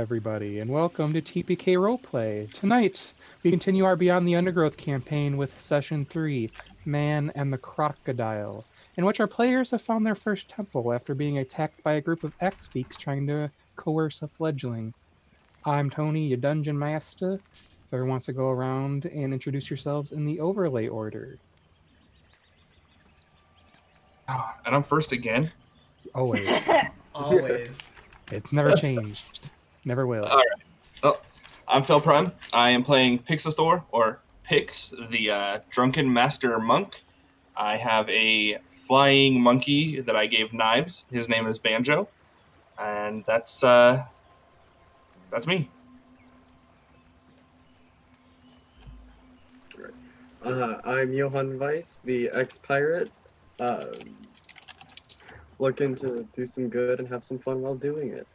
everybody, and welcome to TPK Roleplay. Tonight, we continue our Beyond the Undergrowth campaign with Session 3, Man and the Crocodile, in which our players have found their first temple after being attacked by a group of X-Beaks trying to coerce a fledgling. I'm Tony, your dungeon master. If everyone wants to go around and introduce yourselves in the overlay order. And I'm first again. Always. Always. It's never changed. Never will. All right. Well, I'm Phil Prime. I am playing Pixathor, or Pix, the drunken master monk. I have a flying monkey that I gave knives. His name is Banjo, and that's me. I'm Johann Weiss, the ex-pirate, looking to do some good and have some fun while doing it.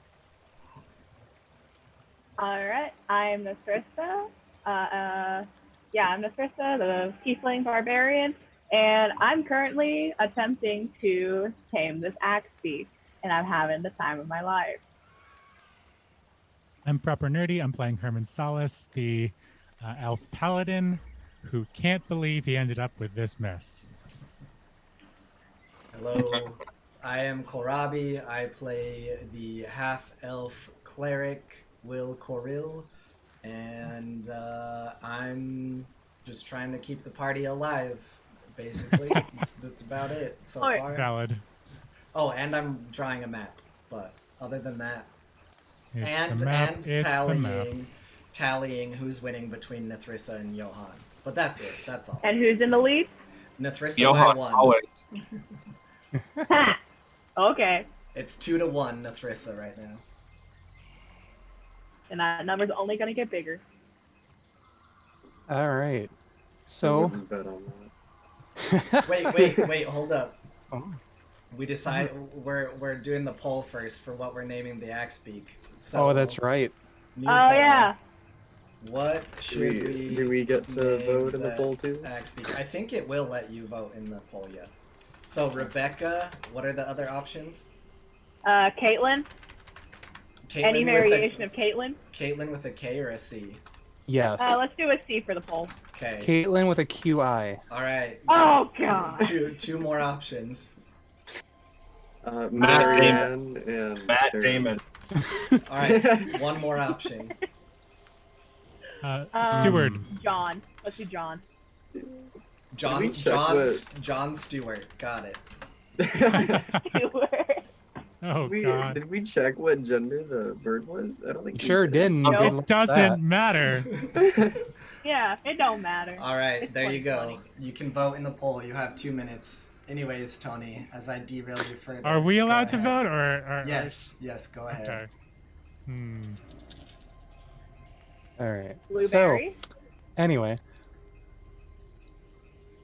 Alright, I'm Tonystfns. I'm Tonystfns, the Tiefling Barbarian, and I'm currently attempting to tame this axe beast, and I'm having the time of my life. I'm Proper Nerdy. I'm playing Herman Salas, the elf paladin, who can't believe he ended up with this mess. Hello, I am Korabi. I play the half-elf cleric, Will Coril, and I'm just trying to keep the party alive, basically. That's about it so far. Valid. Oh, and I'm drawing a map, but other than that, It's the map. tallying who's winning between Nethrissa and Johann. But that's it. That's all. And who's in the lead? Nethrissa Johann, by 1. always. Ha! Okay. It's 2-1 Nethrissa right now. And that number's only going to get bigger. Alright. I So, wouldn't bet on that. Wait, hold up. Oh. We decide we're doing the poll first for what we're naming the axe beak. So, Oh, that's right. new Oh, poll. yeah. What should we Do we get to name vote in the the poll too? axe beak? I think it will let you vote in the poll, yes. So Rebecca, what are the other options? Caitlin? Any variation of Caitlin? Caitlin with a K or a C? Yes. Let's do a C for the poll. Okay. Caitlin with a QI. All right. Oh, God. Two more options. Marianne and Matt Tara. Damon. All right. One more option. Steward. John. Let's do John. John we check John Stewart. Got it. Oh, God. Did we check what gender the bird was? I don't think we Sure did. didn't. Nope. Good It luck with doesn't that. matter. Yeah, it don't matter. All right, It's there you go. 2020. You can vote in the poll. You have 2 minutes. Anyways, Tony, as I derail you further. Are we go allowed to ahead. vote, or Yes, go ahead. Okay. Alright. So, Blueberry? anyway.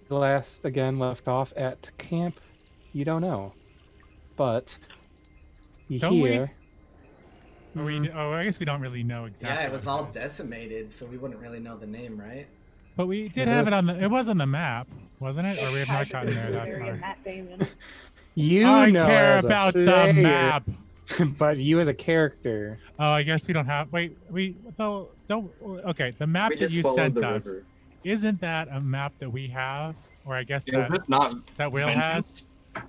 The last, again, left off at camp. You don't know. But, you Don't we? hear... I guess we don't really know exactly. Yeah, it was all what is. decimated, so we wouldn't really know the name, right? But we did have it on the. It was on the map, wasn't it? Or we have not gotten there that Blueberry and far. Matt Damon. You I know care as a about the player, map. but you as a character. Oh, I guess we don't have. Wait, don't. Okay, the map We that just you followed sent the us, river. isn't that a map that we have, or I guess Is that this not Will Vengeance? has?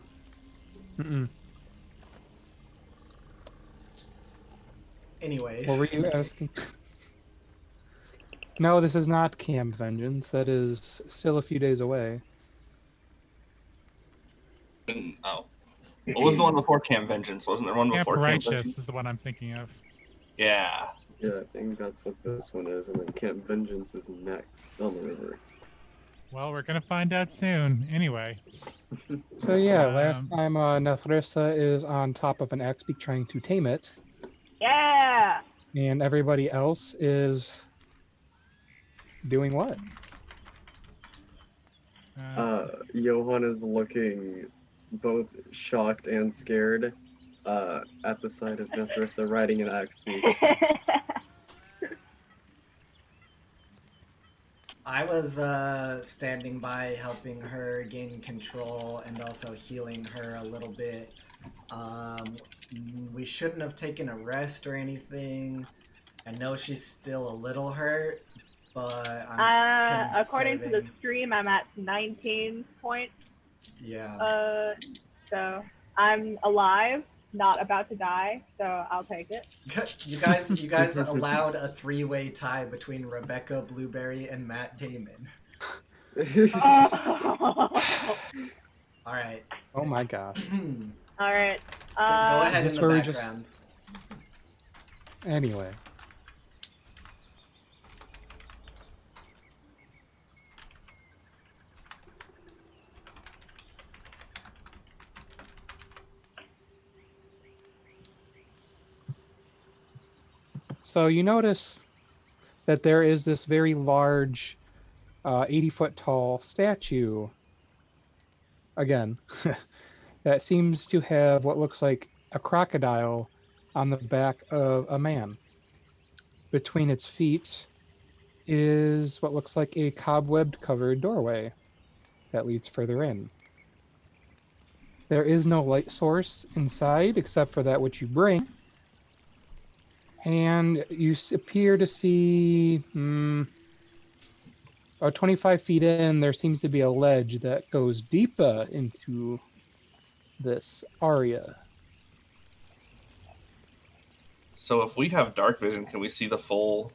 Mm-mm. Anyways. What were you asking? No, this is not Camp Vengeance. That is still a few days away. Oh. What was the one before Camp Vengeance? Wasn't there one Camp before Camp Righteous Vengeance? is the one I'm thinking of. Yeah. Yeah, I think that's what this one is, and then Camp Vengeance is next on the river. Well, we're gonna find out soon. Anyway. So yeah, last Um, time Nethrissa is on top of an X-Beak trying to tame it, Yeah! and everybody else is doing what? Johann is looking both shocked and scared at the sight of Nethrissa riding an axe beak. I was standing by helping her gain control and also healing her a little bit. We shouldn't have taken a rest or anything. I know she's still a little hurt, but I'm According to the conserving. stream, I'm at 19 points. Yeah. So I'm alive, not about to die, so I'll take it. You guys allowed a 3-way tie between Rebecca Blueberry and Matt Damon. Oh. All right. Oh my gosh. All right. Go ahead Is in this the where we just- background. Anyway. So you notice that there is this very large, 80-foot tall statue, again, that seems to have what looks like a crocodile on the back of a man. Between its feet is what looks like a cobwebbed covered doorway that leads further in. There is no light source inside except for that which you bring. And you appear to see, about 25 feet in, there seems to be a ledge that goes deeper into this area. So if we have dark vision, can we see the full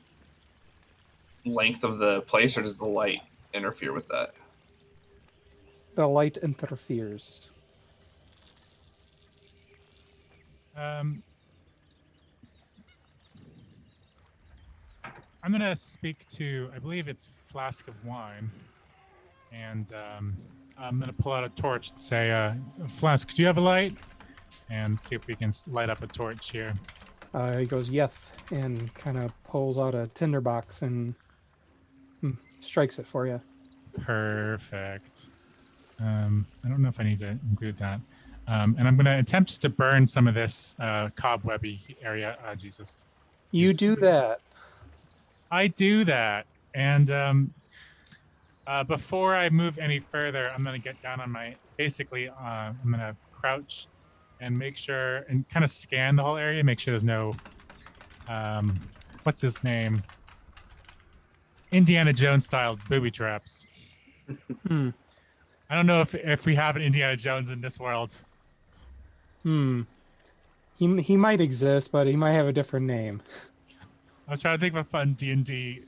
length of the place, or does the light interfere with that? The light interferes. I'm gonna speak to, I believe it's Flask of Wine, and I'm gonna pull out a torch and say, Flask, do you have a light? And see if we can light up a torch here. He goes, yes, and kind of pulls out a tinderbox and strikes it for you. Perfect. I don't know if I need to include that. And I'm going to attempt to burn some of this cobwebby area. Jesus. You do that. I do that. And before I move any further, I'm going to get down on my, basically, I'm going to crouch and make sure, and kind of scan the whole area, make sure there's no, what's his name? Indiana Jones style booby traps. I don't know if we have an Indiana Jones in this world. He might exist, but he might have a different name. I was trying to think of a fun D&D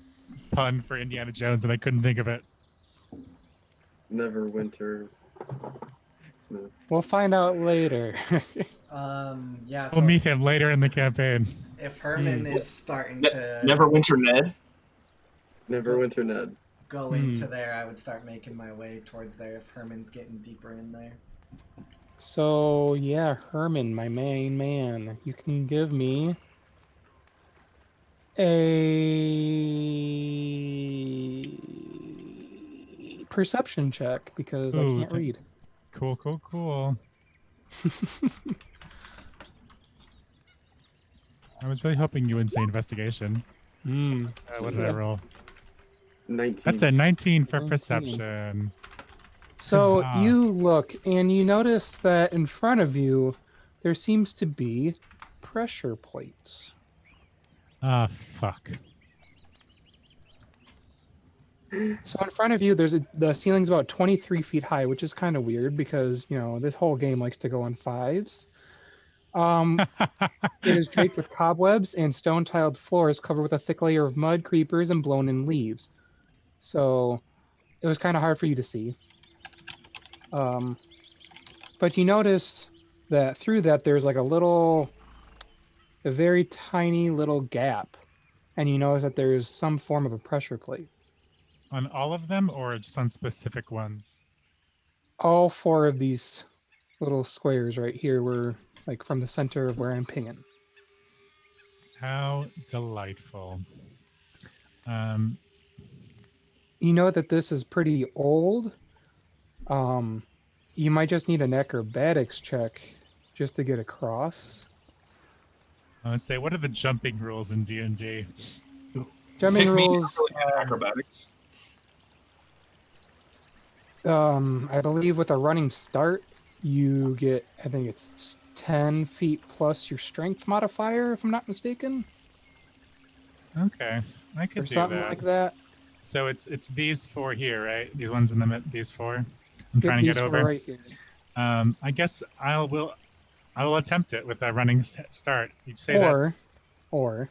pun for Indiana Jones, and I couldn't think of it. Neverwinter Smith. We'll find out later. Yeah. So We'll meet him later in the campaign. if Herman is starting to Neverwinter Ned. Neverwinter Ned. go into there, I would start making my way towards there if Herman's getting deeper in there. So, yeah, Herman, my main man, you can give me a perception check because I Ooh, can't read. Cool. I was really hoping you wouldn't say investigation. What did I roll? 19. That's a 19 for 19. perception. So Huzzah. you look and you notice that in front of you there seems to be pressure plates. Ah, fuck. So in front of you, the ceiling's about 23 feet high, which is kind of weird because, you know, this whole game likes to go on fives. It is draped with cobwebs and stone-tiled floors covered with a thick layer of mud, creepers, and blown-in leaves. So it was kind of hard for you to see. But you notice that through that there's like a very tiny little gap. And you notice that there's some form of a pressure plate. On all of them or just on specific ones? All four of these little squares right here were like from the center of where I'm pinging. How delightful. You know that this is pretty old. You might just need an acrobatics check just to get across. I would say, what are the jumping rules in D&D? Jumping Pick me, rules, acrobatics. I believe with a running start, you get, I think it's 10 feet plus your strength modifier, if I'm not mistaken. Okay, I could or do something that. like that. So it's these 4 here, right? These ones in the these 4. I'm Yep, trying to these get four over. right here. I guess I will attempt it with a running start. You'd say Or that's or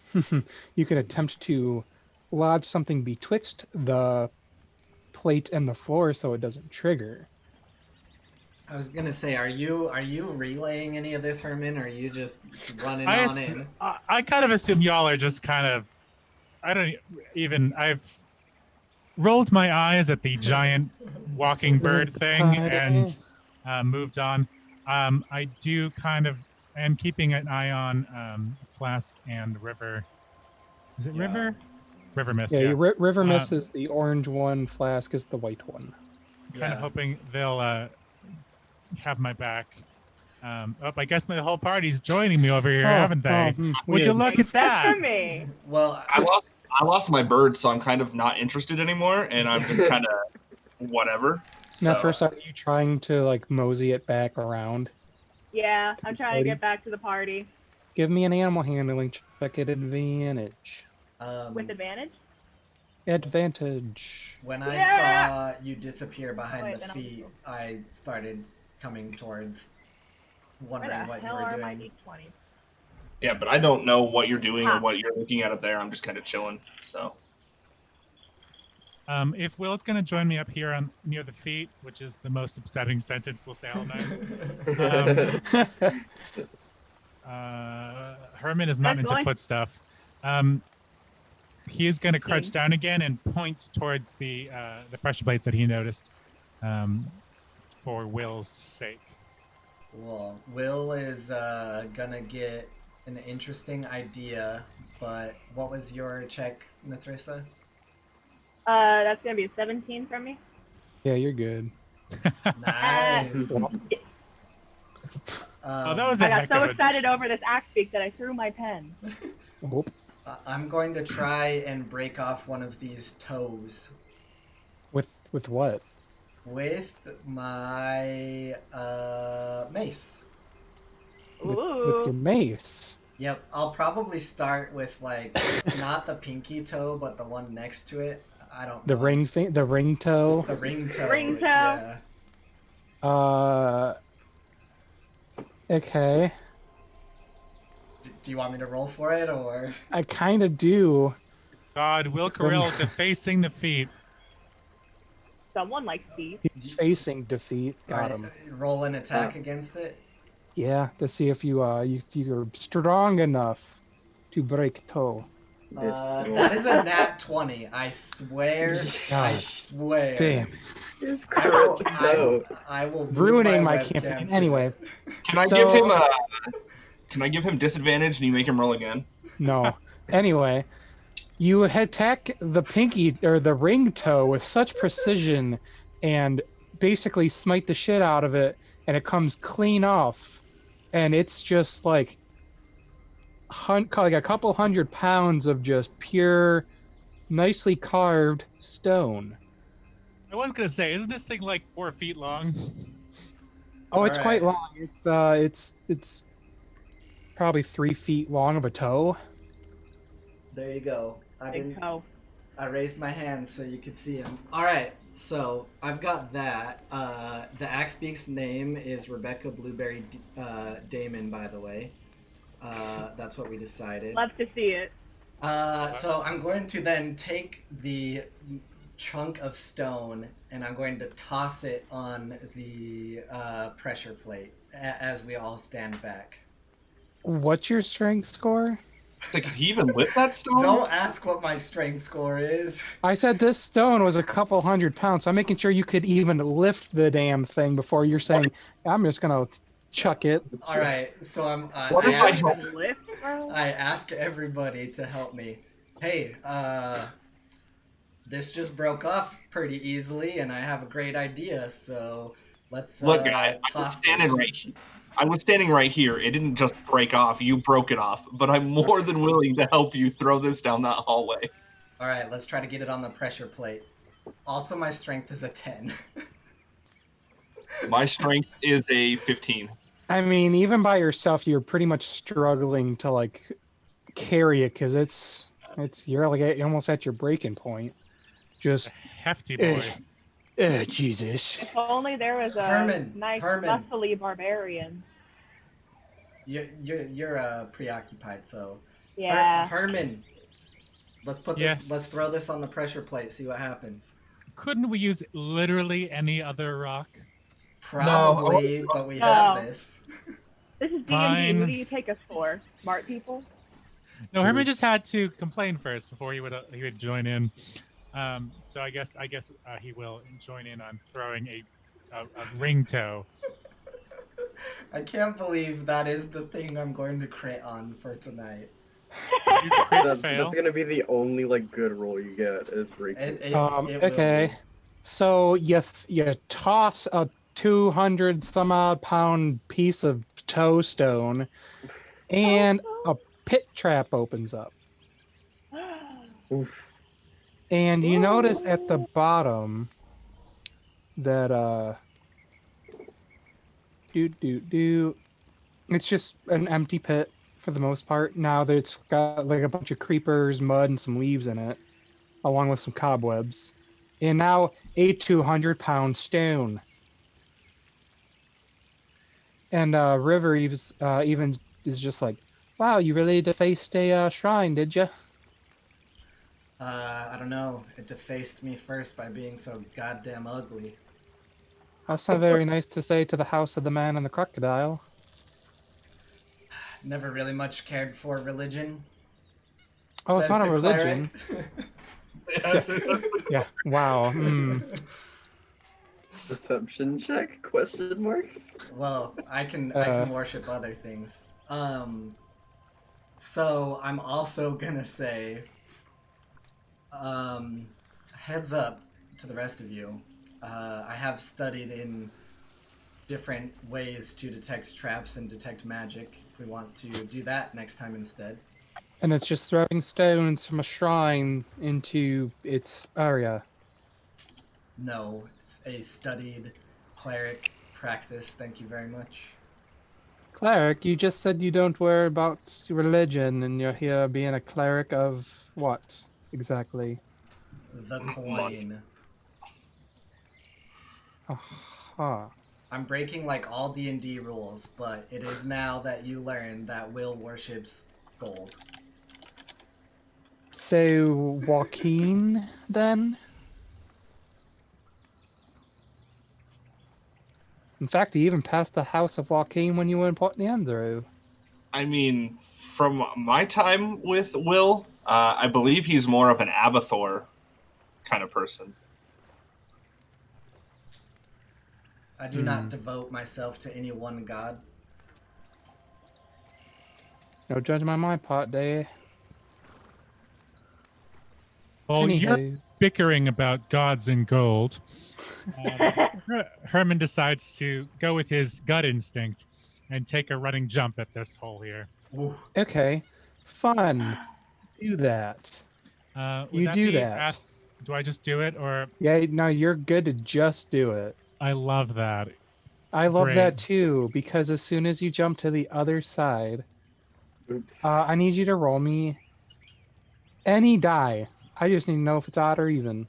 you could attempt to lodge something betwixt the plate and the floor so it doesn't trigger. I was gonna say, are you relaying any of this, Herman, or are you just running I, on in? I kind of assume y'all are just kind of I don't even I've rolled my eyes at the giant walking bird thing and moved on. I do kind of am keeping an eye on Flask and River. Is it Yeah. River? River Mist, Yeah, yeah. River Mist is the orange one, Flask is the white one. Kind of Yeah. hoping they'll have my back. I guess my whole party's joining me over here, haven't they? Would you weird. look at Except that? for me. Well, I lost my bird, so I'm kind of not interested anymore, and I'm just kind of whatever. So Nephris, are you trying to like mosey it back around? Yeah, I'm trying to Party? get back to the party. Give me an animal handling check at advantage. With advantage? Advantage. when I Yeah! saw you disappear behind Wait, the then I'll feet, I started coming towards, Where wondering the what you hell were are my doing. d20s? yeah, but I don't know what you're doing or Huh. what you're looking at up there. I'm just kind of chilling. So If Will's going to join me up here on near the feet, which is the most upsetting sentence we'll say all night, Herman is not That's into fine. foot stuff. He is going to crouch down again and point towards the pressure plates that he noticed for Will's sake. Cool. Will is gonna get an interesting idea, but what was your check, Nathrissa? That's gonna be a 17 from me. Yeah, you're good. Nice. Oh, that was a I got heck so of a... excited over this axe beak that I threw my pen. Whoop. I'm going to try and break off one of these toes With what? with my mace. With Ooh. your mace. Yep, I'll probably start with like not the pinky toe, but the one next to it. I don't The know. the ring toe. The ring toe. Ring toe. Yeah. Okay. Do you want me to roll for it or? I kind of do. God, Will Carell defacing the feet. Someone likes feet. He's facing defeat. Got him. Roll an attack against it. Yeah, to see if you're strong enough to break toe. That is a nat 20. I swear. I God swear. damn. It's I will Ruining my webcam campaign. to Anyway, it. can I give him Can I give him disadvantage and you make him roll again? no. Anyway, you attack the pinky or the ring toe with such precision and basically smite the shit out of it, and it comes clean off, and it's just like a couple 100 pounds of just pure, nicely carved stone. I was going to say, isn't this thing like 4 feet long? Oh, it's quite Alright. long. It's probably 3 feet long of a toe. There you go. Big toe. I raised my hand so you could see him. Alright, so I've got that. The Axe Beak's name is Rebecca Blueberry Damon, by the way. That's what we decided. Love to see it. So I'm going to then take the chunk of stone and I'm going to toss it on the pressure plate as we all stand back. What's your strength score? Like, can he even lift that stone? Don't ask what my strength score is. I said this stone was a couple 100 pounds, so I'm making sure you could even lift the damn thing before you're saying, I'm just gonna chuck it. Alright, so What if I help? Lift, bro? I ask everybody to help me. Hey, this just broke off pretty easily, and I have a great idea. So let's Look, I was toss standing this. right here. I was standing right here. It didn't just break off. You broke it off. But I'm more than willing to help you throw this down that hallway. All right, let's try to get it on the pressure plate. Also, my strength is a 10. My strength is a 15. I mean, even by yourself, you're pretty much struggling to like carry it because it's You're like almost at your breaking point. Just Hefty boy. Jesus. If only there was a Herman, nice, Herman. muscly barbarian. You're preoccupied, so Yeah. Herman, let's put this. Yes. Let's throw this on the pressure plate. See what happens. Couldn't we use literally any other rock? Probably, but we No. have this. This is D&D. Fine. Who do you take us for? Smart people? No, Herman just had to complain first before he would join in. So I guess he will join in on throwing a ring toe. I can't believe that is the thing I'm going to crit on for tonight. You crit fail. That's gonna be the only like good roll you get is breaking. It will Okay. be. So you toss a 200 some odd pound piece of toe stone, and a pit trap opens up. Oof. And you notice at the bottom that it's just an empty pit for the most part. Now that it's got like a bunch of creepers, mud, and some leaves in it, along with some cobwebs. And now a 200-pound stone. And River even is just like, wow, you really defaced a shrine, did you? I don't know. It defaced me first by being so goddamn ugly. That's not very nice to say to the house of the man and the crocodile. Never really much cared for religion. Oh, it's says not a the religion. cleric. Yeah. Wow. Deception check? Question mark? Well, I can worship other things. So I'm also gonna say, heads up to the rest of you. I have studied in different ways to detect traps and detect magic. If we want to do that next time instead. And it's just throwing stones from a shrine into its area. No, it's a studied cleric practice. Thank you very much. Cleric, you just said you don't worry about religion, and you're here being a cleric of what exactly? The coin. Aha. I'm breaking like all D&D rules, but it is now that you learn that Will worships gold. So, Joaquin, then? In fact, he even passed the house of Joaquin when you were in Port Neandro. I mean, from my time with Will, I believe he's more of an Abathor kind of person. I do not devote myself to any one god. No judgment on my part, there. Well, you're bickering about gods and gold. Herman decides to go with his gut instinct and take a running jump at this hole here. Ooh. Okay, fun. Do that. You do that. Do I just do it, or? Yeah, no, you're good to just do it. I love that. I love Great. that too, because as soon as you jump to the other side, Oops. I need you to roll me any die. I just need to know if it's odd or even.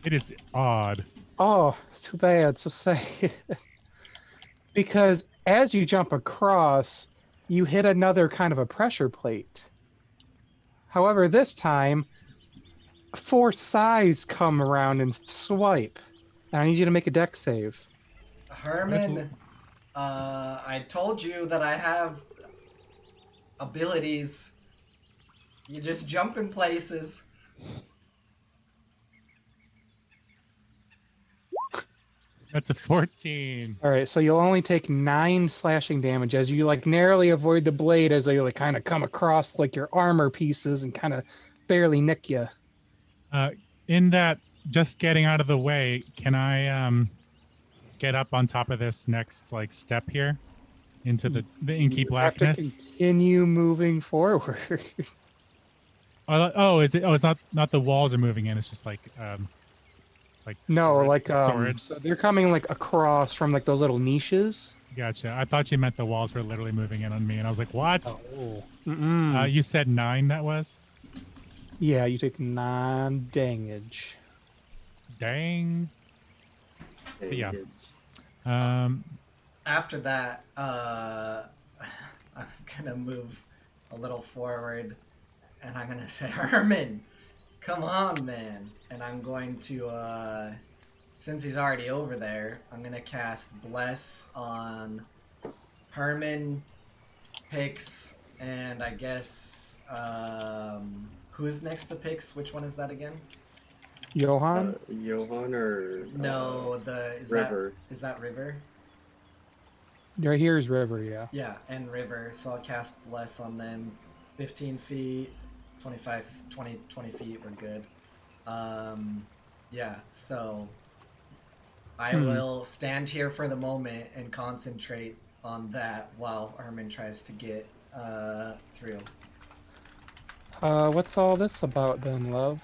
It is odd. Oh, too bad. So say because as you jump across, you hit another kind of a pressure plate. However, this time, 4 sides come around and swipe. And I need you to make a dex save. Herman, I told you that I have abilities. You just jump in places. That's a 14. All right, so you'll only take 9 slashing damage as you like narrowly avoid the blade as they like kind of come across like your armor pieces and kind of barely nick you. In that, just getting out of the way, can I get up on top of this next like step here into the inky blackness? You have to continue moving forward. Oh, is it? Oh, it's not the walls are moving in. It's just like Like No, like swords. so they're coming like across from like those little niches. Gotcha. I thought you meant the walls were literally moving in on me, and I was like, "What?" Oh. Mm-mm. You said 9. That was. Yeah, you take 9 damage. Dang. But yeah. After that, I'm gonna move a little forward, and I'm gonna say, Herman, come on, man. And I'm going to, since he's already over there, I'm gonna cast Bless on Herman, Pix, and I guess, who's next to Pix? Which one is that again? Johan? Johan or No, River. Is that River? Right here is River, yeah. Yeah, and River. So I'll cast Bless on them. 15 feet, 25, 20 feet, we're good. Yeah, so I will stand here for the moment and concentrate on that while Herman tries to get through. What's all this about then, love?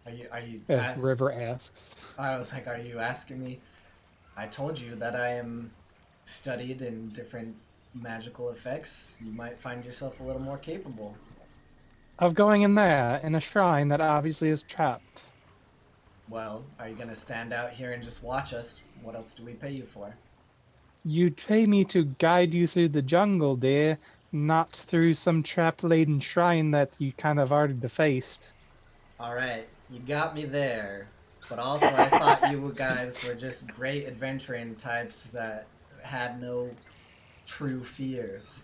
Are you As River asks. I was like, are you asking me? I told you that I am studied in different magical effects. You might find yourself a little more capable. Of going in there, in a shrine that obviously is trapped. Well, are you gonna stand out here and just watch us? What else do we pay you for? You pay me to guide you through the jungle, dear, not through some trap-laden shrine that you kind of already defaced. Alright, you got me there. But also, I thought you guys were just great adventuring types that had no true fears.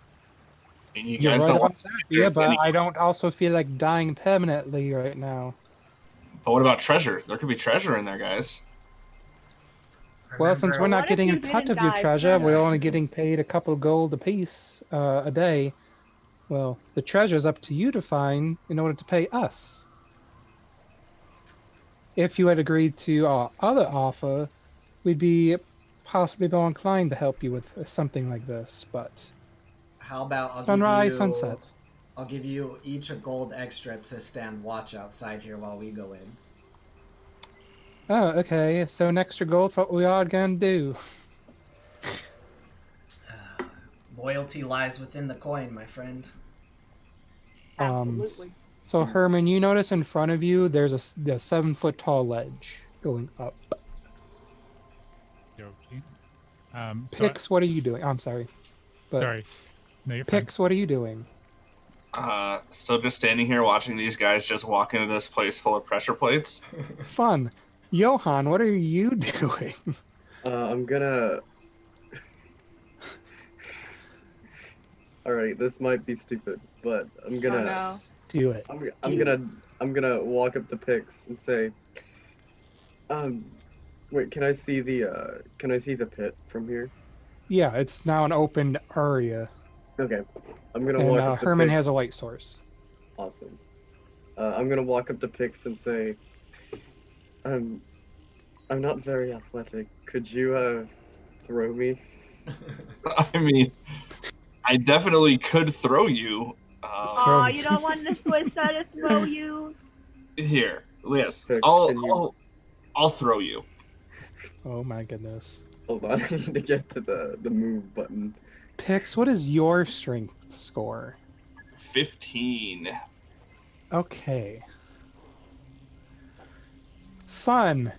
And you You're guys right don't about want that, yeah, but I don't also feel like dying permanently right now. But what about treasure? There could be treasure in there, guys. Well, since we're What not if getting you a cut didn't of your die treasure, we're first? only getting paid a couple gold apiece a day. Well, the treasure's up to you to find in order to pay us. If you had agreed to our other offer, we'd be possibly more inclined to help you with something like this, but How about sunrise, sunset. I'll give you each a gold extra to stand watch outside here while we go in. Oh, okay, so an extra gold's what we are gonna do. Loyalty lies within the coin, my friend. Absolutely. So Herman, you notice in front of you there's a 7-foot tall ledge going up. Okay. Pix, what are you doing? I'm sorry. But sorry. No, you're fine. Pix, what are you doing? Still just standing here watching these guys just walk into this place full of pressure plates. Fun. Johan, what are you doing? I'm gonna. Alright, this might be stupid, but I'm gonna. Oh, no. Do it. I'm gonna walk up to Pix and say, wait, can I see the pit from here? Yeah, it's now an open area. Okay, I'm gonna And walk up to Herman Pix. has a light source. Awesome. I'm gonna walk up to Pix and say, I'm not very athletic. Could you throw me? I mean, I definitely could throw you. Aw, you don't want the Swiss to throw you? Here, yes, Pix, I'll throw you. Oh my goodness. Hold on, I need to get to the move button. Pix, what is your strength score? 15. Okay. Fun.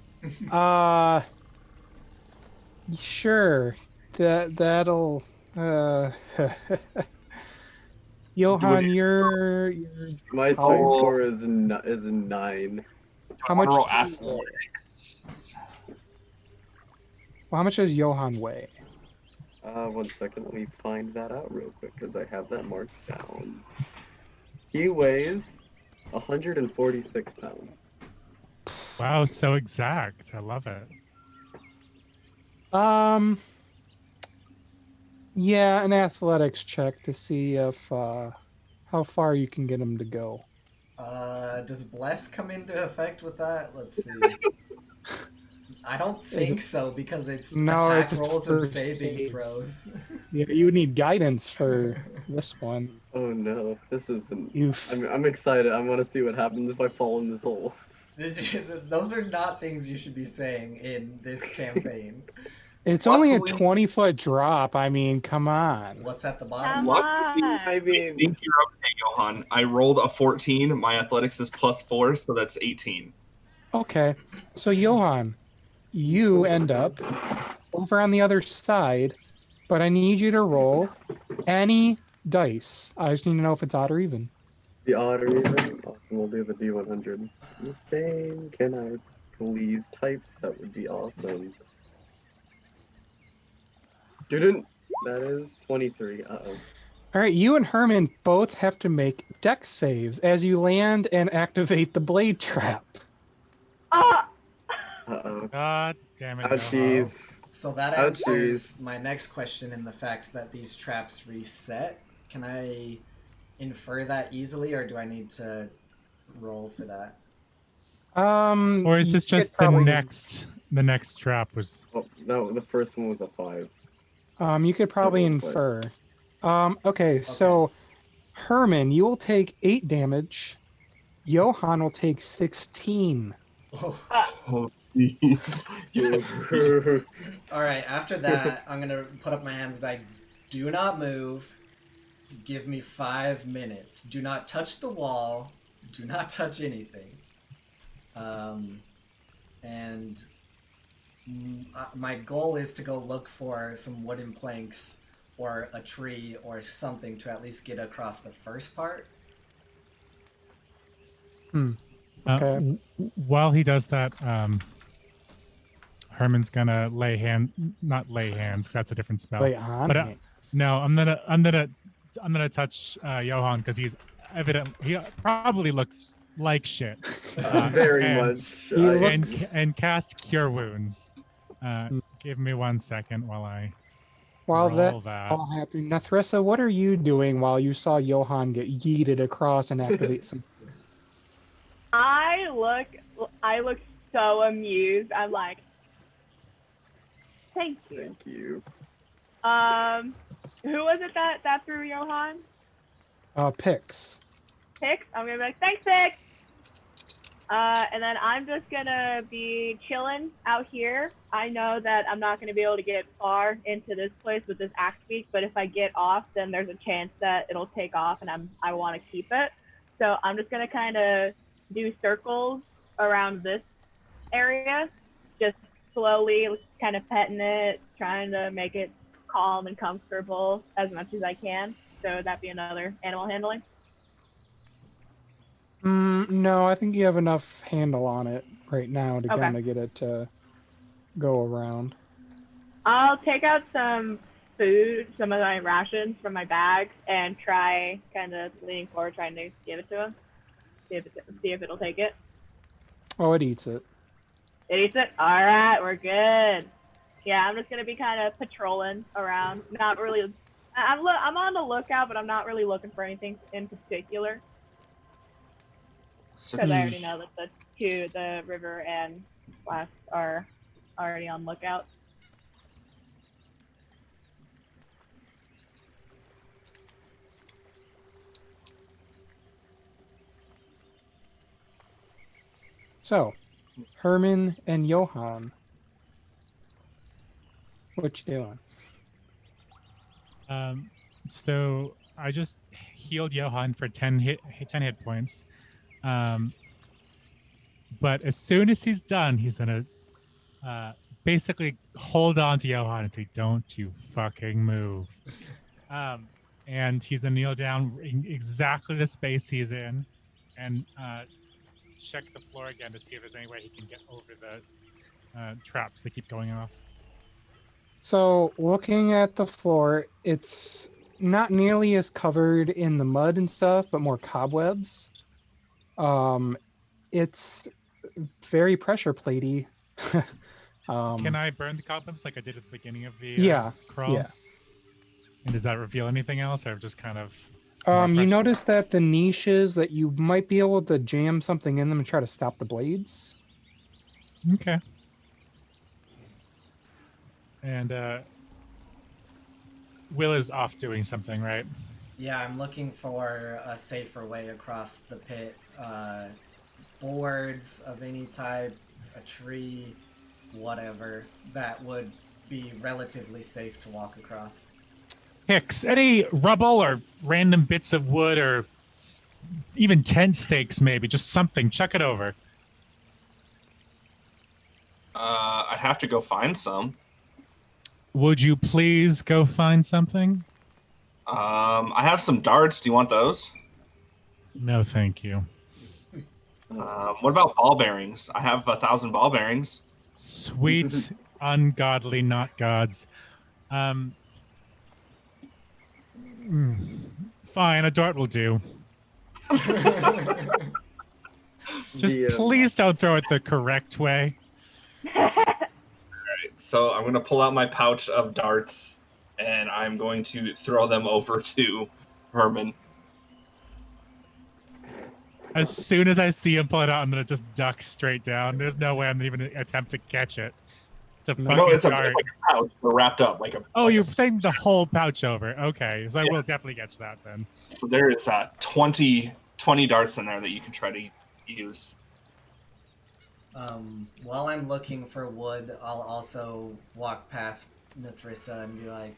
Sure. That'll Johan, your My strength score is 9. how much? Roll athletics. Well, how much does Johan weigh? 1 second, let me find that out real quick because I have that marked down. He weighs 146 pounds. Wow, so exact. I love it. Yeah, an athletics check to see if how far you can get him to go. Does Bless come into effect with that? Let's see. I don't think so because it's attack rolls and saving throws. Yeah, you need guidance for this one. Oh no, this isn't. Oof. I'm excited. I want to see what happens if I fall in this hole. Those are not things you should be saying in this campaign. It's only a Luckily- 20-foot drop. I mean, come on. What's at the Come bottom? Luckily, on. I I mean, think you're okay, Johan. I rolled a 14. My athletics is +4, so that's 18. Okay, so Johan, you end up over on the other side, but I need you to roll any dice. I just need to know if it's odd or even. the odd or even. Awesome, we'll do the D100. The same. Can I please type? That would be awesome. Didn't. That is 23. Uh-oh. All right, you and Herman both have to make dex saves as you land and activate the blade trap. Ah! Uh-oh. God damn it. Oh, Johan. jeez. So that Oh, answers my next question in the fact that these traps reset. Can I infer that easily, or do I need to roll for that? Or is you this could just probably- the next trap was Oh, no, the first one was a 5. You could probably rolled twice. infer. Okay, so Herman, you will take 8 damage. Johan will take 16. Oh. Oh, jeez. All right, after that, I'm going to put up my hands back. Do not move. Give me 5 minutes. Do not touch the wall. Do not touch anything. And my goal is to go look for some wooden planks or a tree or something to at least get across the first part. Okay. While he does that, Herman's gonna not lay hands. 'Cause that's a different spell. Wait, on But, it. No, I'm gonna touch Johan because he probably looks like shit. Very and, much. He I- and cast Cure Wounds. Give me 1 second while I While roll that's that. all happening, Nathressa, what are you doing while you saw Johan get yeeted across and activate some? I look so amused. I'm like, thank you. Thank you. Who was it that threw Johan? Picks. Pix. I'm gonna be like, thanks, Pix. And then I'm just gonna be chilling out here. I know that I'm not gonna be able to get far into this place with this axe beak, but if I get off, then there's a chance that it'll take off, and I want to keep it. So I'm just gonna kind of do circles around this area, just slowly, kind of petting it, trying to make it calm and comfortable as much as I can. So that'd be another animal handling. No, I think you have enough handle on it right now to Okay. kind of get it to go around. I'll take out some food, some of my rations from my bag, and try kind of leaning forward, trying to give it to him. See if it'll take it. Oh, it eats it. It eats it? Alright, we're good. Yeah, I'm just gonna be kind of patrolling around. Not really. I'm on the lookout, but I'm not really looking for anything in particular. Because I already know that the river and Flask are already on lookout. So, Herman and Johan, what you doing? So I just healed Johan for 10 hit points. But as soon as he's done, he's gonna basically hold on to Johan and say, "Don't you fucking move." And he's gonna kneel down in exactly the space he's in, and check the floor again to see if there's any way he can get over the traps that keep going off. So, looking at the floor, it's not nearly as covered in the mud and stuff, but more cobwebs. It's very pressure platey. Can I burn the cobwebs like I did at the beginning of the Yeah, crawl? yeah. And does that reveal anything else, or just kind of? You notice that the niches that you might be able to jam something in them and try to stop the blades. Okay. And Will is off doing something, right? Yeah, I'm looking for a safer way across the pit. boards of any type, a tree, whatever, that would be relatively safe to walk across. Hicks, any rubble or random bits of wood or even tent stakes, maybe just something. Chuck it over. I'd have to go find some. Would you please go find something? I have some darts. Do you want those? No, thank you. What about ball bearings? I have 1,000 ball bearings. Sweet, ungodly, not gods. Fine, a dart will do. Just please don't throw it the correct way. So I'm going to pull out my pouch of darts, and I'm going to throw them over to Herman. As soon as I see him pull it out, I'm going to just duck straight down. There's no way I'm going to even attempt to catch it. It's a fucking It's dart. like a pouch. They're wrapped up like a. Oh, like you're a, saying the whole pouch over. Okay, so I will definitely catch that then. So there is 20 darts in there that you can try to use. While I'm looking for wood, I'll also walk past Nathrissa and be like,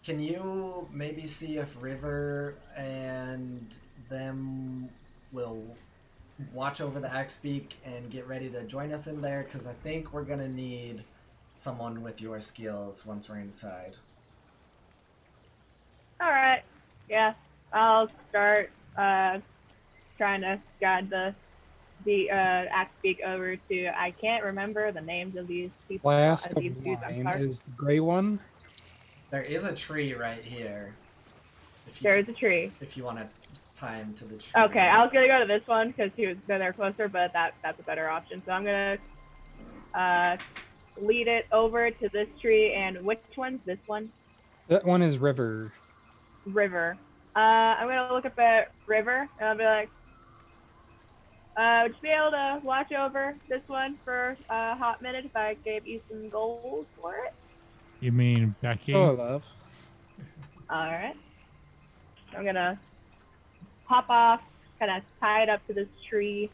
can you maybe see if River and them will watch over the Axebeak and get ready to join us in there? Because I think we're going to need someone with your skills once we're inside. Alright. Yeah. I'll start trying to guide the Axebeak over to, I can't remember the names of these people. Last of these dudes, I'm line sorry. is the gray one. There is a tree right here. There's a tree. If you want to tie him to the tree. Okay, I was gonna go to this one because they're closer, but that's a better option. So I'm gonna lead it over to this tree. And which one's this one? That one is River. River. I'm gonna look up at River and I'll be like, would you be able to watch over this one for a hot minute if I gave you some gold for it? You mean Becky? Oh, love. Alright. I'm gonna hop off, kind of tie it up to this tree,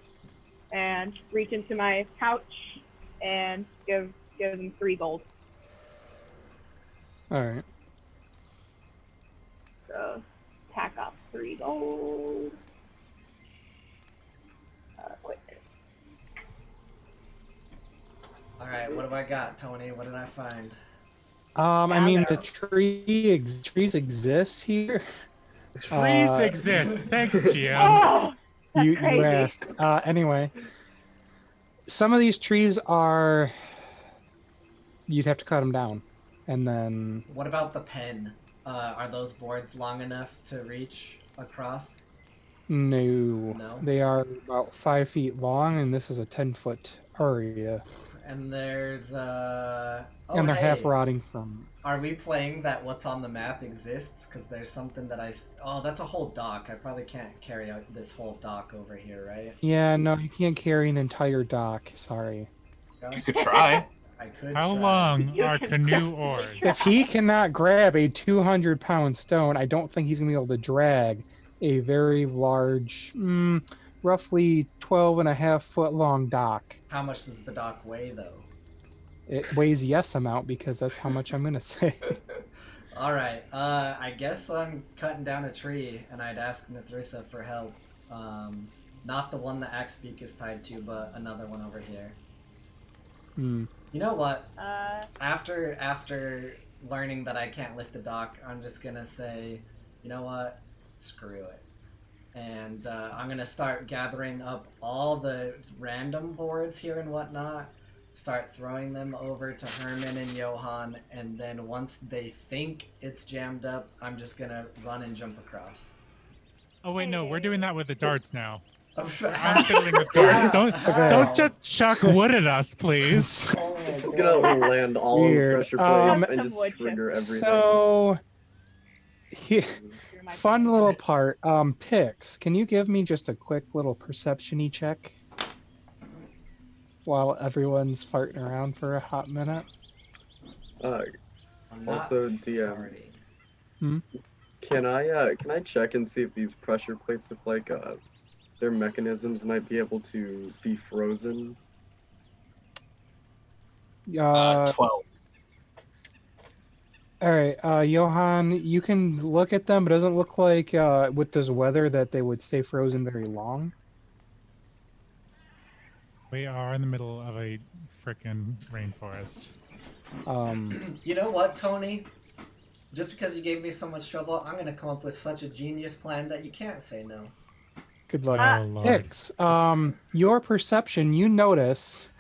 and reach into my pouch and give them 3 gold. Alright. So, tack off 3 gold. Wait. Alright, what have I got, Tony? What did I find? I mean, the trees exist here. Trees exist. Thanks, GM. Oh, that's You crazy. asked. Anyway, some of these trees are. You'd have to cut them down, and then. What about the pen? Are those boards long enough to reach across? No. They are about 5 feet long, and this is a 10-foot area. And there's and they're half rotting from. Are we playing that what's on the map exists? Because there's something that oh, that's a whole dock. I probably can't carry out this whole dock over here, right? Yeah, no, you can't carry an entire dock. Sorry. You could try. I could. How try. long are canoe oars? If he cannot grab a 200-pound stone, I don't think he's going to be able to drag a very large, roughly 12.5-foot long dock. How much does the dock weigh, though? It weighs yes amount because that's how much I'm going to say. All right. I guess I'm cutting down a tree, and I'd ask Nathrissa for help. Not the one the Axebeak is tied to, but another one over here. Hmm. You know what? After learning that I can't lift the dock, I'm just gonna say, you know what? Screw it. And I'm gonna start gathering up all the random boards here and whatnot, start throwing them over to Herman and Johan, and then once they think it's jammed up, I'm just gonna run and jump across. Oh wait, no, we're doing that with the darts now. I'm I'm fiddling with darts. Don't just chuck wood at us, please. It's gonna land all of the pressure plates and just trigger everything. So, fun little part. Pix, can you give me just a quick little perception-y check while everyone's farting around for a hot minute? Also, DM. Can I check and see if these pressure plates look like their mechanisms might be able to be frozen? 12. All right, Johan, you can look at them, but it doesn't look like with this weather that they would stay frozen very long. We are in the middle of a frickin' rainforest. You know what, Tony? Just because you gave me so much trouble, I'm gonna come up with such a genius plan that you can't say no. Good luck. Oh lord. Pix, your perception, you notice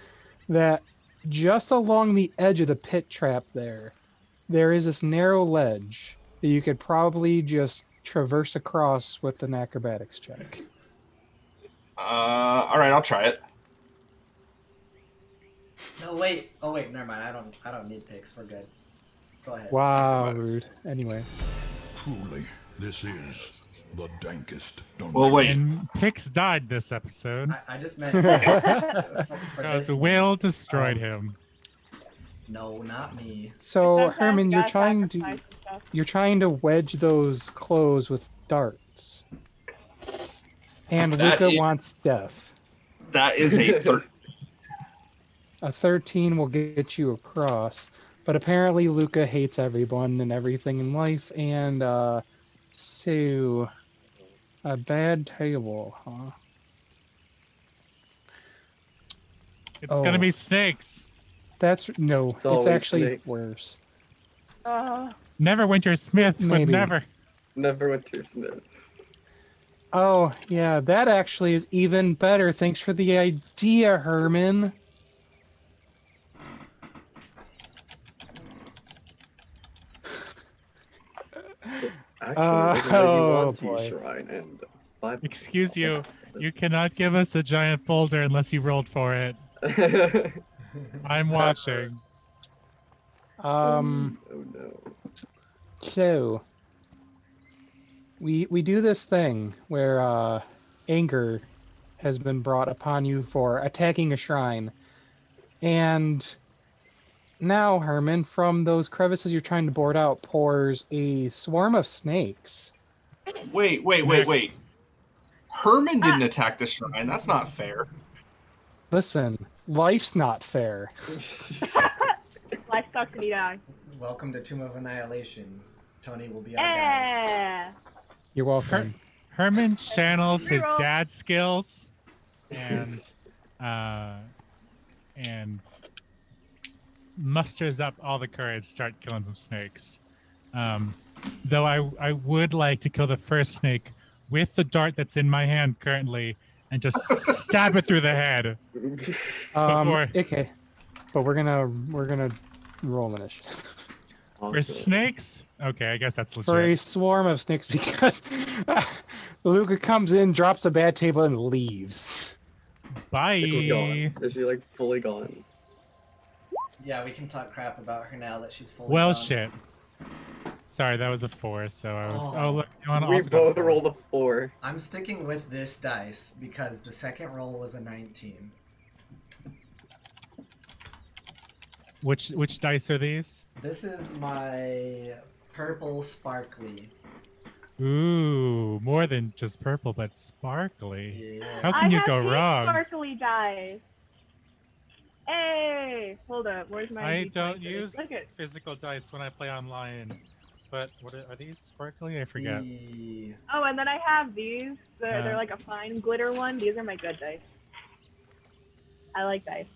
that just along the edge of the pit trap there is this narrow ledge that you could probably just traverse across with an acrobatics check. All right, I'll try it. No, wait. Oh wait, never mind. I don't need picks. We're good. Go ahead. Wow, rude. Anyway. Truly, this is the dankest dungeon. Well, wait. And Pix died this episode I just meant for because this Will destroyed him. No, not me. So Sometimes Herman, you you're gotta trying sacrifice some stuff. to wedge those clothes with darts. And That Luca is- wants death. That is a 13. A 13 will get you across. But apparently Luca hates everyone and everything in life, and so a bad table, huh? It's Oh. gonna be snakes. It's always actually snakes. worse. Neverwinter Smith would Maybe. never. Neverwinter Smith. Oh, yeah, that actually is even better. Thanks for the idea, Herman. Actually, there's a lady oh, want tea boy. shrine and 5. Excuse you. You cannot give us a giant boulder unless you rolled for it. I'm watching. Oh no. So we do this thing where anger has been brought upon you for attacking a shrine. And now, Herman, from those crevices you're trying to board out pours a swarm of snakes. Wait. Next. Herman didn't attack the shrine. That's not fair. Listen, life's not fair. Life sucks and you die. Welcome to Tomb of Annihilation. Tony will be our guide. Yeah. You're welcome. Herman channels his Reroll. dad skills and musters up all the courage to start killing some snakes. Though I would like to kill the first snake with the dart that's in my hand currently and just stab it through the head. Before- Okay, but we're gonna roll initiative For snakes? Okay, I guess that's for a legit. swarm of snakes because Luca comes in, drops a bad table, and leaves. Bye. Is gone. Is she like fully gone? Yeah, we can talk crap about her now that she's fully Well, gone. shit. Sorry, that was a 4, so I was. Oh. Oh, look, you want to We also got both a 4. rolled a 4. I'm sticking with this dice because the second roll was a 19. Which dice are these? This is my purple sparkly. Ooh, more than just purple, but sparkly. Yeah. How can you I go have pink wrong? sparkly dice. Hey, hold up. Where's my? I D20? don't use Look at. physical dice when I play online. But what are these sparkly? I forget. The- Oh, and then I have these. They're Uh. like a fine glitter one. These are my good dice. I like dice.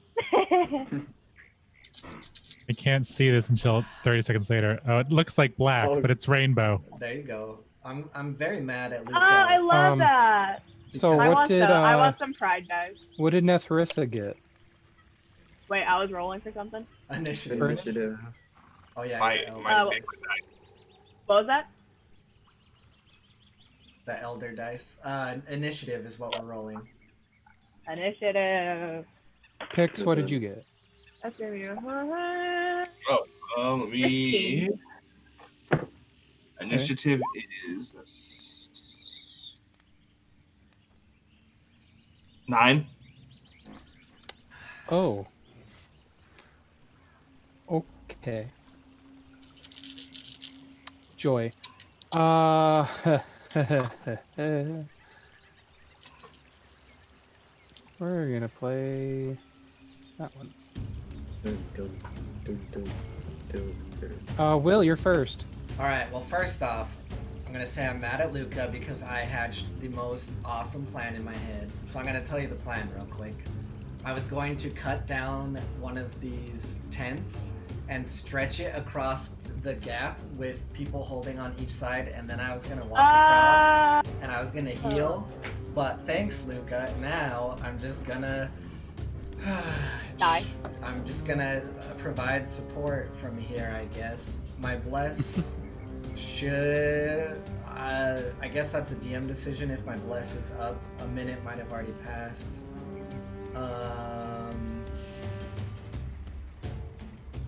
I can't see this until 30 seconds later. Oh, it looks like black, Oh. but it's rainbow. There you go. I'm very mad at Oh, Luca. I love Um, that. So Because- I what want did some. I want some pride dice. what did Netharissa get? Wait, I was rolling for something. Initiative. Initiative. Oh yeah, My the, my Oh. mixed dice. What was that? the elder dice. Initiative is what we're rolling. Initiative. Pix, what did you get? That's gonna be. Let me. Initiative is 9. Oh. Okay. Joy. We're gonna play that one. Dun, dun, dun, dun, dun, dun. Will, you're first. Alright, well, first off, I'm gonna say I'm mad at Luca because I hatched the most awesome plan in my head. So I'm gonna tell you the plan real quick. I was going to cut down one of these tents and stretch it across the gap with people holding on each side, and then I was gonna walk across and I was gonna heal. But thanks, Luca. Now I'm just gonna Die. I'm just gonna provide support from here, I guess. My bless should. I guess that's a DM decision. If my bless is up, a minute might have already passed.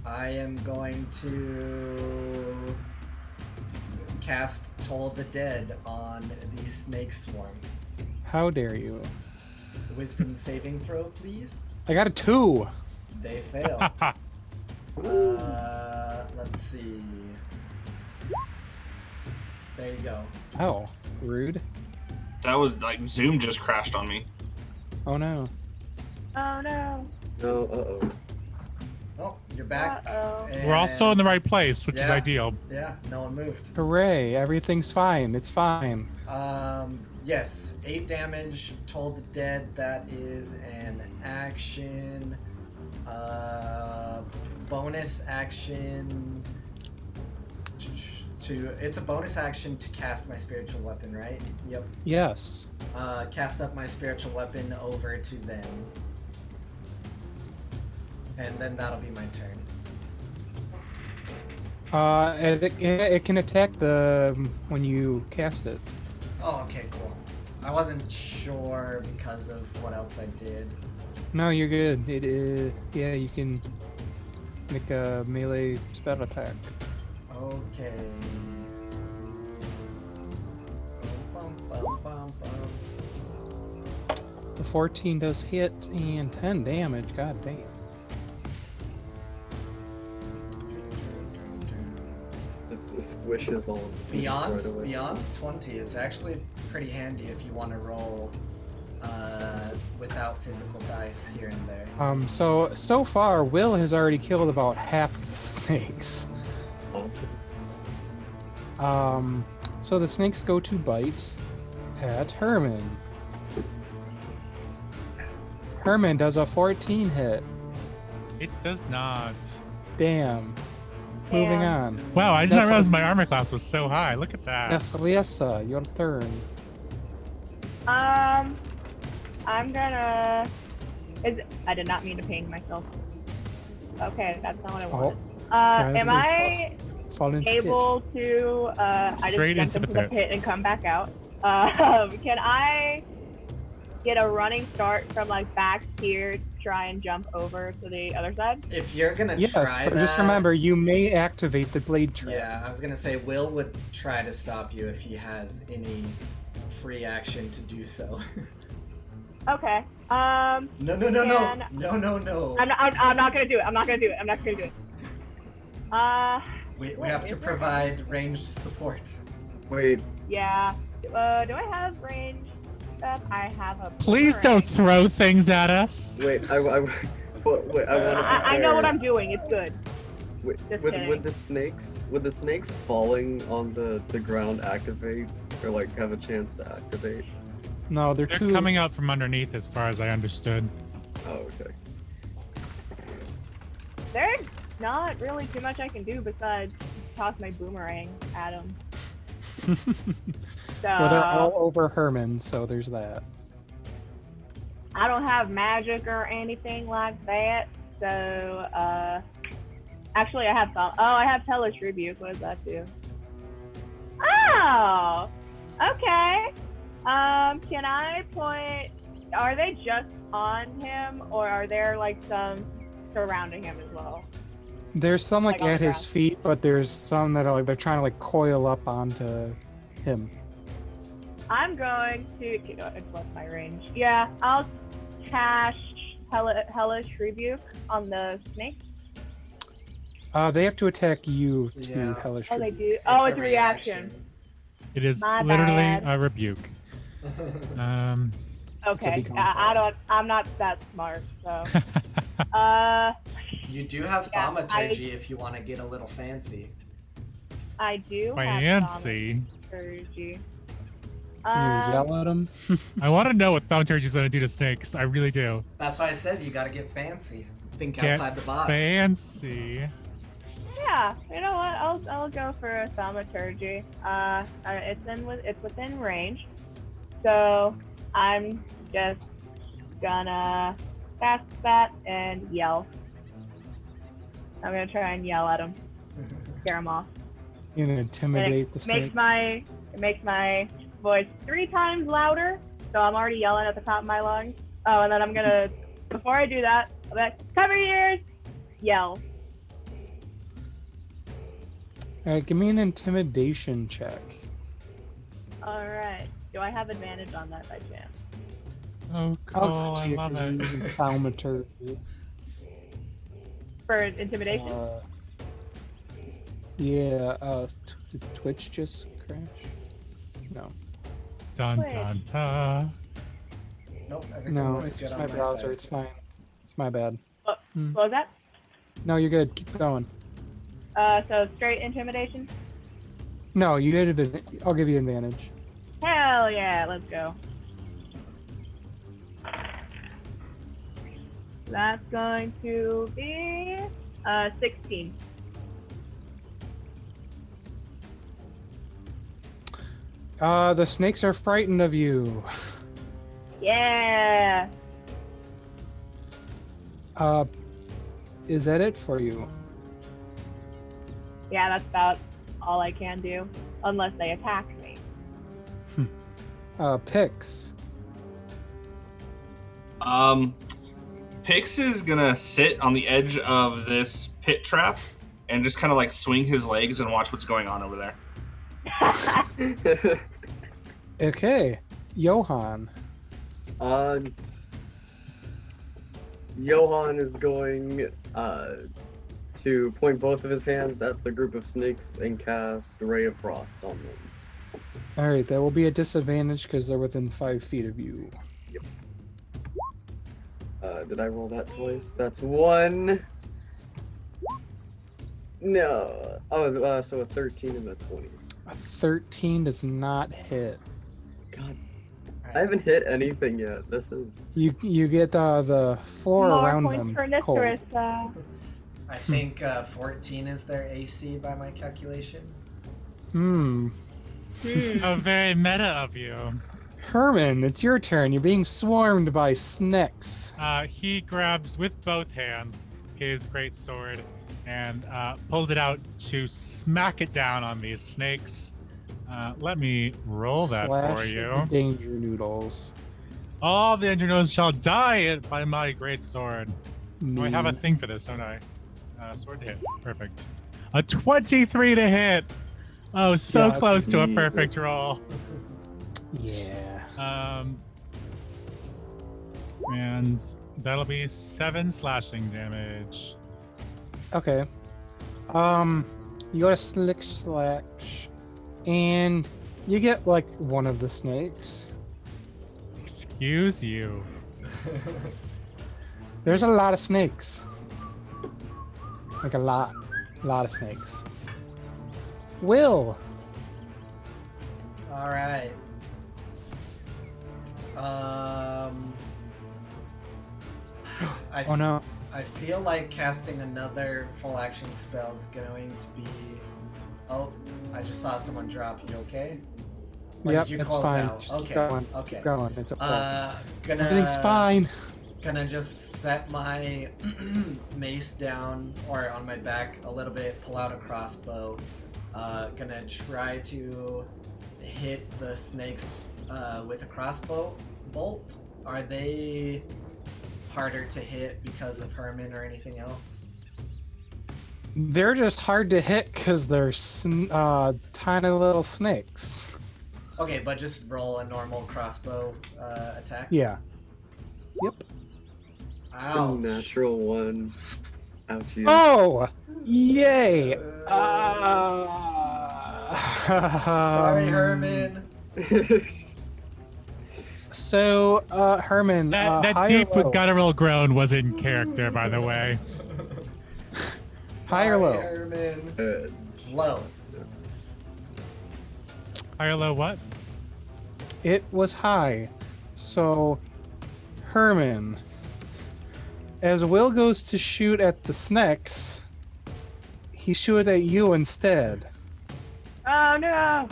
I am going to cast Toll of the Dead on the snake swarm. How dare you? Wisdom saving throw, please. I got a 2. They fail. Let's see. There you go. Oh, rude. That was like Zoom just crashed on me. Oh no. Oh no. No, uh-oh. Oh, you're back. Uh-oh. We're all still in the And- right place, which is Yeah. ideal. Yeah, no one moved. Hooray! Everything's fine. It's fine. Yes, 8 damage, Toll the Dead, that is an action. Bonus action it's a bonus action to cast my spiritual weapon, right? Yep. Yes. Cast up my spiritual weapon over to them. And then that'll be my turn. It can attack when you cast it. Oh, okay, cool. I wasn't sure because of what else I did. No, you're good. It is. Yeah, you can make a melee spell attack. Okay. Bum, bum, bum, bum. The 14 does hit and 10 damage. God damn. This squishes all of the things Beyond right away. Beyond 20 is actually pretty handy if you want to roll without physical dice here and there. So far, Will has already killed about half of the snakes. Awesome. So the snakes go to bite at Herman. Herman does a 14 hit. It does not. Damn. Moving Yeah. on. Wow, I did not realize my armor class was so high. Look at that. Nefriessa, your turn. I'm gonna. I did not mean to pain myself. Okay, that's not what I wanted. Yeah, Am I Fall into able to? I Straight just into jump the into the pit and come back out. Can I get a running start from like back here to try and jump over to the other side? If you're gonna Yes, try but that, just remember, you may activate the blade trap. Yeah, I was gonna say Will would try to stop you if he has any free action to do so. Okay. No. I'm not gonna do it. I'm not gonna do it. We What have is to it? provide ranged support. Wait, Yeah. Do I have range stuff? I have a. Please don't throw things at us. wait, I want to be I know fair. what I'm doing. It's good. Wait, Just would kidding. the snakes falling on the ground activate, or like have a chance to activate? No, they're They're too. coming out from underneath, as far as I understood. Oh, okay. There's not really too much I can do besides toss my boomerang at him. So Well, they're all over Herman, so there's that. I don't have magic or anything like that. So actually, I have some. Oh, I have Hellish Rebuke. What does that do? Oh, okay. Can I point? Are they just on him, or are there like some surrounding him as well? There's some like Like on at the his ground. feet, but there's some that are like they're trying to like coil up onto him. I'm going to. What's my range? Yeah, I'll cast Hellish Rebuke on the snake. They have to attack you to Yeah. hellish. Oh, they Rebuke. do. Oh, it's a reaction. It is My literally bad. a rebuke. Okay, become I'm not that smart, so. You do have Yeah, thaumaturgy if you want to get a little fancy. I do Fancy. have thaumaturgy. You yell at him. I want to know what thaumaturgy is going to do to snakes. I really do. That's why I said you gotta get fancy. Think Get outside the box. fancy. Yeah, you know what? I'll go for a thaumaturgy. It's within range, so I'm just gonna cast that and yell. I'm gonna try and yell at him, scare him off. You can intimidate the snakes. It makes my voice 3 times louder, so I'm already yelling at the top of my lungs. Oh, and then I'm gonna, before I do that, I'm like, cover your ears, yell. Alright, give me an intimidation check. Alright. Do I have advantage on that by chance? Oh, cool. I love it. Thaumaturgy. For intimidation? Did Twitch just crash? No. Dun Wait. dun dun. Nope, everything No, looks it's good just on my browser. side. It's fine. It's my bad. What was that? No, you're good. Keep going. So straight intimidation? No, you did it. I'll give you advantage. Hell yeah, let's go. That's going to be 16. The snakes are frightened of you. Yeah. Is that it for you? Yeah, that's about all I can do. Unless they attack me. Pix. Pix is gonna sit on the edge of this pit trap and just kind of like swing his legs and watch what's going on over there. Okay. Johan. Johan is going to point both of his hands at the group of snakes and cast Ray of Frost on them. Alright, that will be a disadvantage because they're within 5 feet of you. Did I roll that twice? That's 1. No. Oh, so a 13 and a 20. A 13 does not hit. God, I haven't hit anything yet. This is. You get the floor More around points them for cold. Nistrous. I think 14 is their AC by my calculation. How very meta of you. Herman, it's your turn. You're being swarmed by snakes. He grabs with both hands his great sword and pulls it out to smack it down on these snakes. Let me roll that Slash for you. Danger noodles. All the engineers shall die by my great sword. Oh, I have a thing for this, don't I? Sword to hit. Perfect. A 23 to hit. Oh, so God, close to a Jesus. perfect roll. Yeah. And that'll be 7 slashing damage. Okay. You go to Slick Slash, and you get like one of the snakes. Excuse you. There's a lot of snakes. Like a lot of snakes. Will. All right. Oh no. I feel like casting another full action spell is going to be. Oh, I just saw someone drop. You okay? Or Yep, did you it's close fine. out? Just Okay. keep going. Okay. Keep going. It's okay. Everything's Gonna fine. Gonna just set my mace down or on my back a little bit. Pull out a crossbow. Gonna try to hit the snakes with a crossbow bolt. Are they harder to hit because of Herman or anything else? They're just hard to hit because they're tiny little snakes. Okay, but just roll a normal crossbow attack. Yeah. Yep. Ouch. Natural 1. Ouchie. Oh! Yay! Sorry, Herman. So, Herman, That high deep or low? guttural groan was in character, by the way. High or Sorry, low? Herman. Low. High or low what? It was high. So, Herman, as Will goes to shoot at the snakes, he shoots at you instead, Oh no!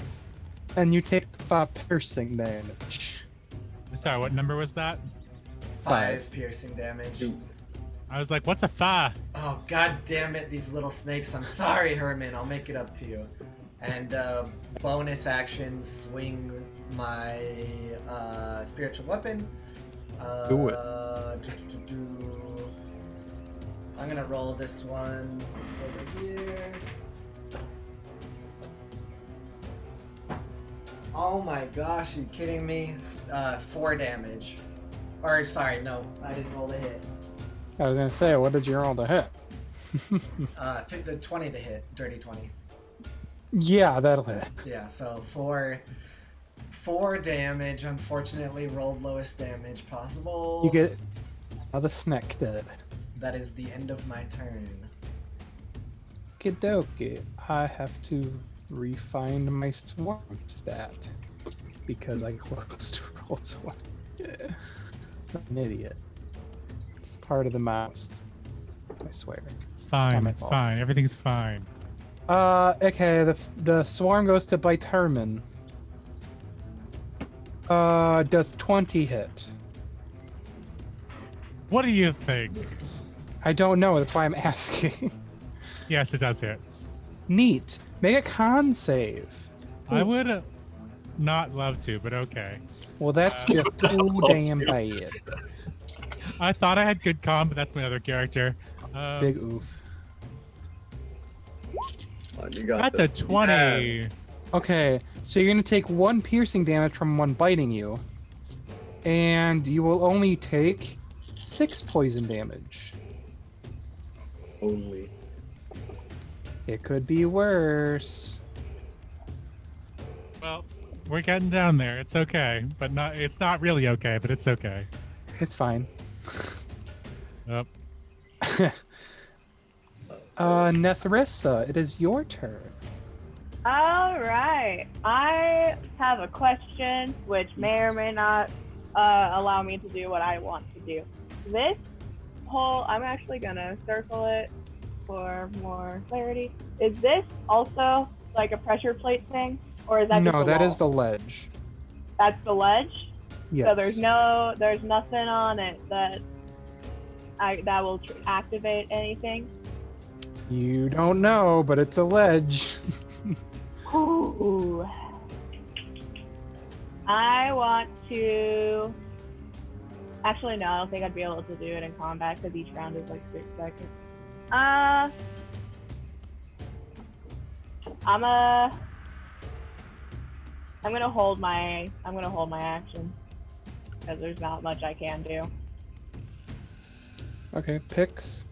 and you take the 5 piercing damage. Sorry, what number was that? 5 piercing damage. I was like, what's a fa? Oh, god damn it, these little snakes. I'm sorry, Herman. I'll make it up to you. And bonus action, swing my spiritual weapon. Do it. I'm gonna roll this one over here. Oh my gosh, are you kidding me? 4 damage. Or, sorry, no, I didn't roll the hit. I was gonna say, what did you roll to hit? The 20 to hit, dirty 20. Yeah, that'll hit. Yeah, so 4 damage, unfortunately rolled lowest damage possible. You get the snake dead. That is the end of my turn. Okie I have to refine my swarm stat because I closed rolled one. I'm an idiot. It's part of the mouse. I swear. It's fine, my it's fault. fine. Everything's fine. Okay, the swarm goes to bite Herman. Does 20 hit? What do you think? I don't know, that's why I'm asking. Yes, it does hit. Neat. Make a con save. I would not love to, but okay. Well, that's just too damn bad. I thought I had good con, but that's my other character. Big oof. You got That's this. a 20. Okay, so you're gonna take 1 piercing damage from one biting you, and you will only take 6 poison damage. Only. It could be worse. Well, we're getting down there. It's okay, but it's not really okay, but it's okay. It's fine. Yep. Nethrissa, it is your turn. All right. I have a question which may or may not allow me to do what I want to do. This whole, I'm actually gonna circle it for more clarity. Is this also like a pressure plate thing, or is that just No, the that wall? is the ledge. That's the ledge. Yes. So there's nothing on it that will activate anything. You don't know, but it's a ledge. Ooh. I want to. Actually, no, I don't think I'd be able to do it in combat because each round is like 6 seconds. I'm gonna hold my action because there's not much I can do. Okay, Pix.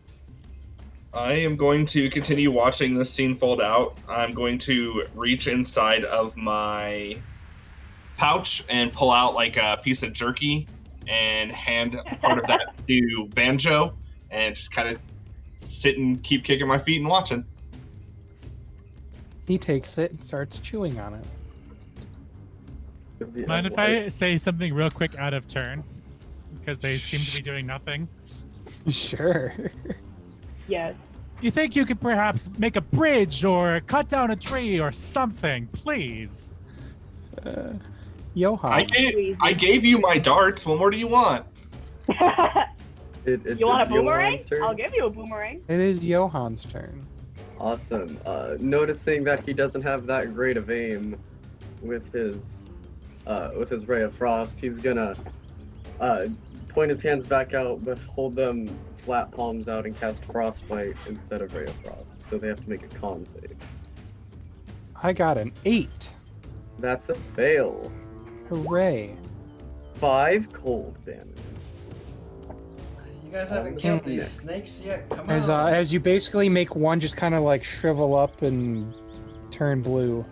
I am going to continue watching this scene fold out. I'm going to reach inside of my pouch and pull out like a piece of jerky and hand part of that to Banjo and just kind of sit and keep kicking my feet and watching. He takes it and starts chewing on it. Mind if I say something real quick out of turn? Because they seem to be doing nothing. Sure. Yes. You think you could perhaps make a bridge or cut down a tree or something, please? Johan. I gave you my darts. What more do you want? It's You want a boomerang? Johan's turn. I'll give you a boomerang. It is Johan's turn. Awesome. Noticing that he doesn't have that great of aim with his ray of frost, he's gonna point his hands back out, but hold them flat palms out and cast frostbite instead of ray of frost. So they have to make a con save. I got an 8. That's a fail. Hooray. 5 cold damage. You guys haven't killed these snakes yet? Come As on. as you basically make one just kind of like shrivel up and turn blue.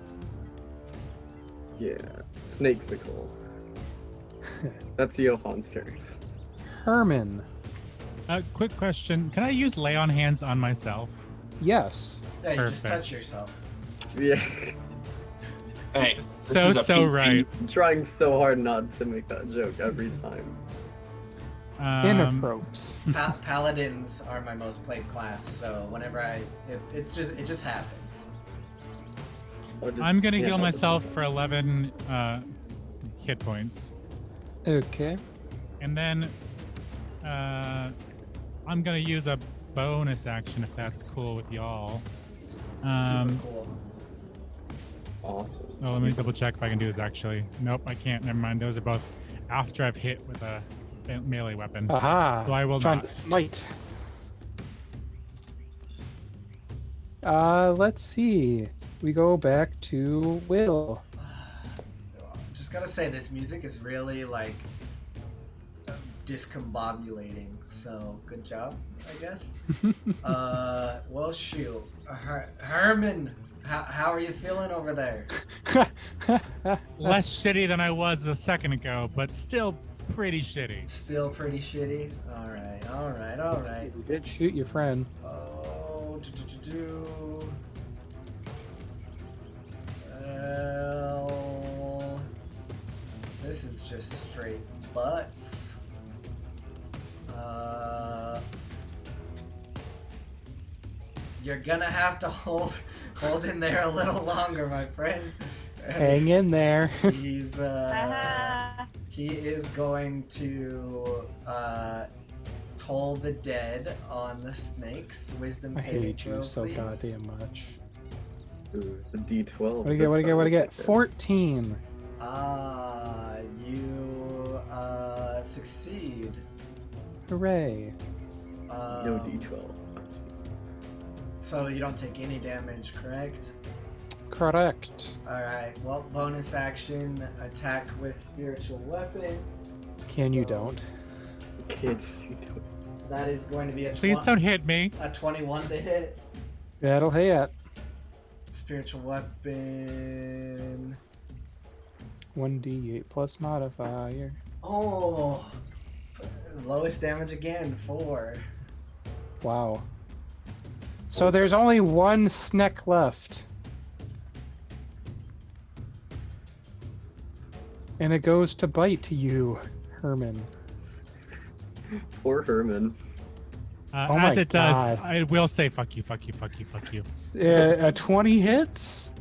Yeah, snakesicle. That's Johan's turn. Herman. Quick question. Can I use lay on hands on myself? Yes. Yeah, you just Perfect. touch yourself. Yeah, Hey, So is a pink right. trying so hard not to make that joke every time. Inappropriate. Paladins are my most played class, so whenever it just happens. I'm gonna Yeah, heal I'll just- myself for 11 hit points, Okay. and then I'm gonna use a bonus action if that's cool with y'all. Super cool. Awesome. Oh, let me double check if I can do this actually. Nope, I can't. Never mind. Those are both after I've hit with a melee weapon. Aha. So I will Trying not. to smite. Let's see. We go back to Will. Just gotta say, this music is really like discombobulating. So good job, I guess. Well, shoot, Herman, how are you feeling over there? Less shitty than I was a second ago, but still pretty shitty. Still pretty shitty. All right. You did shoot your friend. Oh, Well, this is just straight butts. You're gonna have to hold in there a little longer, my friend. Hang in there. He's he is going to toll the dead on the snakes. Wisdom I saving hate throw, you so please. goddamn much. Ooh, it's a D12. What do you get? 14. You succeed. Hooray. No D12. So you don't take any damage, correct? Correct. Alright, well, bonus action, attack with spiritual weapon. You So don't. Can't you do it? That is going to be a Please don't hit me. a 21 to hit. That'll hit. Spiritual weapon. 1d8 plus modifier. Oh, lowest damage again, 4. Wow. So there's only one snack left. And it goes to bite you, Herman. Poor Herman. Oh my As it does, God. I will say fuck you, fuck you, fuck you, fuck you. A 20 hits?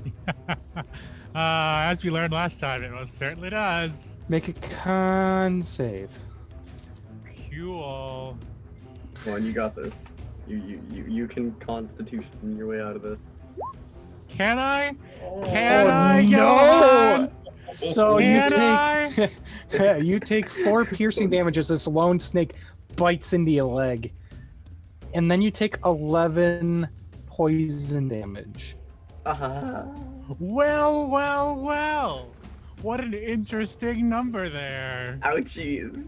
As we learned last time, it most certainly does. Make a con save. Cool. Come on, you got this. You can constitution your way out of this. Can I? Oh, Can Oh, I? no! Johan? So Can you take you take 4 piercing damage as this lone snake bites into your leg. And then you take 11 poison damage. Well, well, well. What an interesting number there. Ouchies.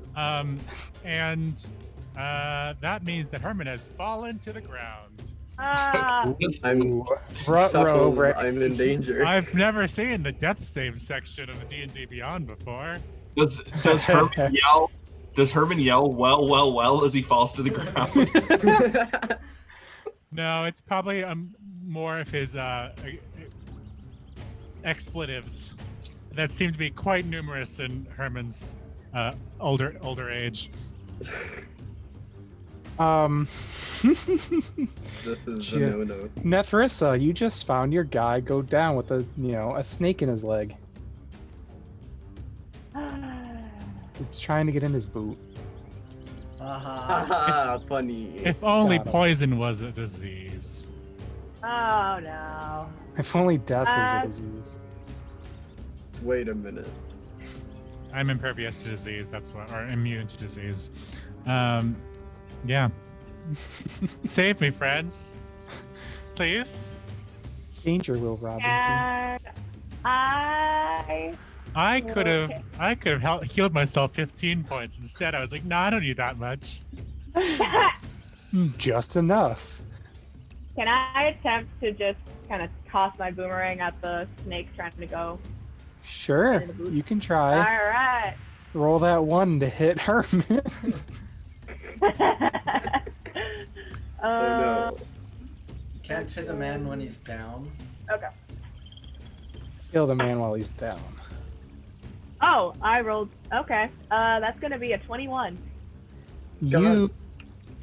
And that means that Herman has fallen to the ground. Ah, I'm Ruh-roh, Chuckles, Brett. I'm in danger. I've never seen the death save section of the D&D Beyond before. Does Herman yell? Does Herman yell well, well, well as he falls to the ground? No, it's probably more of his expletives that seem to be quite numerous in Herman's older age. This is the no-no. Nethrissa, you just found your guy go down with a snake in his leg. It's trying to get in his boot. Haha, funny. If only Got him. poison was a disease. oh no. If only death was Uh, a disease. Wait a minute. I'm impervious to disease, that's what, or immune to disease. Yeah. Save me, friends. Please. Danger, Will Robinson. And I could have healed myself 15 points. Instead, I was like, no, I don't need that much. Just enough. can I attempt to just kind of toss my boomerang at the snake trying to go? Sure, In the boot. you can try. All right. Roll that 1 to hit Herman. Oh no. You can't hit a man when he's down. Okay. Kill the man while he's down. Oh, I rolled. Okay. That's gonna be a 21. You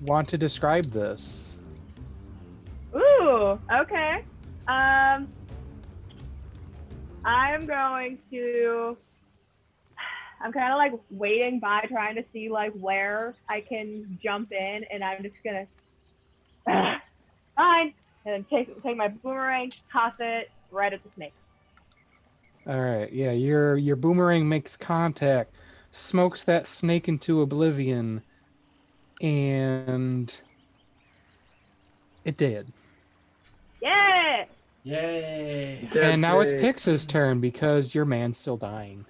want to describe this? Ooh. Okay. I'm going to. I'm kind of like waiting by, trying to see like where I can jump in, and I'm just gonna. Fine. And then take my boomerang, toss it right at the snake. All right, yeah, your boomerang makes contact, smokes that snake into oblivion, and it did. Yeah. Yay! Dead And now it's snake. Pix's turn because your man's still dying.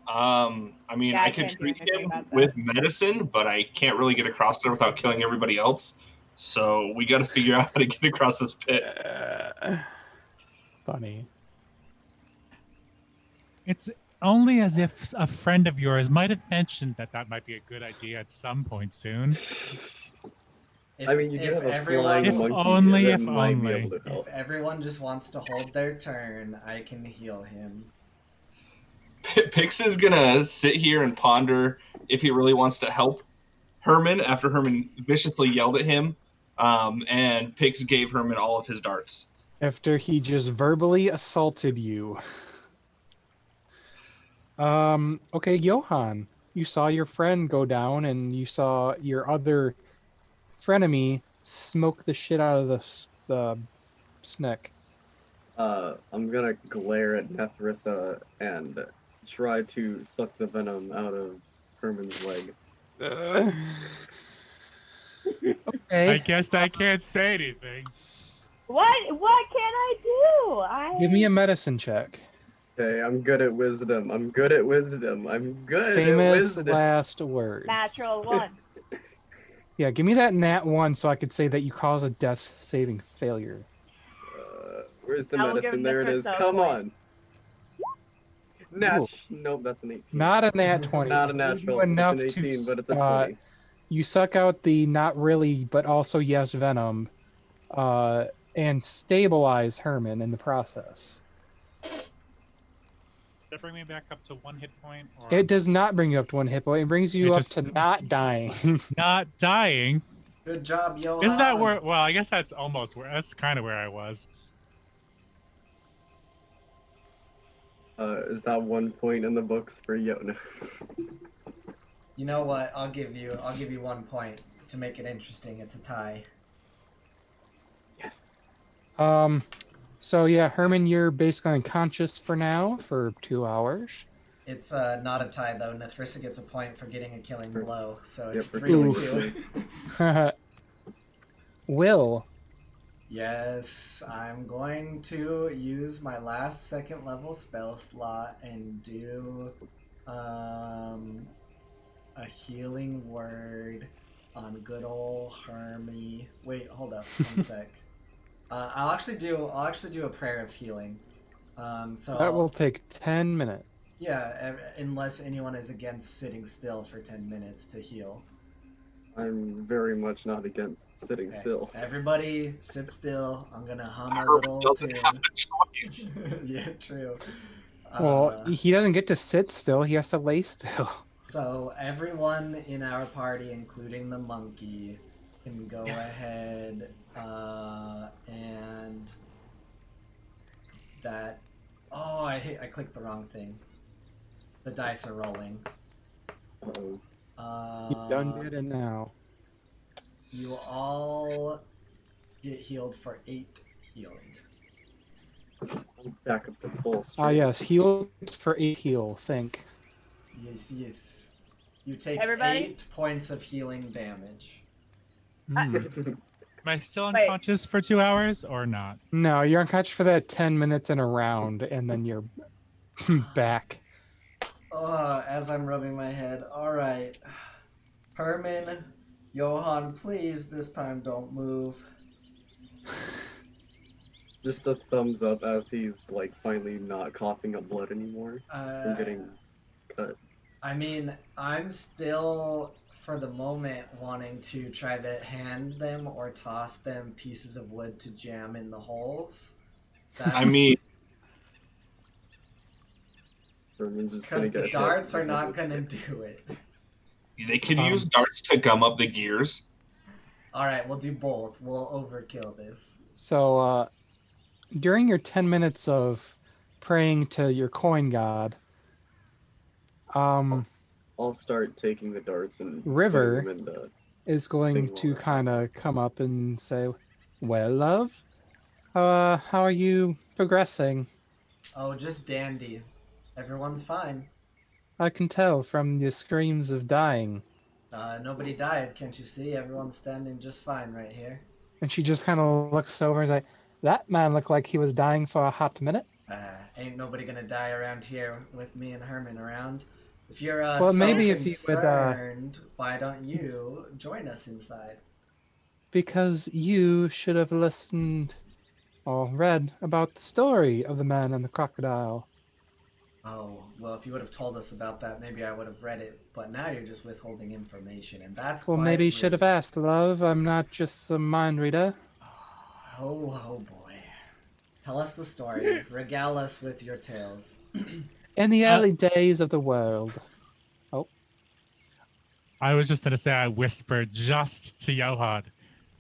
I mean, Yeah, I I could can't do treat anything him about that. with medicine, but I can't really get across there without killing everybody else. So we got to figure out how to get across this pit. Funny. It's only as if a friend of yours might have mentioned that that might be a good idea at some point soon. If, I mean, you do if have a everyone, flying If monkey only, that if might be only. able to if help. everyone just wants to hold their turn, I can heal him. Pix is gonna sit here and ponder if he really wants to help Herman after Herman viciously yelled at him, and Pix gave Herman all of his darts. After he just verbally assaulted you. Okay, Johan, you saw your friend go down, and you saw your other frenemy smoke the shit out of the snake. I'm gonna glare at Nethrissa and try to suck the venom out of Herman's leg. Okay. I guess I can't say anything. What can I do? Give me a medicine check. Okay, I'm good at wisdom. I'm good at wisdom. I'm good at Famous wisdom. last words. Natural 1. Yeah, give me that nat 1 so I could say that you cause a death saving failure. Where's the I will give medicine? There it is. Nethrissa a Come point. on. Nope, that's an 18. Not a nat 20. Not a You do natural. It's enough an 18, to, but it's a 20. You suck out the not really, but also yes venom, and stabilize Herman in the process. Does that bring me back up to 1 hit point? Or It does not bring you up to 1 hit point. It brings you It up just- to not dying. not dying? Good job, Johan. Isn't that where? Well, I guess that's almost where. That's kind of where I was. Is that 1 point in the books for Yona? You know what? I'll give you 1 point to make it interesting. It's a tie. Yes. So yeah, Herman, you're basically unconscious for now for 2 hours. It's not a tie though. Nethrissa gets a point for getting a killing blow, so it's for 3 killing to 2. Will. Yes, I'm going to use my last 2nd level spell slot and do a healing word on good old Hermy. Wait, hold up, 1 sec. I'll actually do a prayer of healing. So That will take 10 minutes. yeah, unless anyone is against sitting still for 10 minutes to heal. I'm very much not against sitting Okay. still. Everybody, sit still. I'm gonna hum a Herman little doesn't tune. have a choice. Yeah, true. Well, he doesn't get to sit still. He has to lay still. So everyone in our party, including the monkey, can go ahead and that. Oh, I clicked the wrong thing. The dice are rolling. Uh-oh. You done did it now. You all get healed for 8 healing. I'm back up to full strength. Ah, yes, heal for 8 heal, think. Yes. You take Everybody? 8 points of healing damage. Hmm. Am I still Wait. unconscious for 2 hours or not? No, you're unconscious for that 10 minutes in a round, and then you're back. As I'm rubbing my head. Alright. Herman, Johan, please, this time don't move. Just a thumbs up as he's like finally not coughing up blood anymore from Uh, getting cut. I mean, I'm still, for the moment, wanting to try to hand them or toss them pieces of wood to jam in the holes. I That's mean, Herman's just gonna because the get hit darts in are the head not with gonna stick. do it. they could Um, use darts to gum up the gears. All right, we'll do both. We'll overkill this. So, during your 10 minutes of praying to your coin god, um, I'll start taking the darts and putting them River in the is thing going while to we're kind talking. of come up and say, "Well, love, how are you progressing? Oh, just dandy. Everyone's fine. I can tell from the screams of dying." Nobody died, can't you see? Everyone's standing just fine right here. And she just kind of looks over and is like, "That man looked like he was dying for a hot minute." Ain't nobody gonna die around here with me and Herman around. If you're Well, so maybe if you would, concerned, why don't you join us inside? because you should have listened or read about the story of the man and the crocodile. Oh, well, if you would have told us about that, maybe I would have read it. But now you're just withholding information, and that's Well, maybe quite you should have rude. asked, love. I'm not just some mind reader. Oh boy. Tell us the story. Regale us with your tales. In the Uh, early days of the world. Oh, I was just gonna say I whispered just to Johan.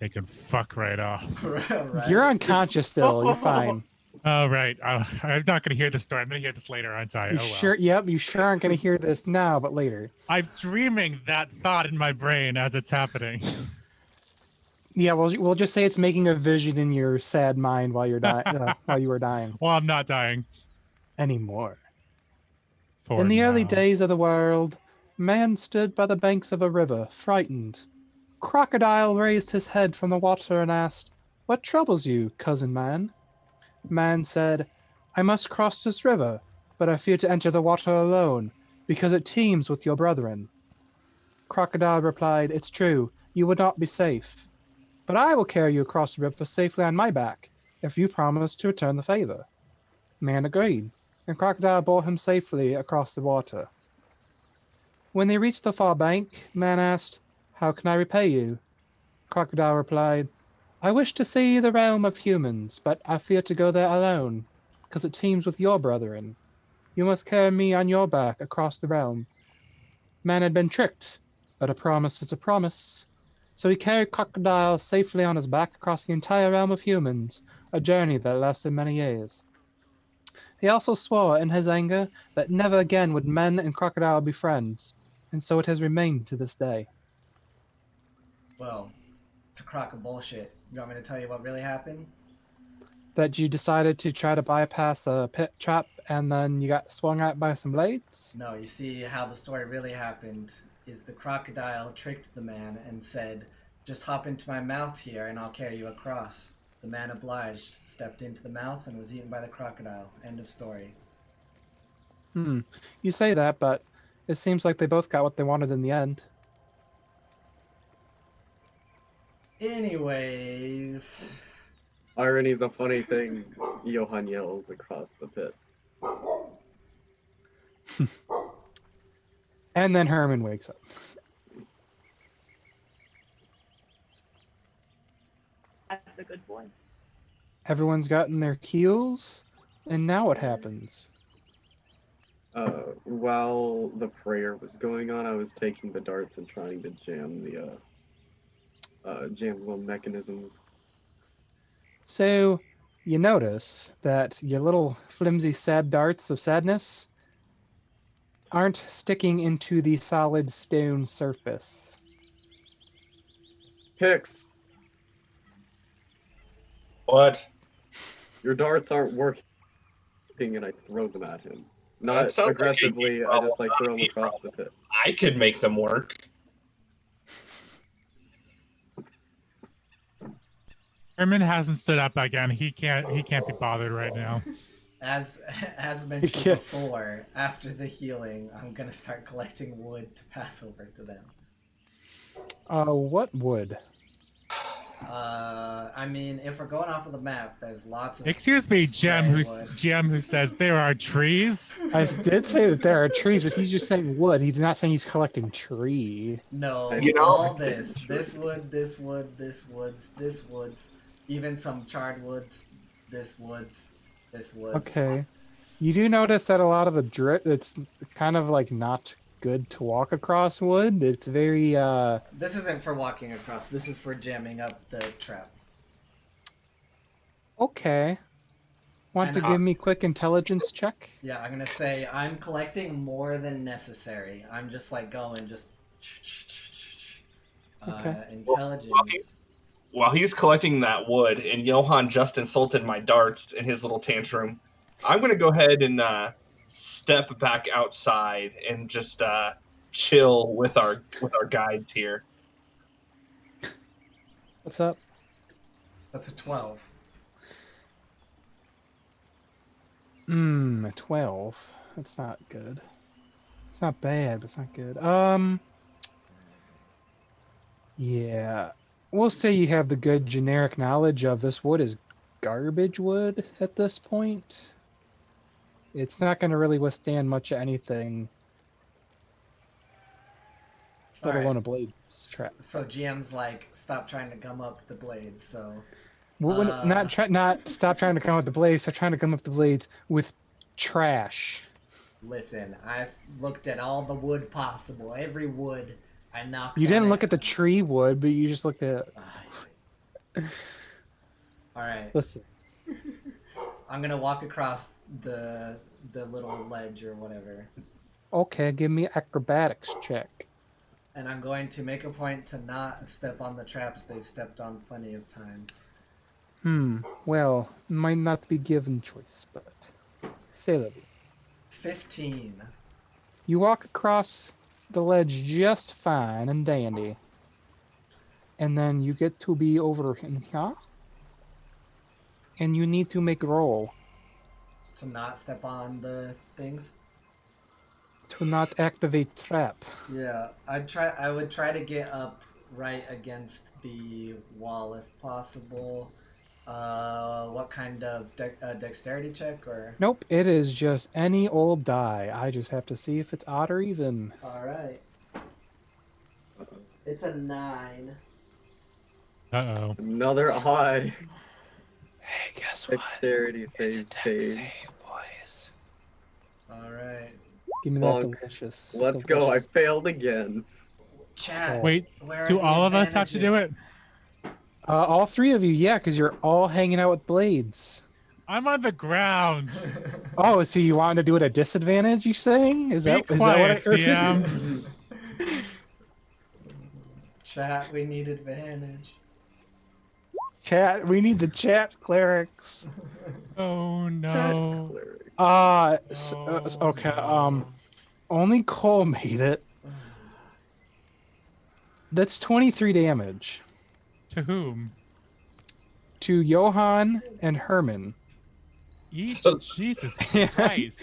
They can fuck right off. Right? you're unconscious still. You're fine. Oh right. I'm not gonna hear the story. I'm gonna hear this later, aren't I? You Oh sure? well. Yep. You sure aren't going to hear this now, but later. I'm dreaming that thought in my brain as it's happening. Yeah. We'll just say it's making a vision in your sad mind while you're dying. While you were dying Well, I'm not dying anymore. for In the early now. days of the world, man stood by the banks of a river, frightened. Crocodile raised his head from the water and asked, "What troubles you, cousin man?" Man said, "I must cross this river, but I fear to enter the water alone, because it teems with your brethren." Crocodile replied, "It's true, you would not be safe, but I will carry you across the river safely on my back, if you promise to return the favor." Man agreed, and Crocodile bore him safely across the water. When they reached the far bank, Man asked, "How can I repay you?" Crocodile replied, "I wish to see the realm of humans, but I fear to go there alone, because it teems with your brethren. You must carry me on your back across the realm." Man had been tricked, but a promise is a promise. So he carried Crocodile safely on his back across the entire realm of humans, a journey that lasted many years. He also swore in his anger that never again would men and Crocodile be friends, and so it has remained to this day. Well, it's a crock of bullshit. You want me to tell you what really happened? That you decided to try to bypass a pit trap and then you got swung at by some blades? No, you see how the story really happened is the crocodile tricked the man and said, "Just hop into my mouth here and I'll carry you across." The man obliged, stepped into the mouth, and was eaten by the crocodile. End of story. You say that, but it seems like they both got what they wanted in the end. Anyways, Irony's a funny thing. Johan yells across the pit. And then Herman wakes up. That's a good boy. Everyone's gotten their keels, and now what happens? While the prayer was going on, I was taking the darts and trying to jam the little mechanisms. So, you notice that your little flimsy sad darts of sadness aren't sticking into the solid stone surface. Pix, What? your darts aren't working, and I throw them at him. That Not sounds like a aggressively, you I just problem, like throw not them me across the problem. pit. I could make them work. Herman hasn't stood up again. He can't be bothered right now. as mentioned Yeah. before, after the healing, I'm gonna start collecting wood to pass over to them. What wood? I mean, if we're going off of the map, there's lots of. Excuse me, stray wood. GM who says there are trees. I did say that there are trees, but he's just saying wood. He's not saying he's collecting tree. No, You know- all this wood, this wood, this woods, even some charred woods, this woods. Okay. You do notice that a lot of the drip, it's kind of like not good to walk across wood. It's very, This isn't for walking across. This is for jamming up the trap. okay. Want to And- give me quick intelligence check? Yeah, I'm gonna say I'm collecting more than necessary. I'm just like going just. Okay. Intelligence. While he's collecting that wood, and Johan just insulted my darts in his little tantrum, I'm going to go ahead and step back outside and just chill with our guides here. What's up? That's a 12. 12. That's not good. It's not bad, but it's not good. Yeah. We'll say you have the good generic knowledge of this wood is garbage wood at this point. It's not going to really withstand much of anything, let Alright. alone a blade trap. So GM's like, stop trying to gum up the blades. So Not stop trying to come with the blades. Stop trying to come up the blades with trash. listen, I've looked at all the wood possible. Every wood I knocked. You didn't look at the tree wood, but you just looked at. All right, Listen. I'm gonna walk across the little ledge or whatever, Okay, give me acrobatics check. and I'm going to make a point to not step on the traps they've stepped on plenty of times. Well, might not be given choice, but say that. 15. You walk across the ledge just fine and dandy. And then you get to be over in here. And you need to make a roll To not step on the things. to not activate trap. Yeah, I would try to get up right against the wall if possible. What kind of dexterity check or? Nope, it is just any old die. I just have to see if it's odd or even. All right. It's a 9. Uh-oh. Another odd Hey, guess what? dexterity It's a save dex page. save, boys. All right. Give me that Bonk. delicious. Let's go. I delicious- failed again. Chat. Wait, where do are the all of us have to do it? advantages? All three of you, yeah, because you're all hanging out with blades. I'm on the ground. Oh, so you wanted to do it at disadvantage? You saying? Is Be that what I quiet, heard? DM. Chat, we need advantage. Chat, we need the chat clerics. Oh no. Okay. Only Cole made it. That's 23 damage To whom? to Johan and Herman. Each? So- Jesus Christ.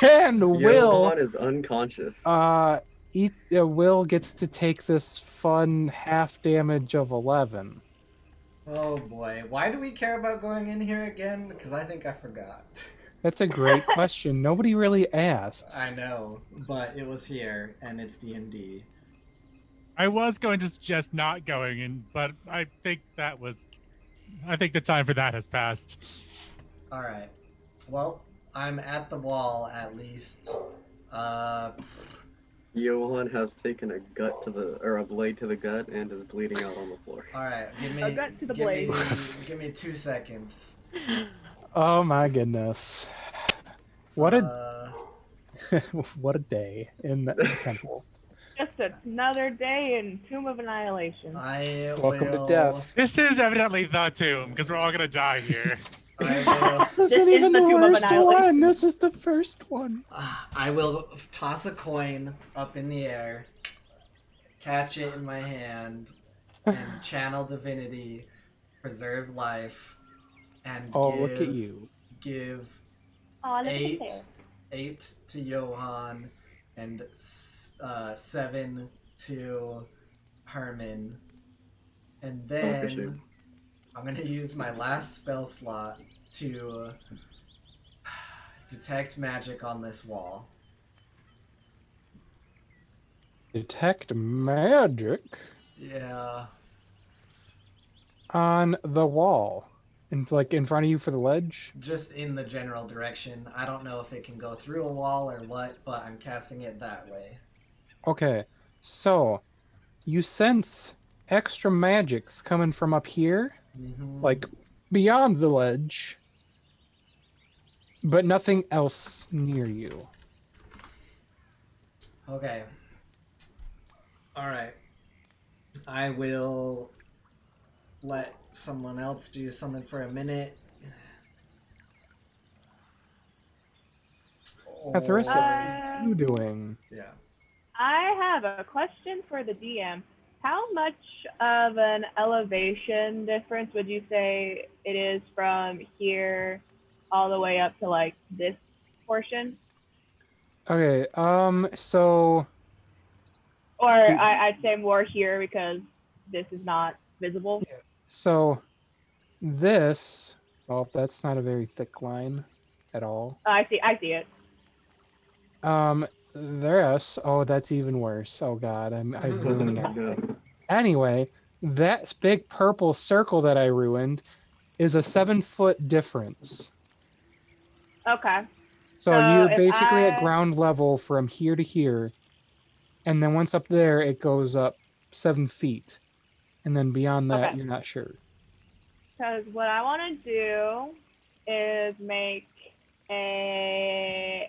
And Will. Johan is unconscious. Will gets to take this fun half damage of 11. Oh boy, why do we care about going in here again? Because I think I forgot. That's a great question. Nobody really asked. I know, but it was here, and it's D&D. I was going to suggest not going in, but I think the time for that has passed. Alright. Well, I'm at the wall at least. Johan has taken a blade to the gut and is bleeding out on the floor. Alright, give me A gut to the give me, blade. give me 2 seconds. Oh my goodness. What a what a day in the temple. Just another day in Tomb of Annihilation. I Welcome to will, death. This is evidently the tomb, because we're all gonna die here. This This isn't is even the the Tomb of worst Annihilation. one. This is the first one. I will toss a coin up in the air, catch it in my hand, and channel divinity, preserve life, and Oh, give, look at you. give Oh, look at eight, his hair. 8 to Johan, and 7 to Herman, And Oh, for sure. then I'm going to use my last spell slot to detect magic on this wall. Detect magic Yeah. on the wall. And like in front of you for the ledge? Just in the general direction. I don't know if it can go through a wall or what, but I'm casting it that way. Okay. So you sense extra magics coming from up here, Mm-hmm. like beyond the ledge, but nothing else near you. Okay. Alright. I will let someone else do something for a minute. Atharissa, what Oh, are you doing? yeah. I have a question for the DM. How much of an elevation difference would you say it is from here all the way up to like this portion? Okay, so Or I'd say more here because this is not visible. so this, oh, that's not a very thick line at all. I see it. This, oh, that's even worse. Oh God, I've ruined Oh, everything. no. Anyway, that big purple circle that I ruined is a 7-foot difference. Okay. So So you're if basically at I ground level from here to here, and then once up there, it goes up 7 feet, and then beyond that, okay, you're not sure. because what I want to do is make a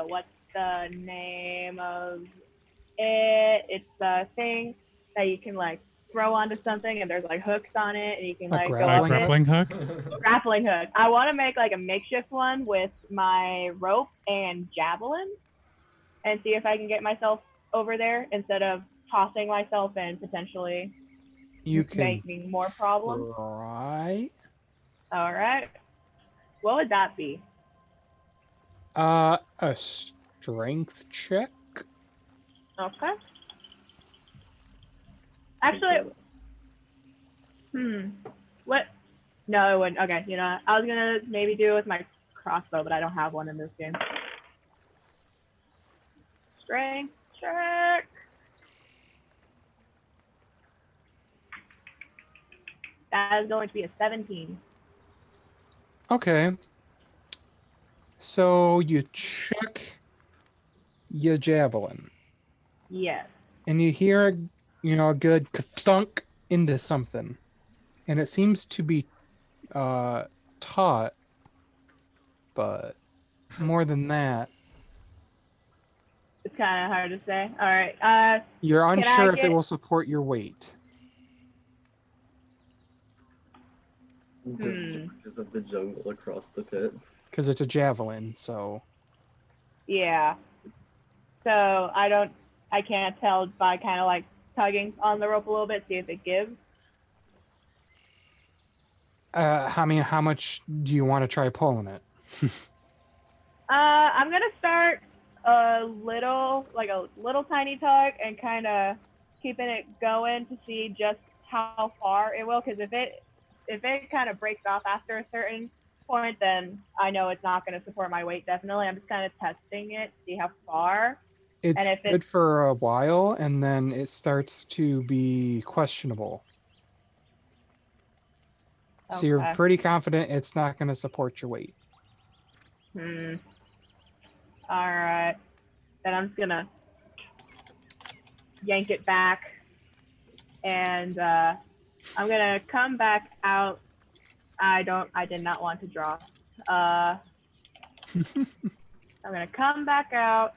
what's the name of it? It's the thing that you can like throw onto something, and there's like hooks on it, and you can A like go up grappling hook? it. Grappling hook. Grappling hook. I want to make like a makeshift one with my rope and javelin, and see if I can get myself over there instead of tossing myself and potentially You can making more problems. try. All right. What would that be? A strength check. Okay. Actually, what? No, it wouldn't. Okay, you know, I was gonna maybe do it with my crossbow, but I don't have one in this game. Strength check. That is going to be a 17. Okay. So you check your javelin, Yes. and you hear a good thunk into something, and it seems to be taut, but more than that, It's kind of hard to say. All right. you're Can I unsure if it get? will support your weight. Discharges of the jungle across the pit. Because it's a javelin, so Yeah. So I can't tell by kind of like tugging on the rope a little bit, see if it gives. how much do you want to try pulling it? I'm gonna start a little tiny tug and kind of keeping it going to see just how far it will. Because if it kind of breaks off after a certain point, then I know it's not going to support my weight. Definitely, I'm just kind of testing it, see how far. It's And if good it's for a while, and then it starts to be questionable. So you're okay. pretty confident it's not going to support your weight. All right. Then I'm just gonna yank it back, and I'm gonna come back out. I did not want to draw. I'm gonna come back out,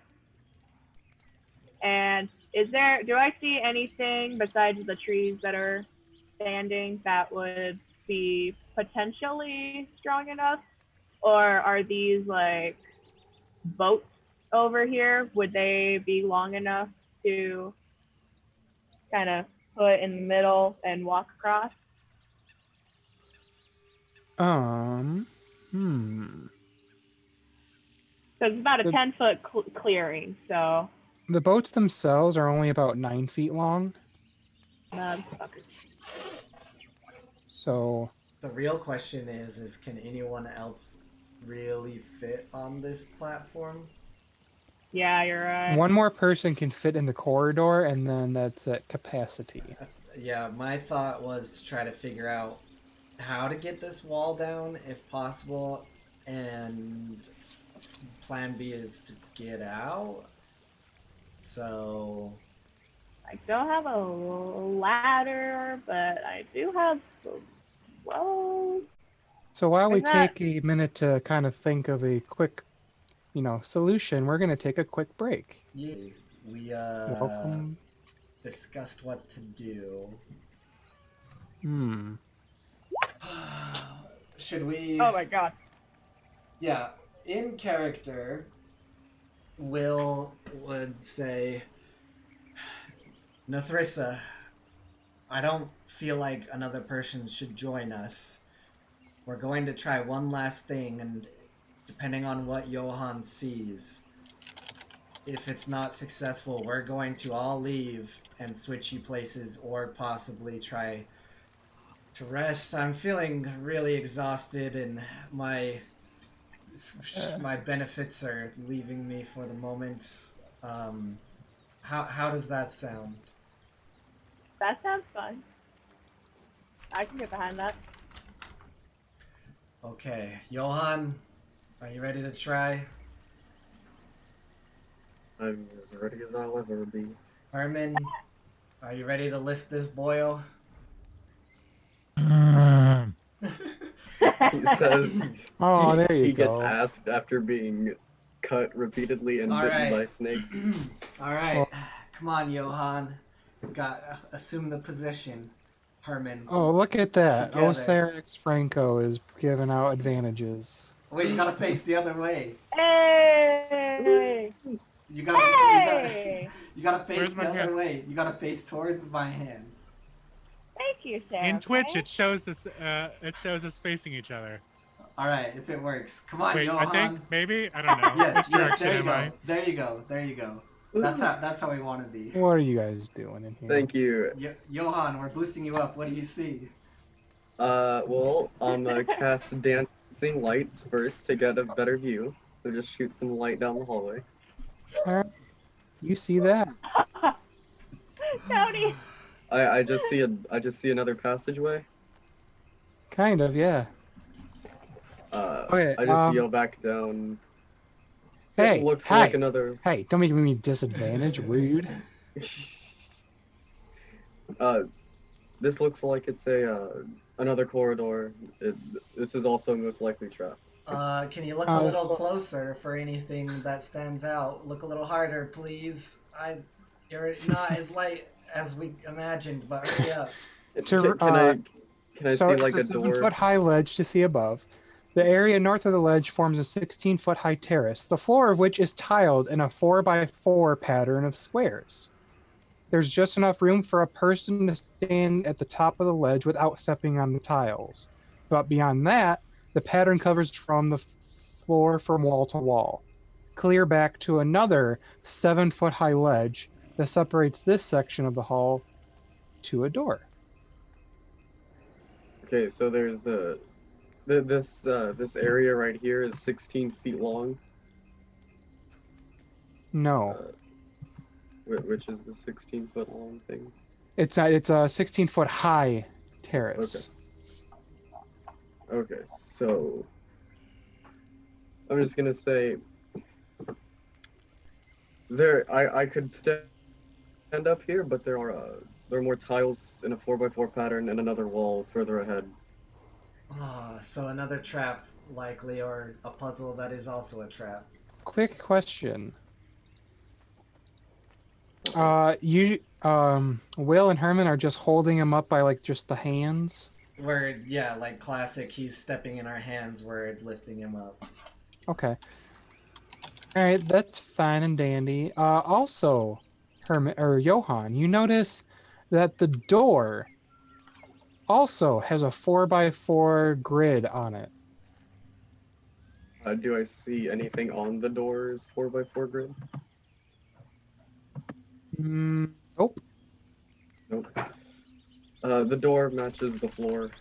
and do I see anything besides the trees that are standing that would be potentially strong enough? Or are these like boats over here? Would they be long enough to kind of put in the middle and walk across? Hmm. So it's about a The 10-foot clearing. So the boats themselves are only about 9 feet long. Motherfucker. So The real question is can anyone else really fit on this platform? Yeah, you're right. one more person can fit in the corridor, and then that's at capacity. Yeah, my thought was to try to figure out how to get this wall down if possible, and plan B is to get out. So I don't have a ladder, but I do have. Well, So while we Is that- take a minute to kind of think of a quick, solution, we're going to take a quick break. we Welcome. discussed what to do. Should we? oh my god. Yeah, in character, Will would say, Nathrissa, I don't feel like another person should join us. We're going to try one last thing, and depending on what Johan sees, if it's not successful, we're going to all leave and switch you places or possibly try to rest. I'm feeling really exhausted, and my benefits are leaving me for the moment. How does that sound? That sounds fun. I can get behind that. Okay, Johan, are you ready to try? I'm as ready as I'll ever be. Herman, are you ready to lift this boil? He says Oh, there you he gets go. asked after being cut repeatedly and All bitten right. by snakes. All right, come on, Johan. Assume the position, Herman. Oh, look at that. Together. Osiris Franco is giving out advantages. Wait, you gotta face the other way. Hey! You gotta Hey! you gotta face Where's the my other hand? way. You gotta face towards my hands. Thank you, Sarah. In Twitch, it shows this. It shows us facing each other. All right, if it works. Come on, Wait, Johan. I think maybe I don't know. Yes, Which yes. direction There you am go. I? There you go. There you go. That's how we want to be. What are you guys doing in here? Thank you. Johan, we're boosting you up. What do you see? Well, I'm gonna cast dancing lights first to get a better view. So just shoot some light down the hallway. Alright. You see that? Tony! I just see another passageway. Kind of, yeah. Okay, I just yell back down. Hey, It looks hey, like another. hey, don't make me disadvantage, rude. This looks like it's another corridor. This is also most likely trapped. Can you look a little closer for anything that stands out? Look a little harder, please. You're not as light as we imagined, but hurry up. Can I So see like it's a a door? 7-foot high ledge to see above. The area north of the ledge forms a 16-foot high terrace, the floor of which is tiled in a 4x4 pattern of squares. There's just enough room for a person to stand at the top of the ledge without stepping on the tiles. But beyond that, the pattern covers from the floor from wall to wall. Clear back to another 7-foot high ledge that separates this section of the hall to a door. Okay, so there's this area right here is 16 feet long. No. Which is the 16-foot long thing? It's a 16-foot high terrace. Okay, so I'm just gonna say I could stand up here, but there are more tiles in a 4x4 pattern and another wall further ahead. So another trap, likely, or a puzzle that is also a trap. Quick question. Will and Herman are just holding him up by like just the hands. Where, yeah, like classic, he's stepping in our hands, we're lifting him up. Okay. Alright, that's fine and dandy. Also, Herman or Johan, you notice that the door also has a 4x4 grid on it. Do I see anything on the door's 4x4 grid? Nope. Nope. The door matches the floor.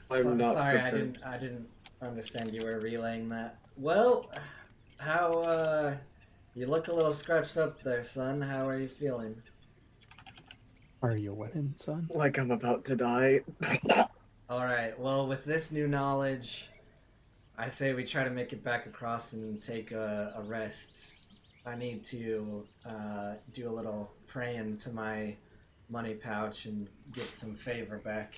I'm not sorry, prepared. I didn't understand you were relaying that. Well, how you look a little scratched up there, son. How are you feeling? Are you winning, son? Like I'm about to die. All right. Well, with this new knowledge, I say we try to make it back across and take a rest. I need to do a little praying to my money pouch and get some favor back.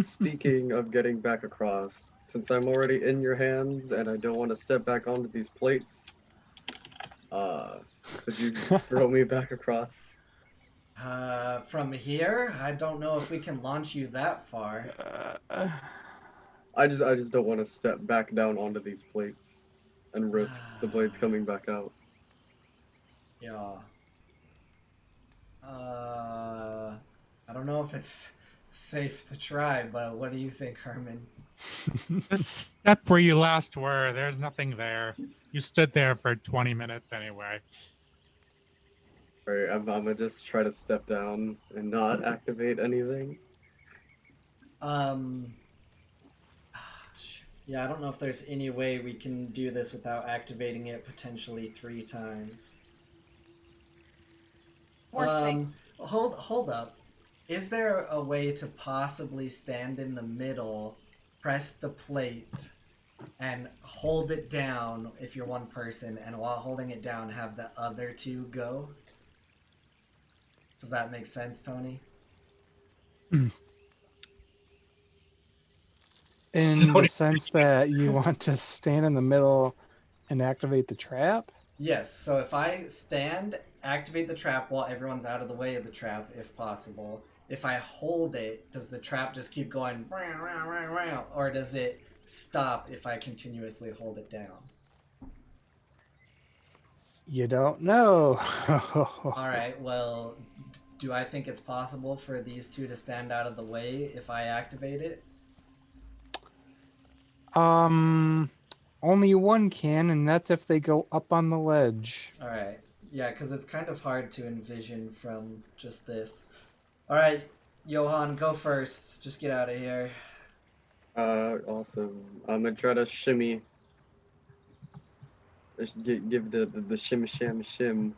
Speaking of getting back across, since I'm already in your hands and I don't want to step back onto these plates, could you throw me back across? From here, I don't know if we can launch you that far. I just don't want to step back down onto these plates and risk the blades coming back out. Yeah. I don't know if it's safe to try, but what do you think, Herman? Just step where you last were. There's nothing there. You stood there for 20 minutes anyway. Alright, I'm gonna just try to step down and not activate anything. Yeah, I don't know if there's any way we can do this without activating it potentially 3 times. Hold up. Is there a way to possibly stand in the middle, press the plate, and hold it down if you're one person, and while holding it down, have the other 2 go? Does that make sense, Tony? In the sense that you want to stand in the middle and activate the trap? Yes, so if I stand, activate the trap while everyone's out of the way of the trap, if possible. If I hold it, does the trap just keep going, or does it stop if I continuously hold it down? You don't know. Alright, well, do I think it's possible for these 2 to stand out of the way if I activate it? Only one can, and that's if they go up on the ledge. Alright, yeah, because it's kind of hard to envision from just this. Alright, Johan, go first. Just get out of here. Awesome. I'm gonna try to shimmy. Give the shim sham shim.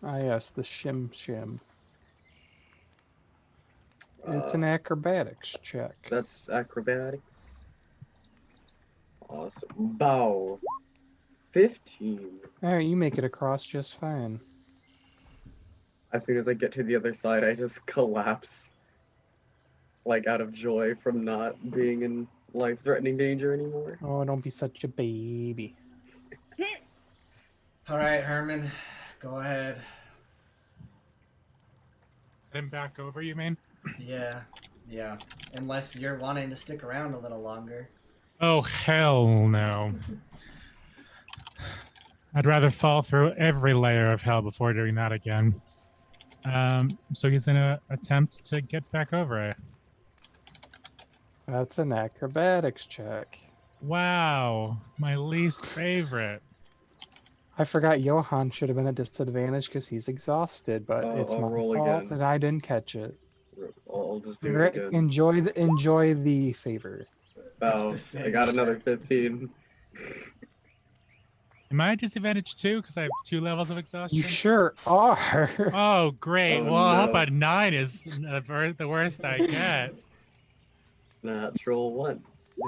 Ah, yes, the shim. It's an acrobatics check. That's acrobatics. Awesome. Bow. 15. Alright, you make it across just fine. As soon as I get to the other side, I just collapse. Like out of joy from not being in life-threatening danger anymore. Oh, don't be such a baby. Alright, Herman, go ahead. Get him back over, you mean? Yeah. Unless you're wanting to stick around a little longer. Oh, hell no. I'd rather fall through every layer of hell before doing that again. So he's gonna attempt to get back over it. That's an acrobatics check. Wow, my least favorite. I forgot Johan should have been at disadvantage because he's exhausted, but it's I'll my roll fault again. that I didn't catch it. I'll just do it again. Enjoy the favor. Bow. I got another 15. Am I at disadvantage too? Because I have 2 levels of exhaustion? You sure are. Oh, great. Oh, well, I hope no. a 9 is the worst I get. Natural 1.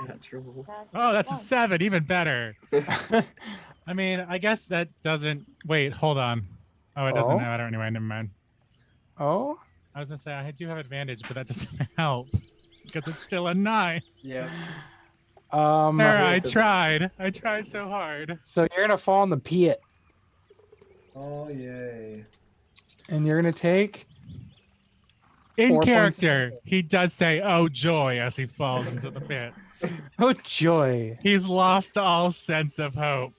Natural 1. Oh, that's a 7. Even better. I mean, I guess that doesn't... Wait, hold on. Oh, it doesn't matter anyway. Never mind. Oh? I was going to say, I do have advantage, but that doesn't help. Because it's still a 9. Yep. There, I tried. I tried so hard. So you're gonna fall in the pit, Oh, yay. and you're gonna take In 4 points. character, he does say, oh, joy, as he falls into the pit. Oh joy! He's lost all sense of hope.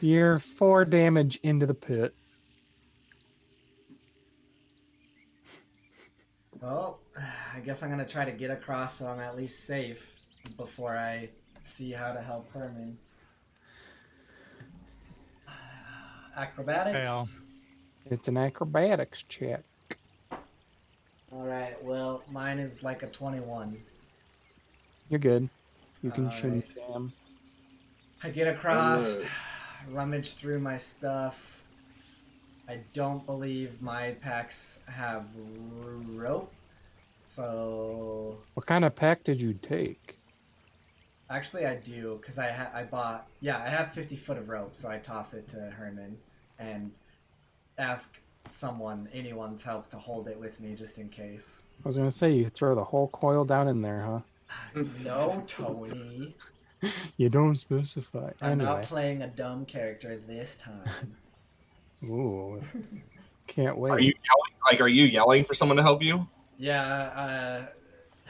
You're 4 damage into the pit. Well, I guess I'm gonna try to get across so I'm at least safe before I see how to help Herman. Acrobatics. Fail. It's an acrobatics check. All right. Well, mine is like a 21. You're good. You can All shim right. Sam. I get across, rummage through my stuff. I don't believe my packs have rope, so What kind of pack did you take? actually I do because I bought I have 50 foot of rope, so I toss it to Herman and ask anyone's help to hold it with me just in case. I was gonna say you throw the whole coil down in there, huh? No, Tony. You don't specify. I'm not Anyway. playing a dumb character this time. Ooh. Can't wait. Are you yelling? Like, are you yelling for someone to help you? Yeah,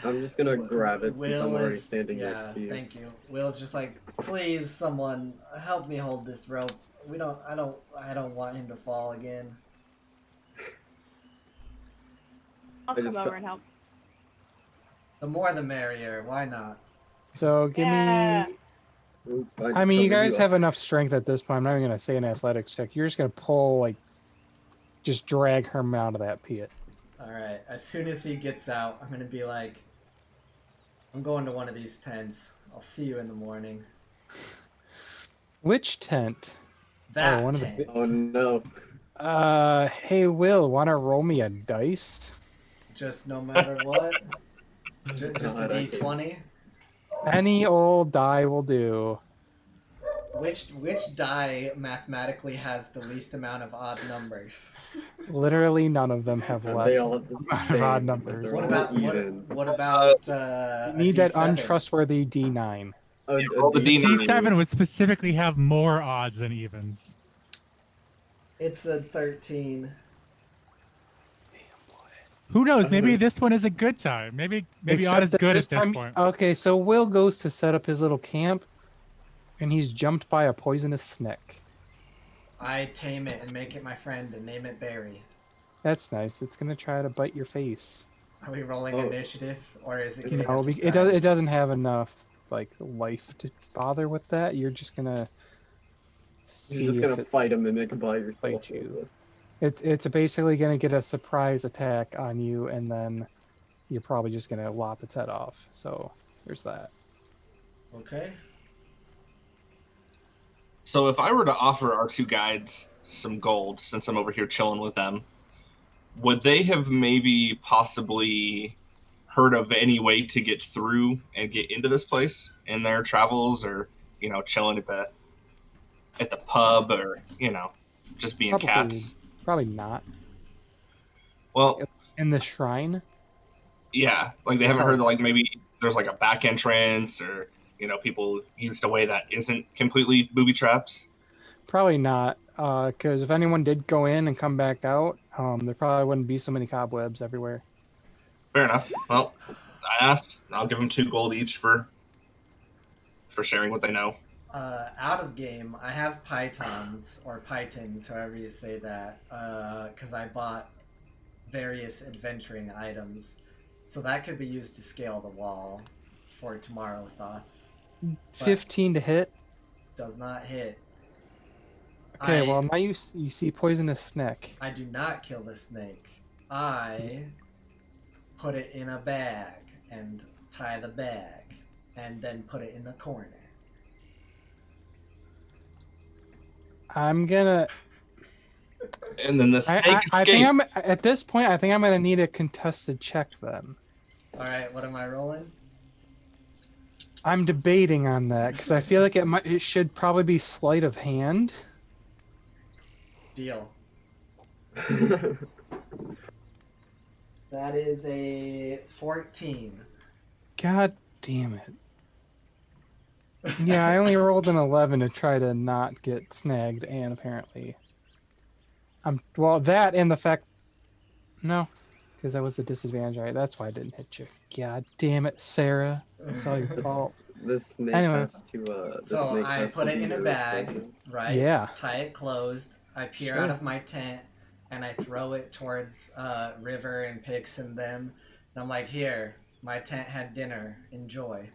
I'm just gonna grab it since I'm already standing yeah, next to you. thank you. Will's just like, please, someone help me hold this rope. I don't want him to fall again. I'll I come just over put- and help. The more the merrier. Why not? So give Yeah. me. Oop, I just mean, you covered guys up. have enough strength at this point. I'm not even gonna say an athletics check. You're just gonna pull, like, just drag Herman out of that pit. All right. As soon as he gets out, I'm gonna be like, I'm going to one of these tents. I'll see you in the morning. Which tent? That one of the tent. Oh no. Hey Will, wanna roll me a dice? Just no matter what. Just a God, I hate- D20. Any old die will do. Which die mathematically has the least amount of odd numbers? Literally none of them have less They all have the amount of odd same. numbers. What They're about all even. what about You a need that D7? untrustworthy D9. Roll the D9. D7 would specifically have more odds than evens. It's a 13. Who knows? Maybe this one is a good time. Maybe Except odd is that good this at this time- point. Okay, so Will goes to set up his little camp, and he's jumped by a poisonous snake. I tame it and make it my friend and name it Barry. That's nice. It's gonna try to bite your face. Are we rolling Oh. initiative, or is it getting No, us it doesn't have enough like life to bother with that. You're just gonna see You're just if gonna it fight a mimic by yourself. Fight you. It's basically gonna get a surprise attack on you, and then you're probably just gonna lop its head off. So there's that. Okay. So if I were to offer our two guides some gold, since I'm over here chilling with them, would they have maybe possibly heard of any way to get through and get into this place in their travels, or chilling at the pub, or just being cats? Probably not. Well, In the shrine. yeah, like they haven't heard that, like, maybe there's like a back entrance, or people used a way that isn't completely booby trapped. Probably not. Because if anyone did go in and come back out, there probably wouldn't be so many cobwebs everywhere. Fair enough. Well, I asked. I'll give them 2 gold each for sharing what they know. Out of game, I have pythons, or pythons, however you say that, because I bought various adventuring items. So that could be used to scale the wall for tomorrow thoughts. 15 to hit. Does not hit. Okay, well now you see poisonous snake. I do not kill the snake. I put it in a bag and tie the bag and then put it in the corner. I'm gonna. And then the snake I escaped. think I'm at this point. I think I'm gonna need a contested check then. All right, what am I rolling? I'm debating on that because I feel like it should probably be sleight of hand. Deal. That is a 14. God damn it. Yeah, I only rolled an 11 to try to not get snagged, and apparently that and the fact because that was the disadvantage, right? That's why I didn't hit you. God damn it, Sarah. It's all your fault. This snake Anyway. has to. The So snake I has put to it be in a the bag, person. right? Yeah. Tie it closed. I peer Sure. out of my tent and I throw it towards River and Pix and them. And I'm like, here, my tent had dinner. Enjoy.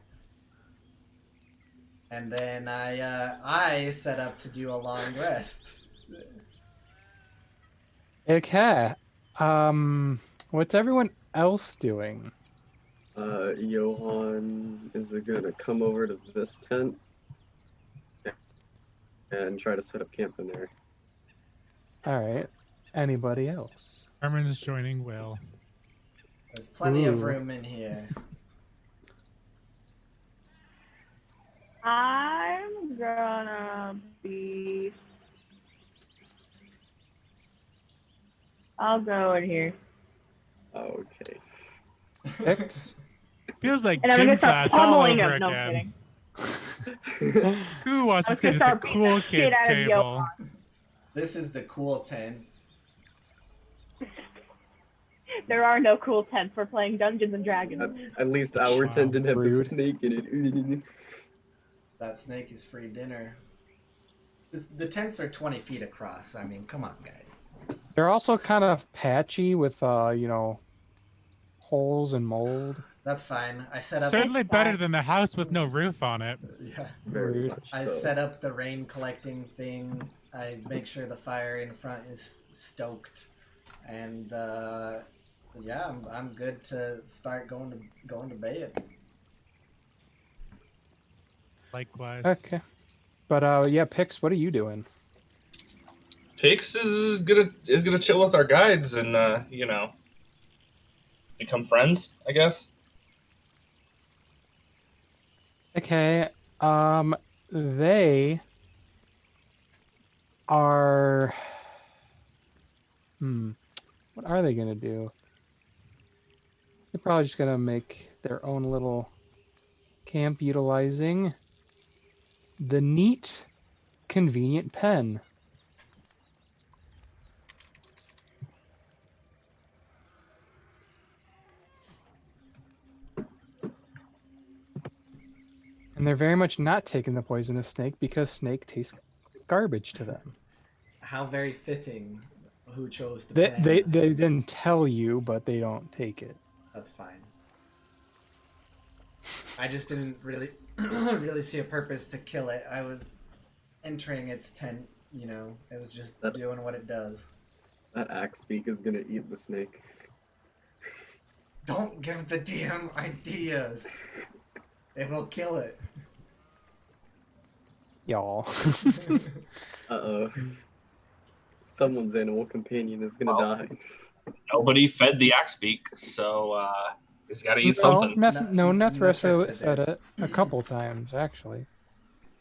And then I set up to do a long rest. Okay. What's everyone else doing? Johan is gonna come over to this tent and try to set up camp in there. All right. Anybody else? Armin's joining Will. There's plenty of Ooh. room in here. I'm gonna be. I'll go in here. Okay. Pix? Feels like And I'm gym gonna start class all pummeling over him. No, I'm again. kidding. Who wants to I'm sit gonna at start the beating cool the shit kids out of table? This is the cool tent. There are no cool tents for playing Dungeons and Dragons. At least our Wow. tent didn't have Rude. the snake in it. That snake is free dinner. The tents are 20 feet across. I mean, come on, guys. They're also kind of patchy with, holes and mold. That's fine. I set up. Certainly better than the house with no roof on it. Yeah. Very Rude. much I so. set up the rain collecting thing. I make sure the fire in front is stoked, and yeah, I'm good to start going to bed. Likewise. Okay. But, yeah, Pix, what are you doing? Pix is gonna chill with our guides and become friends, I guess. Okay. They are. What are they gonna do? They're probably just gonna make their own little camp utilizing the neat, convenient pen. And they're very much not taking the poisonous snake because snake tastes garbage to them. How very fitting. Who chose the They, pen? they didn't tell you, but they don't take it. That's fine. I just didn't really really see a purpose to kill it. I was entering its tent, you know. It was just doing what it does. That axe beak is gonna eat the snake. Don't give the DM ideas. It will kill it. Y'all. Uh-oh. Someone's animal companion is gonna die. Nobody fed the axe beak, so he's got to eat something. Nethressa Nethressa fed did. it a couple times, actually.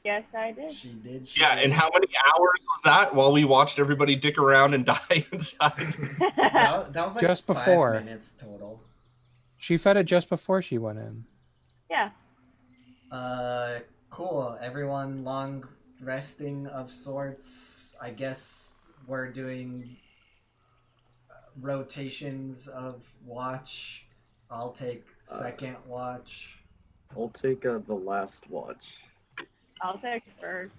Yes, I did. She did. Yeah, and how many hours was that while we watched everybody dick around and die inside? That was like Just 5 before. minutes total. She fed it just before she went in. Yeah. Cool. Everyone long resting of sorts. I guess we're doing rotations of watch. I'll take second watch. I'll take the last watch. I'll take first.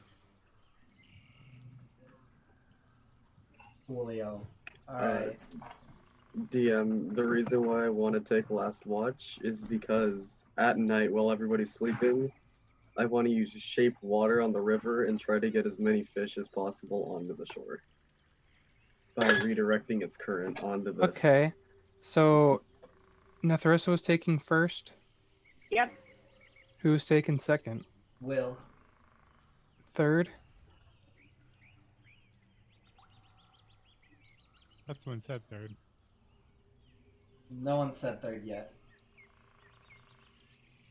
Julio. Alright. DM, the reason why I want to take last watch is because at night while everybody's sleeping, I want to use shape water on the river and try to get as many fish as possible onto the shore by redirecting its current onto the... Okay. So, Nethressa was taking first. Yep. Who was taking second? Will. Third? That's the one said third. No one said third yet.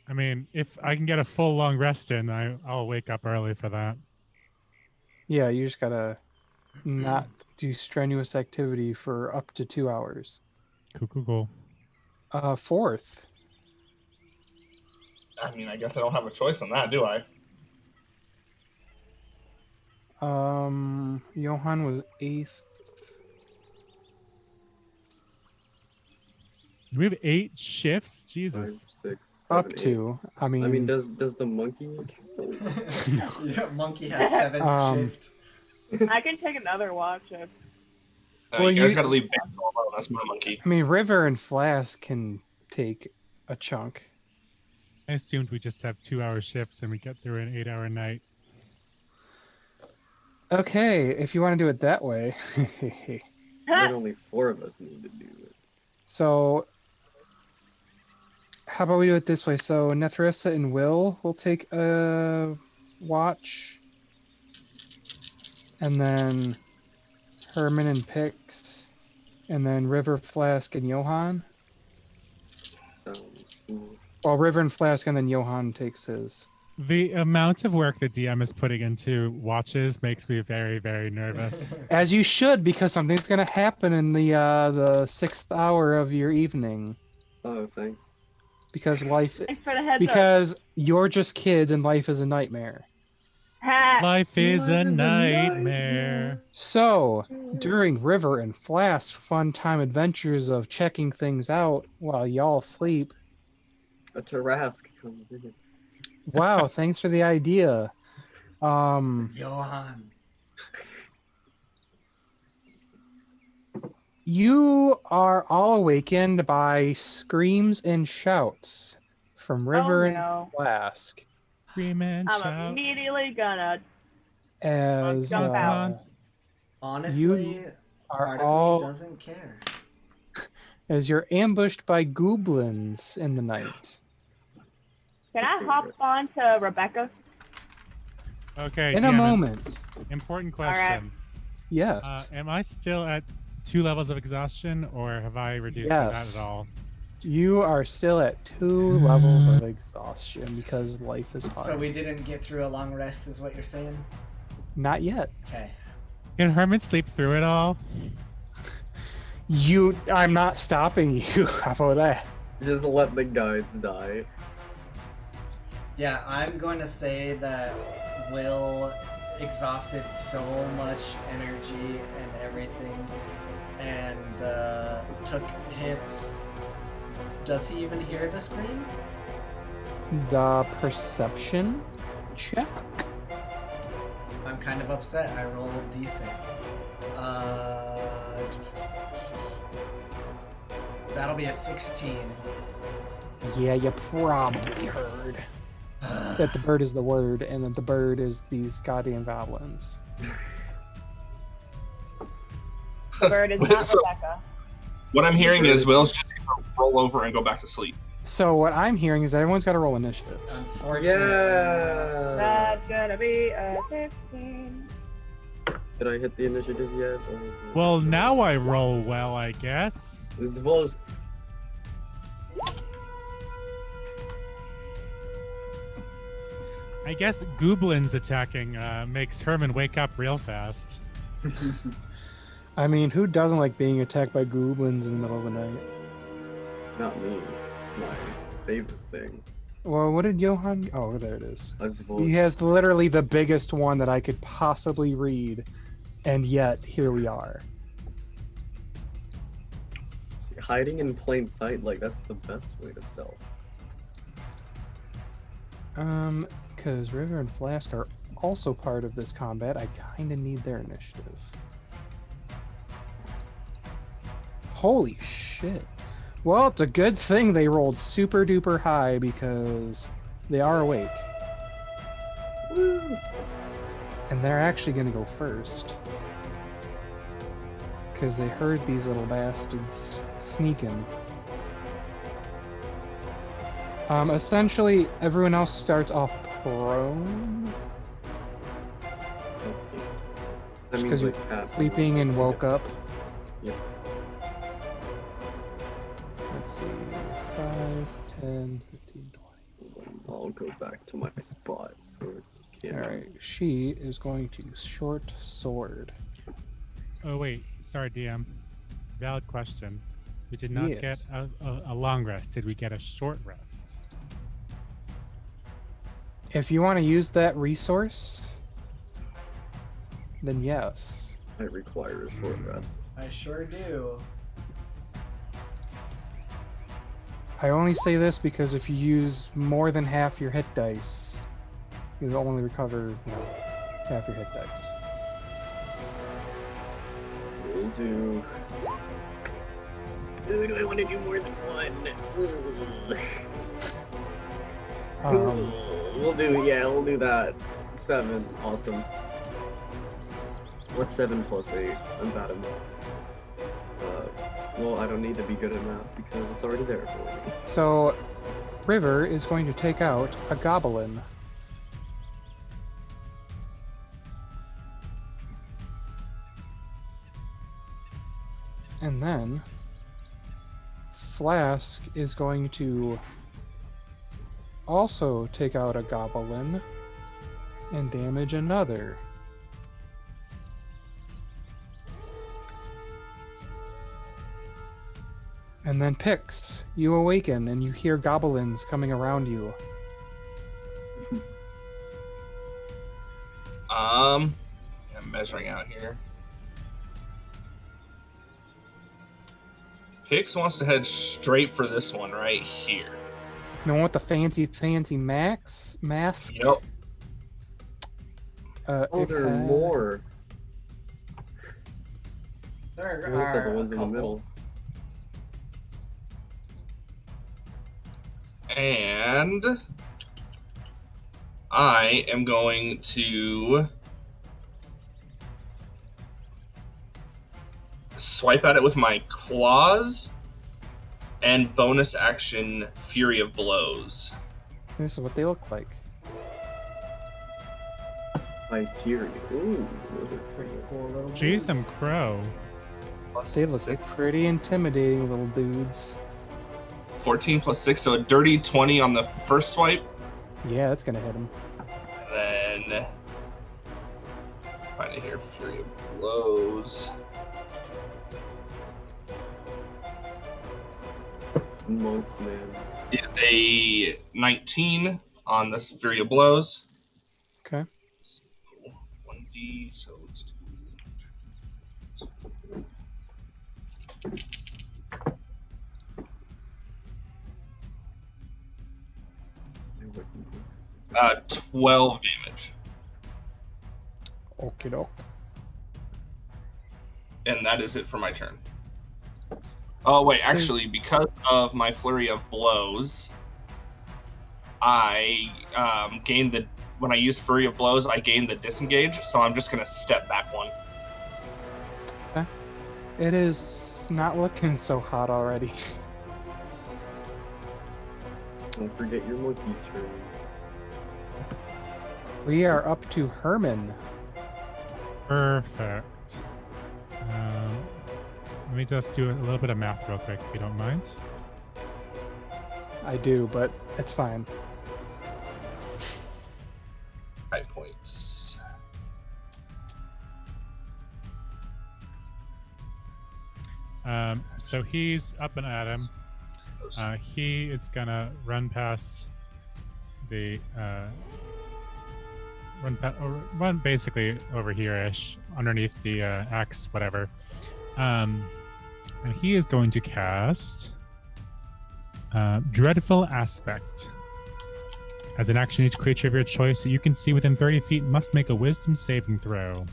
I mean, if I can get a full long rest in, I'll wake up early for that. Yeah, you just gotta not do strenuous activity for up to 2 hours. Cool. Fourth. I mean, I guess I don't have a choice on that, do I? Johan was 8th. We have 8 shifts? Jesus. 5, 6, 7, Up 8. to. I mean, I mean, does the monkey count? Yeah, monkey has 7th shift. I can take another watch if. Well, you guys you- got to leave Bam alone. That's my monkey. River and Flask can take a chunk. I assumed we just have 2-hour shifts and we get through an 8-hour night. Okay, if you want to do it that way. But only 4 of us need to do it. So, how about we do it this way? So, Nethrissa and Will take a watch. And then Herman and Pix. And then River, Flask, and Johan. Sounds cool. Well, River and Flask, and then Johan takes his. The amount of work the DM is putting into watches makes me very, very nervous. As you should, because something's going to happen in the 6th hour of your evening. Oh, thanks. Because life... Thanks for the heads up. Because you're just kids and life is a nightmare. Ha! Life is a Life is a nightmare. So, during River and Flask's fun time adventures of checking things out while y'all sleep... A Tarask comes in. Wow, thanks for the idea. Johan. You are all awakened by screams and shouts from River no. and Flask. Scream and I'm shout. immediately gonna As jump out. Honestly, are part of all me doesn't care. as you're ambushed by goblins in the night. Can I hop on to Rebecca? Okay, In a DM, moment. important right. question. Yes. Am I still at 2 levels of exhaustion, or have I reduced that Yes. at all? You are still at 2 levels of exhaustion because life is hard. So we didn't get through a long rest, is what you're saying? Not yet. Okay. Can Herman sleep through it all? I'm not stopping you. How about that? Just let the guides die. Yeah, I'm going to say that Will exhausted so much energy and everything and took hits. Does he even hear the screams? The perception check. I'm kind of upset. I rolled decent. That'll be a 16. Yeah, you probably heard that the bird is the word and that the bird is these goddamn goblins. The bird is not So- Rebecca. What I'm hearing is Will's just gonna roll over and go back to sleep. So what I'm hearing is everyone's got to roll initiative. Unfortunately. Yeah. That's gonna be a 15. Did I hit the initiative yet? Or is it- Well, now I roll well, I guess. Zvolf. I guess goblins attacking makes Herman wake up real fast. I mean, who doesn't like being attacked by goblins in the middle of the night? Not me. My favorite thing. Well, what did Johan... Oh, there it is. A Zvolf. He has literally the biggest one that I could possibly read, and yet here we are. Hiding in plain sight, like, that's the best way to stealth. Because River and Flask are also part of this combat, I kinda need their initiative. Holy shit. Well, it's a good thing they rolled super duper high because they are awake. Woo! And they're actually gonna go first. Because they heard these little bastards sneaking. Essentially, everyone else starts off prone. That means, Because you're like, half. sleeping and woke up. Yep. Let's see. 5, 10, 15, 20. I'll go back to my spot. So it's can't. Alright, she is going to short sword. Oh wait, sorry DM. Valid question. We did not Yes. get a long rest. Did we get a short rest? If you want to use that resource, then yes. I require a short rest. I sure do. I only say this because if you use more than half your hit dice, you only recover, half your hit dice. Will do. Ooh, do I want to do more than one? Ugh. We'll do that. 7, awesome. What's 7 plus 8? I'm bad at math. Well, I don't need to be good at math because it's already there for me. So, River is going to take out a goblin. And then Flask is going to also take out a goblin and damage another. And then Pix, you awaken and you hear goblins coming around you. I'm measuring out here. Pix wants to head straight for this one right here. The one with the fancy mask? Yep. Oh, there are more. There I always said the are ones a in the couple. middle. And I am going to swipe at it with my claws and bonus action Fury of Blows. This is what they look like. Criteria. Ooh, those are Pretty cool little Jeez, them dudes. crow. Plus They look 6, pretty intimidating little dudes. 14 plus 6, so a dirty 20 on the first swipe. Yeah, that's gonna hit them. And then find it here, Fury of Blows. monks, man. It's a 19 on the Fury of Blows. Okay. 1d, so let's do 12 damage. Okie doke. And that is it for my turn. Oh, wait, actually, because of my Flurry of Blows, I gained the... When I used Flurry of Blows, I gained the disengage, so I'm just going to step back one. It is not looking so hot already. Don't forget your monkey string. We are up to Herman. Perfect. Let me just do a little bit of math real quick, if you don't mind. I do, but it's fine. 5 points. So he's up and at him. He is gonna run past the run basically over here-ish, underneath the axe, whatever. And he is going to cast Dreadful Aspect. As an action, each creature of your choice that you can see within 30 feet must make a Wisdom saving throw.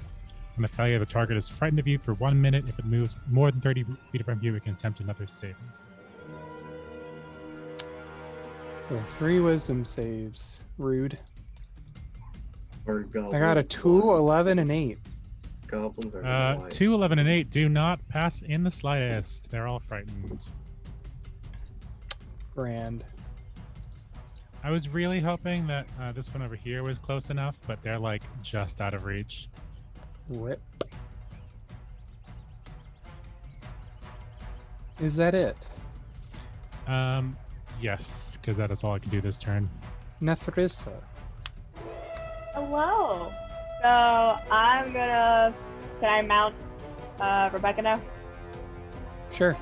On the failure, the target is frightened of you for 1 minute. If it moves more than 30 feet from you, it can attempt another saving. So 3 wisdom saves. Rude. Or goblins. I got a 2, 11, and 8. Goblins are nice. 2, 11, and 8 do not pass in the slightest. They're all frightened. Grand. I was really hoping that this one over here was close enough, but they're like just out of reach. Rip. Is that it? Yes, because that is all I can do this turn. Nethrissa. Hello. So I'm gonna. Can I mount Rebecca now? Sure.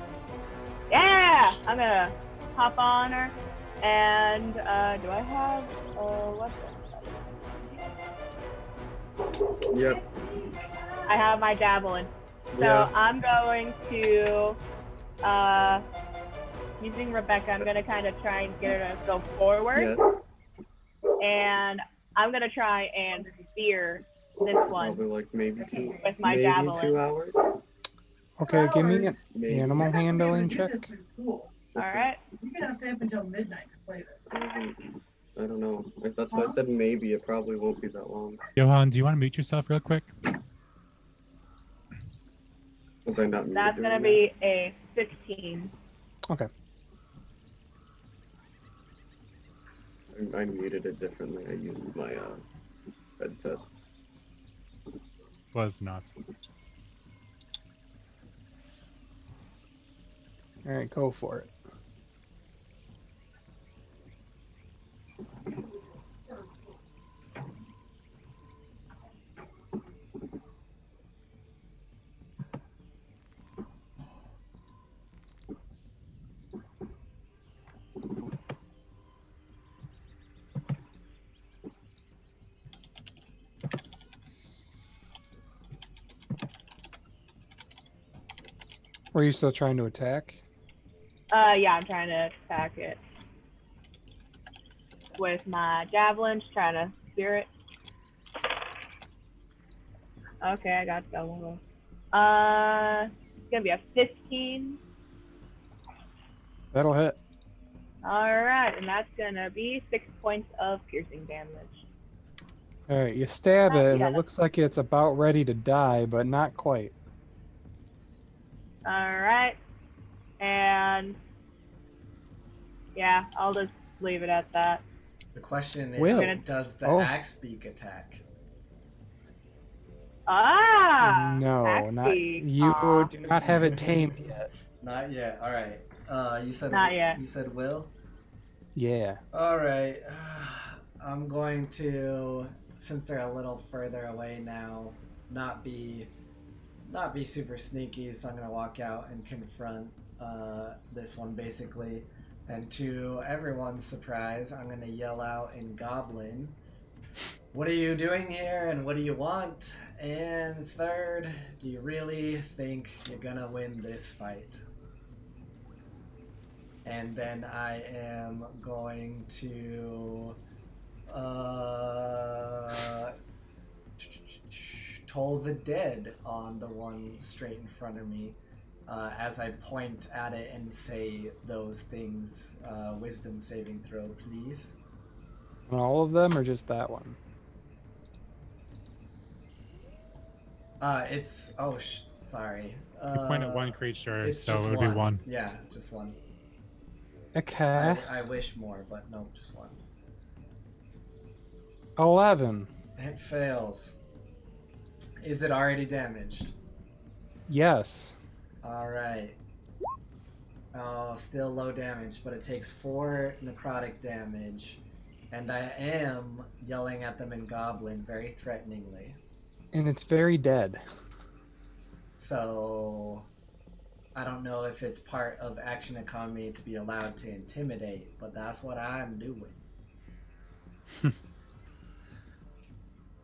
Yeah. I'm gonna hop on her. And do I have a weapon? Yep. I have my javelin. So Yeah. I'm going to, using Rebecca, I'm going to kind of try and get her to go forward. Yes. And I'm going to try and spear this one Probably like maybe 2. with my maybe javelin. 2 hours. Okay, give me an Maybe. animal handling check. All right. You can stay up until midnight to play this. I don't know. That's why I said maybe. It probably won't be that long. Johan, do you want to mute yourself real quick? Was I not muted? That's during gonna that? be a 15. Okay. I muted it differently. I used my headset. Was not. All right, go for it. Were you still trying to attack? Yeah, I'm trying to attack it with my javelin, just trying to spear it. Okay, I got that one. It's gonna be a 15. That'll hit. Alright, and that's gonna be 6 points of piercing damage. All right, you stab Not it, and yet. it looks like it's about ready to die, but not quite. Alright. And yeah, I'll just leave it at that. The question is, Will. does the Oh. axe beak attack? No, axe not beak. you. Aw. Do not have it tamed yet. Not yet. All right. You said Not yet. You said will. Yeah. All right. I'm going to, since they're a little further away now, not be super sneaky. So I'm gonna walk out and confront this one basically. And to everyone's surprise, I'm gonna yell out in Goblin, "What are you doing here, and what do you want? And third, do you really think you're gonna win this fight?" And then I am going to toll the dead on the one straight in front of me, as I point at it and say those things. Wisdom saving throw, please. On all of them, or just that one? It's sorry. You point at one creature, It's so just it would be one. Yeah, just one. Okay. I wish more, but no, just one. 11. It fails. Is it already damaged? Yes. Alright. Oh, still low damage, but it takes 4 necrotic damage. And I am yelling at them in Goblin very threateningly. And it's very dead. So I don't know if it's part of action economy to be allowed to intimidate, but that's what I'm doing.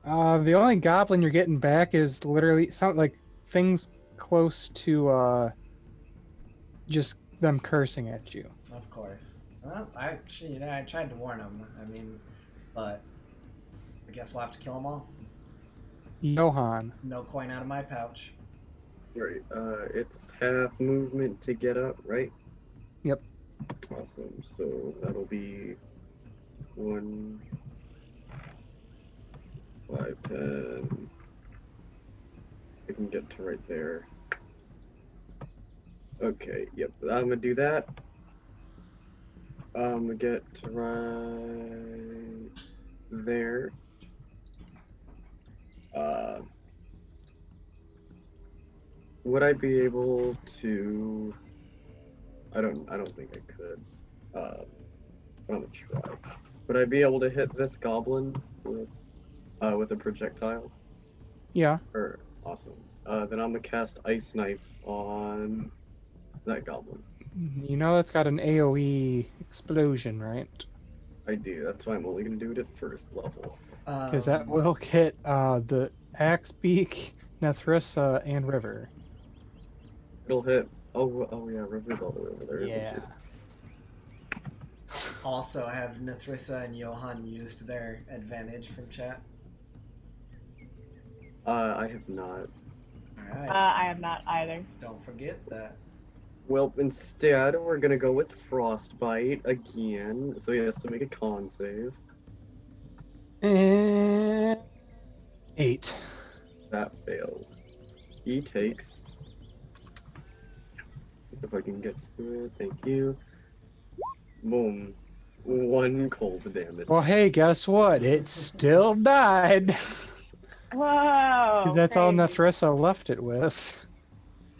The only goblin you're getting back is literally something like things close to just them cursing at you. Of course. Well, I tried to warn them. I mean, but I guess we'll have to kill them all. Johan. No coin out of my pouch. Right. It's half movement to get up, right? Yep. Awesome. So that'll be 1, 5, 10. I can get to right there. Okay. Yep. I'm gonna do that. I'm gonna get to right there. Would I be able to? I don't think I could. I'm gonna try. Would I be able to hit this goblin with a projectile? Yeah. Awesome. Then I'm gonna cast Ice Knife on that goblin. You know it's got an AoE explosion, right? I do. That's why I'm only gonna do it at first level. Because that will hit the Axebeak, Nethrissa, and River. It'll hit. Oh yeah, River's all the way over there, isn't Yeah. she? Also, have Nethrissa and Johan used their advantage from chat? I have not. Alright. I have not either. Don't forget that. Well, instead, we're gonna go with Frostbite again, so he has to make a con save. And 8. That failed. He takes... If I can get to it, thank you. Boom. 1 cold damage. Well, hey, guess what? It still died. Whoa. Because that's all crazy. Nethrissa left it with.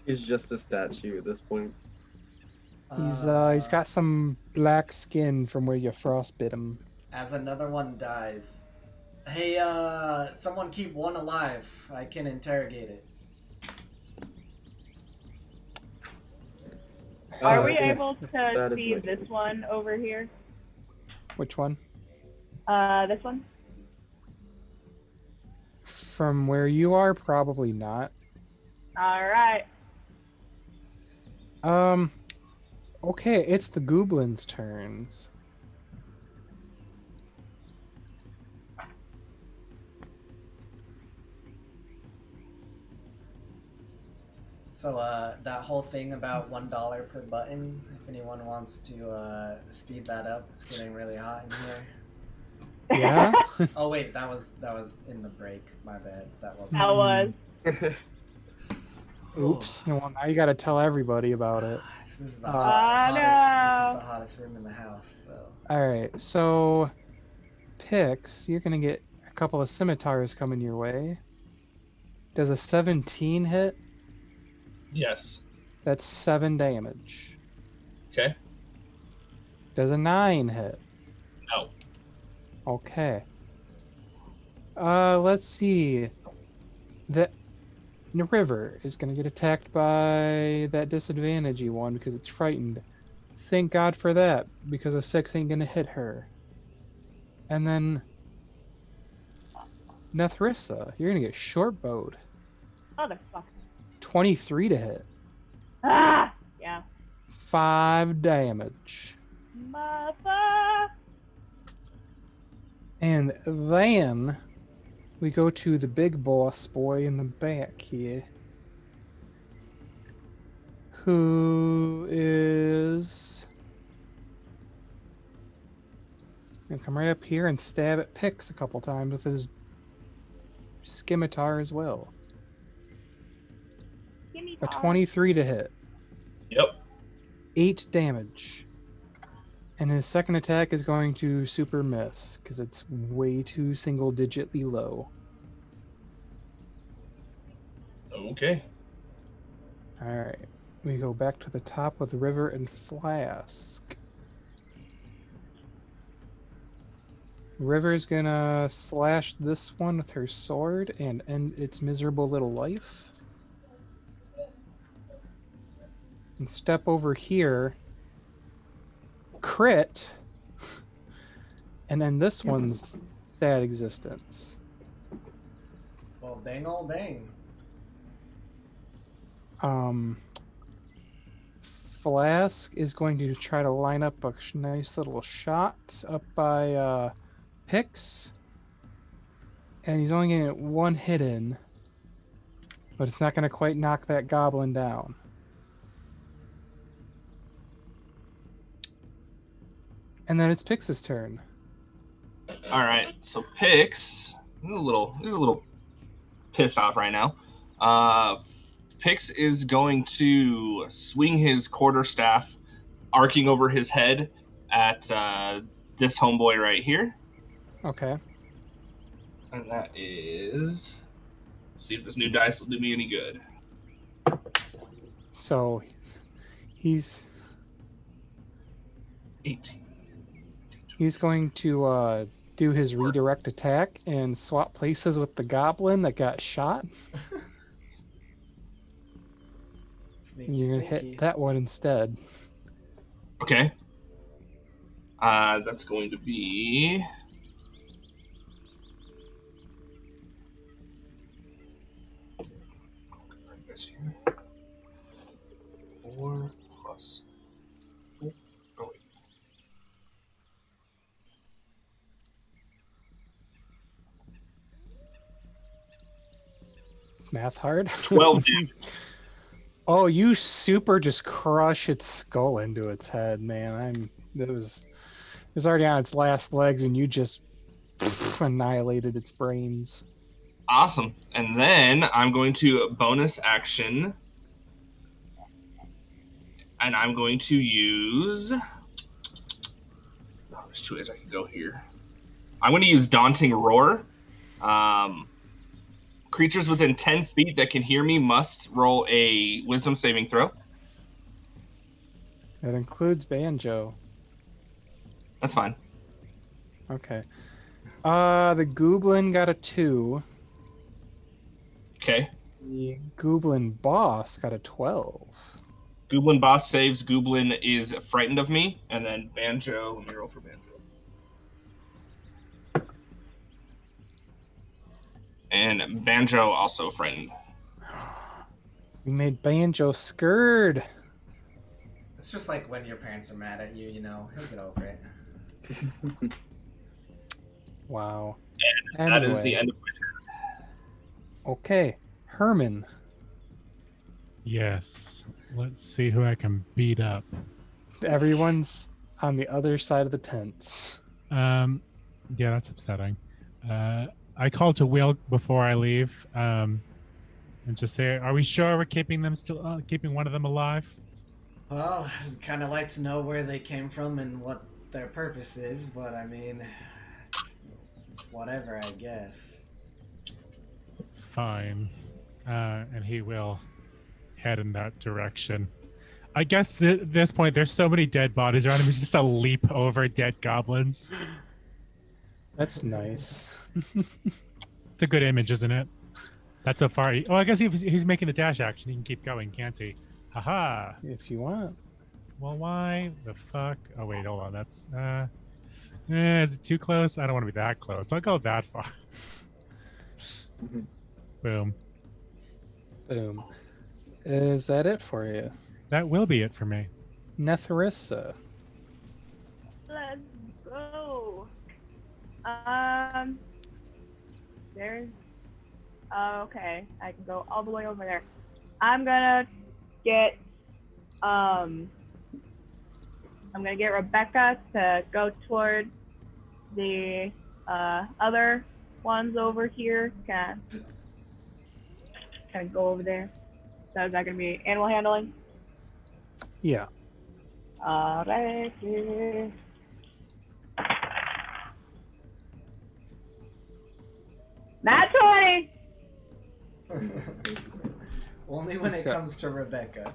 He's just a statue at this point. He's got some black skin from where you frostbit him. As another one dies. Hey, someone keep one alive. I can interrogate it. Are Uh, we yeah, able that to is see my this turn. one over here? Which one? This one? From where you are, probably not. Alright. Okay, it's the goblins' turns. So, that whole thing about $1 per button, if anyone wants to, speed that up, it's getting really hot in here. Yeah? Oh wait, that was in the break. My bad. That wasn't. That was. Oops. No, well, now you gotta tell everybody about it. This is the Oh, hottest. This no. is the hottest room in the house. So. Alright, so... Pix, you're gonna get a couple of scimitars coming your way. Does a 17 hit? Yes. That's 7 damage. Okay. Does a 9 hit? No. Okay. Let's see. The river is gonna get attacked by that disadvantagey one because it's frightened. Thank God for that, because a 6 ain't gonna hit her. And then Nethrissa, you're gonna get short-bowed. Motherfucker. 23 to hit. Ah! Yeah. 5 damage. Mother. And then we go to the big boss boy in the back here, who is gonna come right up here and stab at Pix a couple times with his scimitar as well. Give me A pause. 23 to hit. Yep. 8 damage. And his second attack is going to super miss, because it's way too single-digitly low. Okay. Alright. We go back to the top with River and Flask. River's gonna slash this one with her sword and end its miserable little life. And step over here. Crit! And then this one's sad existence. Well, dang old dang. Flask is going to try to line up a nice little shot up by Pix. And he's only going to get 1 hit in. But it's not going to quite knock that goblin down. And then it's Pix's turn. All right. So Pix, he's a little pissed off right now. Pix is going to swing his quarterstaff, arcing over his head at this homeboy right here, Okay. and that is. See if this new dice will do me any good. So he's 18. going to do his redirect attack and swap places with the goblin that got shot. Sneaky, You're gonna sneaky. hit that one instead. Okay. That's going to be. This here. 4 plus. Oh wait. It's math hard. 12 damage. Oh, you super just crush its skull into its head, man. It was already on its last legs, and you just annihilated its brains. Awesome. And then I'm going to bonus action. And I'm going to use... Oh, there's 2 ways I could go here. I'm going to use Daunting Roar. Creatures within 10 feet that can hear me must roll a Wisdom saving throw. That includes Banjo. That's fine. Okay. The Goblin got a 2. Okay. The Goblin boss got a 12. Goblin boss saves. Goblin is frightened of me. And then Banjo. Let me roll for Banjo. And Banjo also frightened. We made Banjo scared. It's just like when your parents are mad at you, you know, he'll get over it. Wow. And that is the end of my turn. Okay, Herman. Yes. Let's see who I can beat up. Everyone's on the other side of the tents. Yeah, that's upsetting. I call to Will before I leave, and just say, "Are we sure we're keeping them still? Keeping one of them alive?" Well, I'd kind of like to know where they came from and what their purpose is, but I mean, whatever, I guess. Fine. And he will head in that direction. I guess at this point, there's so many dead bodies around him. He's just a leap over dead goblins. That's nice. It's a good image, isn't it? That's so far. I guess he's making the dash action. He can keep going, can't he? Haha. If you want. Well, why the fuck? Oh, wait, hold on. That's, is it too close? I don't want to be that close. Don't go that far. Boom. Boom. Is that it for you? That will be it for me. Netharissa. Let's go. There's. Okay, I can go all the way over there. I'm gonna get. I'm gonna get Rebecca to go toward the other ones over here. Kind of go over there. So is that gonna be animal handling? Yeah. Alright. Nat 20! Only when It's it got- comes to Rebecca.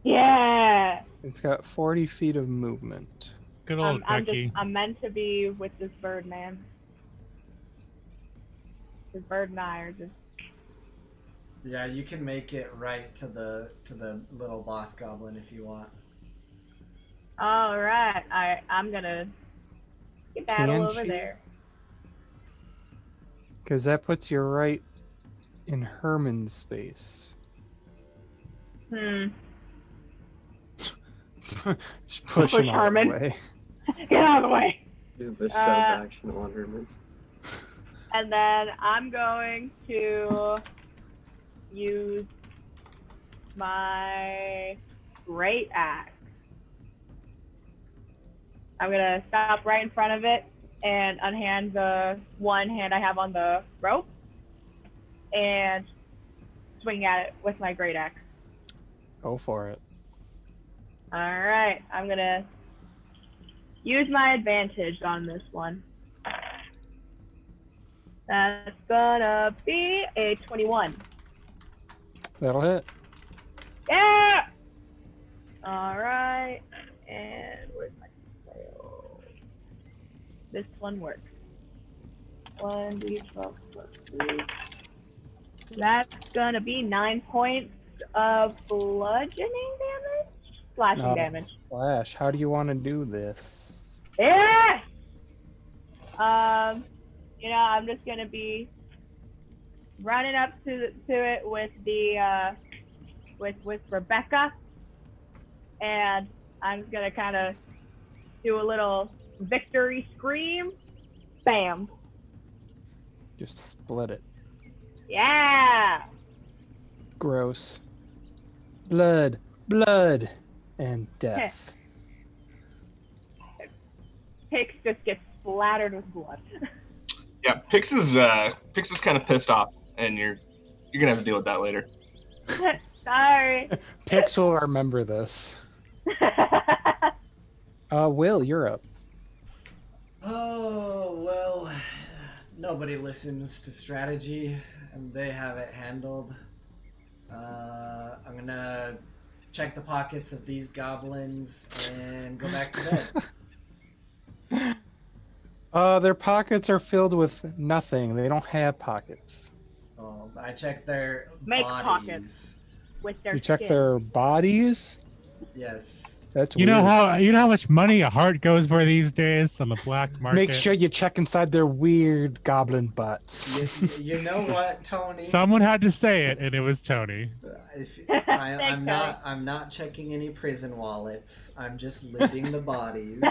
Yeah! It's got 40 feet of movement. Good old Becky. I'm meant to be with this bird man. This bird and I are just. Yeah, you can make it right to the little boss goblin if you want. Alright, I'm gonna get battle Can over she? there. Because that puts you right in Herman's space. Just push him out of the Herman. way. Get out of the way! Use the shove action on Herman. And then I'm going to use my great axe. I'm gonna stop right in front of it and unhand the one hand I have on the rope and swing at it with my great axe. Go for it. Alright, I'm gonna use my advantage on this one. That's gonna be a 21. That'll hit. Yeah! Alright, and where's my flail? This one works. 1d12 plus 3. That's gonna be 9 points of bludgeoning damage? Slashing damage. Flash, how do you want to do this? Yeah! I'm just gonna be running up to it with the with Rebecca, and I'm just gonna kind of do a little victory scream. Bam! Just split it. Yeah! Gross. blood, blood, and death. Pix just gets splattered with blood. Yeah, Pix is kind of pissed off, and you're gonna have to deal with that later. Sorry. Pix will remember this. Will, you're up. Oh, well, nobody listens to strategy, and they have it handled. I'm gonna check the pockets of these goblins and go back to bed. Their pockets are filled with nothing. They don't have pockets. Oh, I check their Make bodies. pockets with their You check skin. their bodies? Yes. That's You weird. know how much money a heart goes for these days on the black market. Make sure you check inside their weird goblin butts. You know what, Tony? Someone had to say it, and it was Tony. I'm not checking any prison wallets. I'm just looting the bodies.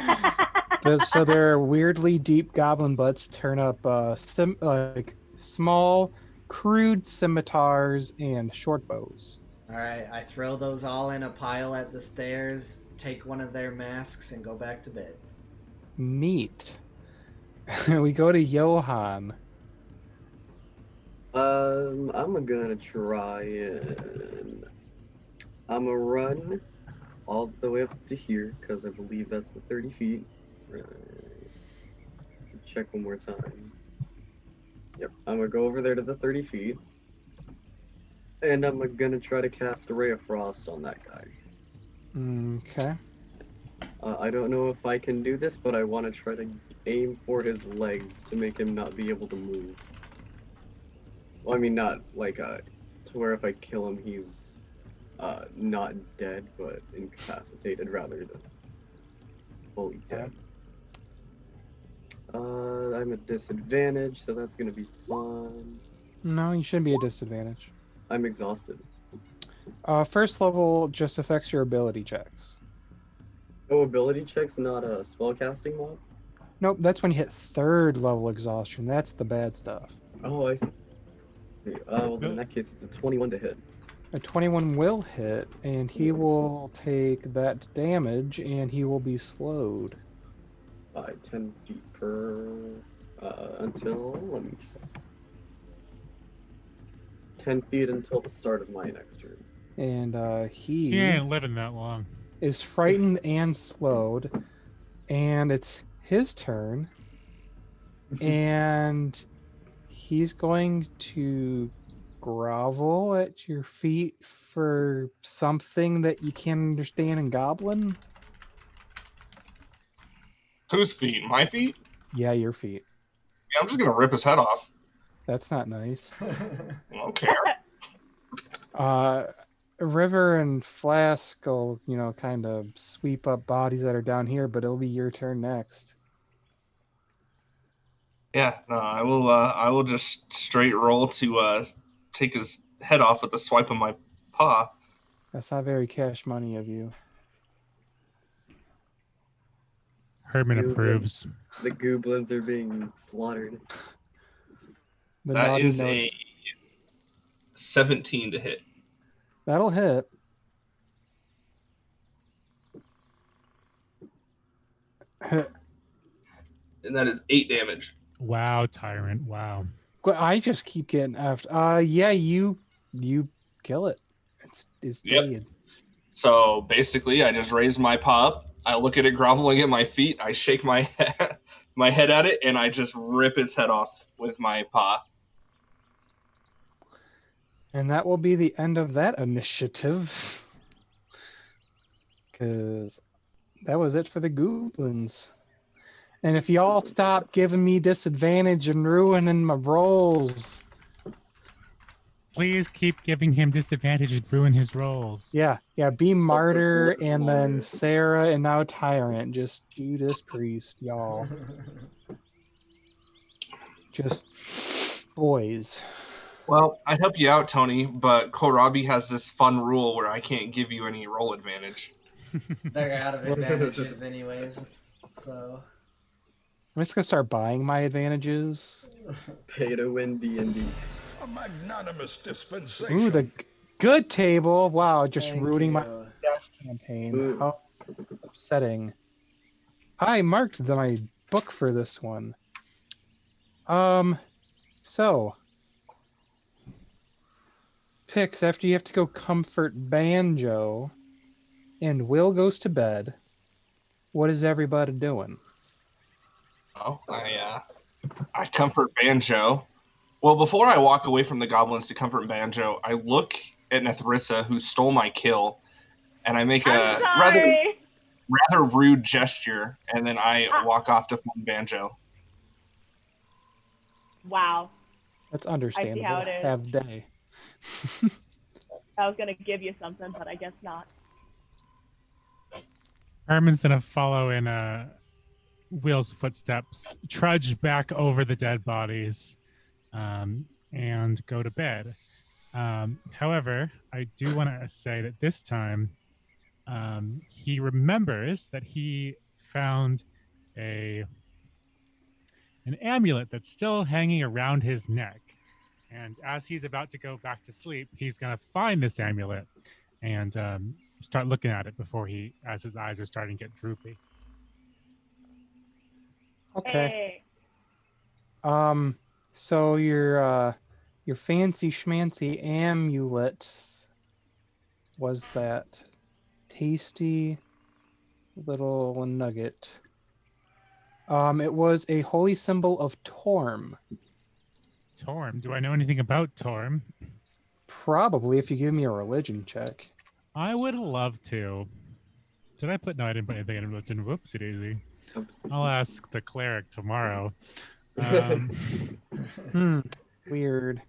So their weirdly deep goblin butts turn up like small, crude scimitars and short bows. All right, I throw those all in a pile at the stairs, take one of their masks, and go back to bed. Neat. We go to Johan. I'm gonna try and I'm gonna run all the way up to here because I believe that's the 30 feet. Check one more time. Yep, I'm gonna go over there to the 30 feet. And I'm gonna try to cast a Ray of Frost on that guy. Okay. I don't know if I can do this, but I want to try to aim for his legs to make him not be able to move. Well, I mean, not like to where if I kill him, he's not dead, but incapacitated rather than fully dead. I'm at disadvantage, so that's gonna be fun. No, you shouldn't be at disadvantage. I'm exhausted. First level just affects your ability checks. Oh, ability checks, not spellcasting mods? Nope, that's when you hit third level exhaustion. That's the bad stuff. Oh, I see. Well, then in that case, it's a 21 to hit. A 21 will hit, and he will take that damage, and he will be slowed. By 10 feet per... until... let me check. 10 feet until the start of my next turn. And He ain't living that long. is frightened and slowed, and it's his turn, and he's going to grovel at your feet for something that you can't understand in Goblin. Whose feet? My feet? Yeah, your feet. Yeah, I'm just gonna rip his head off. That's not nice. I don't care. River and Flask will, kind of sweep up bodies that are down here, but it'll be your turn next. Yeah, no, I will just straight roll to take his head off with a swipe of my paw. That's not very cash money of you. Herman Goblin. approves. The goblins are being slaughtered. The That naughty is note. a 17 to hit. That'll hit. And that is 8 damage. Wow, Tyrant. Wow. I just keep getting effed. Yeah, you kill it. It's Yep. dead. So basically, I just raise my paw up. I look at it groveling at my feet. I shake my my head at it, and I just rip its head off with my paw. And that will be the end of that initiative. Because that was it for the goblins. And if y'all stop giving me disadvantage and ruining my rolls. Please keep giving him disadvantage and ruin his rolls. Yeah, be martyr little and then martyr. Sarah and now Tyrant. Just Judas Priest, y'all. Just boys. Well, I'd help you out, Tony, but Kohlrabi has this fun rule where I can't give you any roll advantage. They're out of advantages anyways, so... I'm just gonna start buying my advantages. Pay to win D&D. A magnanimous dispensation. Ooh, Good table. Wow, just Thank ruining my you. death campaign. Ooh. How upsetting. I marked my book for this one. So Pix, after you have to go comfort Banjo, and Will goes to bed, what is everybody doing? Oh, I comfort Banjo. Well, before I walk away from the goblins to comfort Banjo, I look at Nethrissa, who stole my kill, and I make I'm a sorry. rather rude gesture, and then I Ah. walk off to find Banjo. Wow. That's how understandable. it is. Have day. I was gonna give you something, but I guess not. Herman's gonna follow in Will's footsteps, trudge back over the dead bodies, and go to bed. However, I do want to say that this time he remembers that he found an amulet that's still hanging around his neck. And as he's about to go back to sleep, he's going to find this amulet and start looking at it as his eyes are starting to get droopy. Okay. Hey. So your fancy schmancy amulet was that tasty little nugget. It was a holy symbol of Torm. Torm. Do I know anything about Torm? Probably if you give me a religion check. I would love to. Did I put? No, I didn't put anything in religion. Whoopsie daisy. I'll ask the cleric tomorrow. Weird.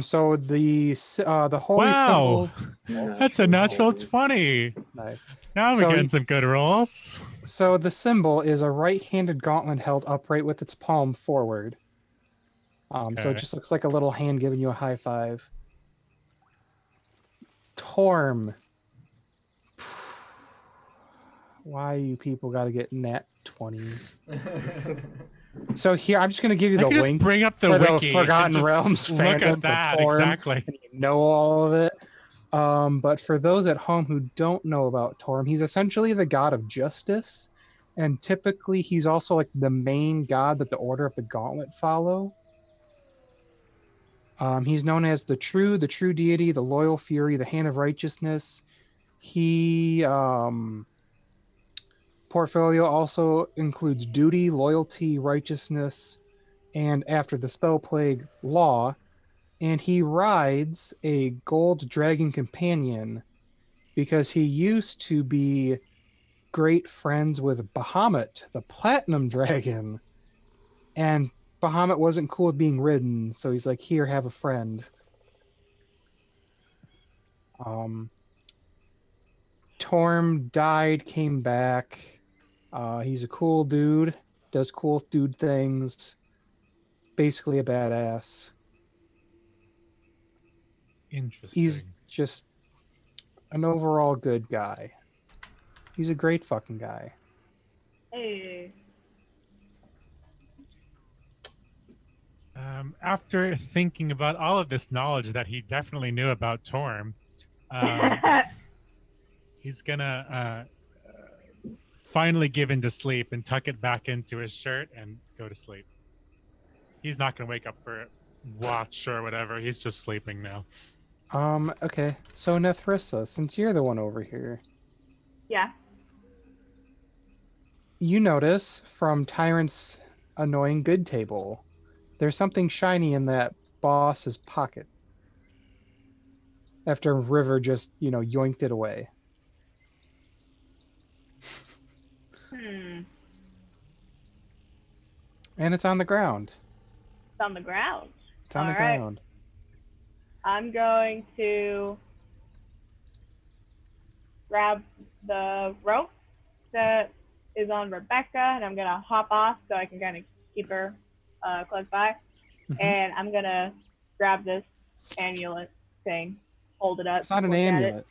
So the holy Wow, symbol. that's a natural 20. Nice. Now I'm So getting some good rolls. So the symbol is a right-handed gauntlet held upright with its palm forward. So it Okay. just looks like a little hand giving you a high five. Torm. Why you people got to get nat 20s? So here, I'm just going to give you I the can just link bring up the for the wiki. Forgotten and just Realms look fandom at that for Torm. exactly. And you know all of it. But for those at home who don't know about Torm, he's essentially the god of justice. And typically he's also like the main god that the Order of the Gauntlet follow. He's known as the true deity, the loyal fury, the hand of righteousness. He portfolio also includes duty, loyalty, righteousness, and after the spell plague, law. And he rides a gold dragon companion because he used to be great friends with Bahamut, the platinum dragon. And Bahamut wasn't cool with being ridden, so he's like, here, have a friend. Torm died, came back. He's a cool dude, does cool dude things. Basically a badass. Interesting. He's just an overall good guy. He's a great fucking guy. Hey. After thinking about all of this knowledge that he definitely knew about Torm, he's gonna finally give in to sleep and tuck it back into his shirt and go to sleep. He's not gonna wake up for watch or whatever. He's just sleeping now. Okay. So Nethrissa, since you're the one over here, Yeah. you notice from Tyrant's annoying good table, there's something shiny in that boss's pocket. After River just, yoinked it away. And it's on the ground. It's on the ground. It's on the All right. ground. I'm going to grab the rope that is on Rebecca, and I'm going to hop off so I can kind of keep her close by. Mhm. And I'm going to grab this amulet thing, hold it up. It's not an look at amulet. it.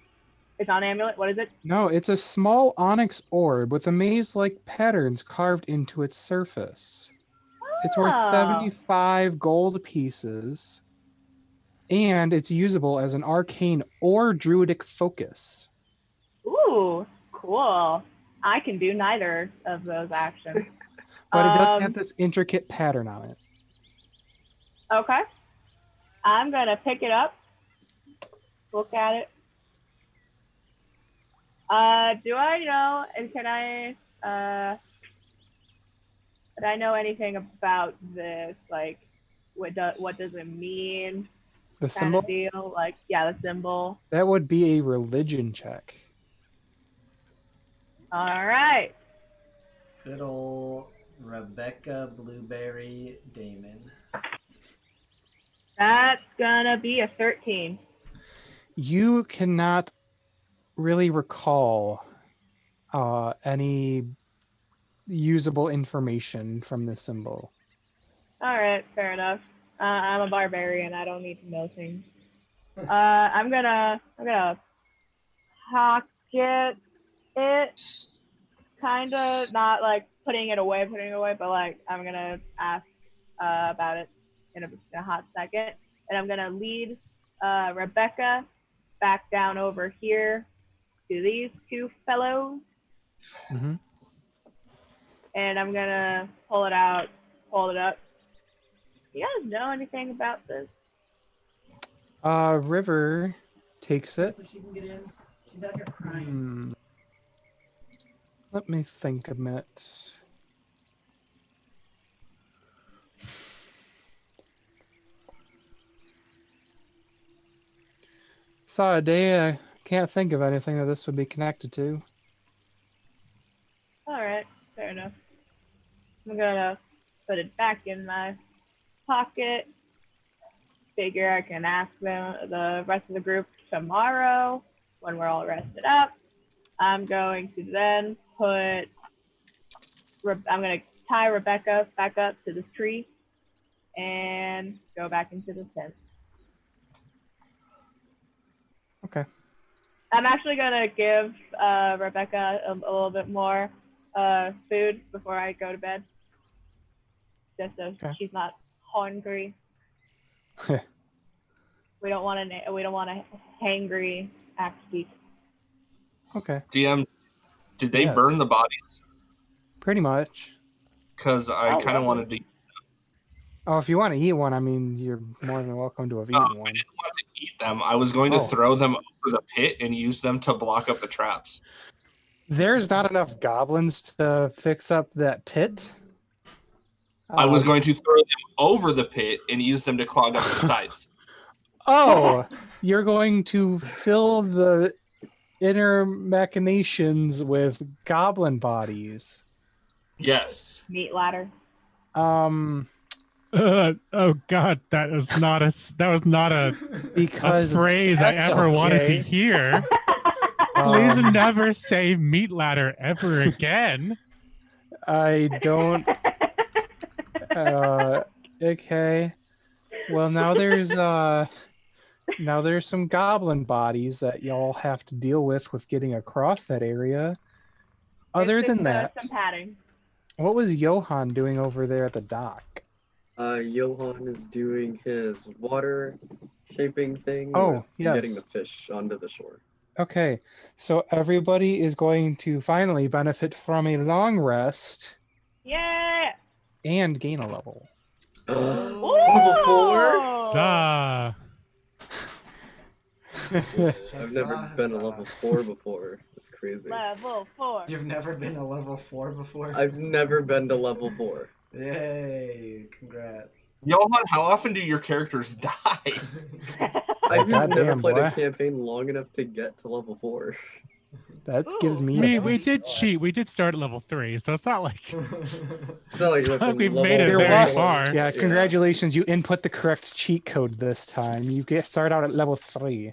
It's not an amulet? What is it? No, it's a small onyx orb with a maze-like patterns carved into its surface. It's worth Oh. 75 gold pieces, and it's usable as an arcane or druidic focus. Ooh, cool. I can do neither of those actions. But it does have this intricate pattern on it. Okay. I'm going to pick it up, look at it. Do I know, and can I know anything about this? Like, what does it mean? The Kind symbol? of deal? Like, yeah, the symbol. That would be a religion check. All right. Good old Rebecca Blueberry Damon. That's gonna be a 13. You cannot really recall any usable information from this symbol. All right, fair enough. I'm a barbarian. I don't need to know things. I'm gonna pocket it, kind of not like putting it away, but like I'm gonna ask about it in a hot second, and I'm gonna lead Rebecca back down over here to these two fellows, Mm-hmm. and I'm gonna pull it out, hold it up. Do you guys know anything about this? River takes it. So she can get in. She's out here crying. Let me think a minute. Saw a day, I can't think of anything that this would be connected to. All right, fair enough. I'm gonna put it back in my pocket. Figure I can ask them, the rest of the group, tomorrow when we're all rested up. I'm going to then I'm gonna tie Rebecca back up to the tree and go back into the tent. Okay. I'm actually gonna give Rebecca a little bit more food before I go to bed, just so she's not hungry. We don't want a hangry axe beak. Okay. DM, did they Yes. burn the bodies? Pretty much. Because I kind of wanted to. Oh, if you want to eat one, I mean, you're more than welcome to have eaten I one. didn't want to eat them. I was going to throw them over the pit and use them to block up the traps. There's not enough goblins to fix up that pit. I was going to throw them over the pit and use them to clog up the sides. Oh, you're going to fill the inner machinations with goblin bodies. Yes. Meat ladder. Oh God, that was not a Because phrase I that's ever wanted to okay. hear. Please never say meat ladder ever again. I don't. Okay. Well, now there's some goblin bodies that y'all have to deal with getting across that area. Other It's than just, that, some padding. what was Johan doing over there at the dock? Johan is doing his water shaping thing. Oh, with getting the yes. fish onto the shore. Okay, so everybody is going to finally benefit from a long rest Yeah. and gain a level. Level 4? Sa. I've never been a level 4 before. That's crazy. Level 4. You've never been a level 4 before? I've never been to level 4. Yay! Congrats. Johan, how often do your characters die? I've just never Goddamn, played boy. a campaign long enough to get to level 4. That gives me. We did cheat. We did start at level 3, so it's not like It's not like, it's not like we've level made it There very was- far. Yeah, congratulations. You input the correct cheat code this time. You start out at level 3.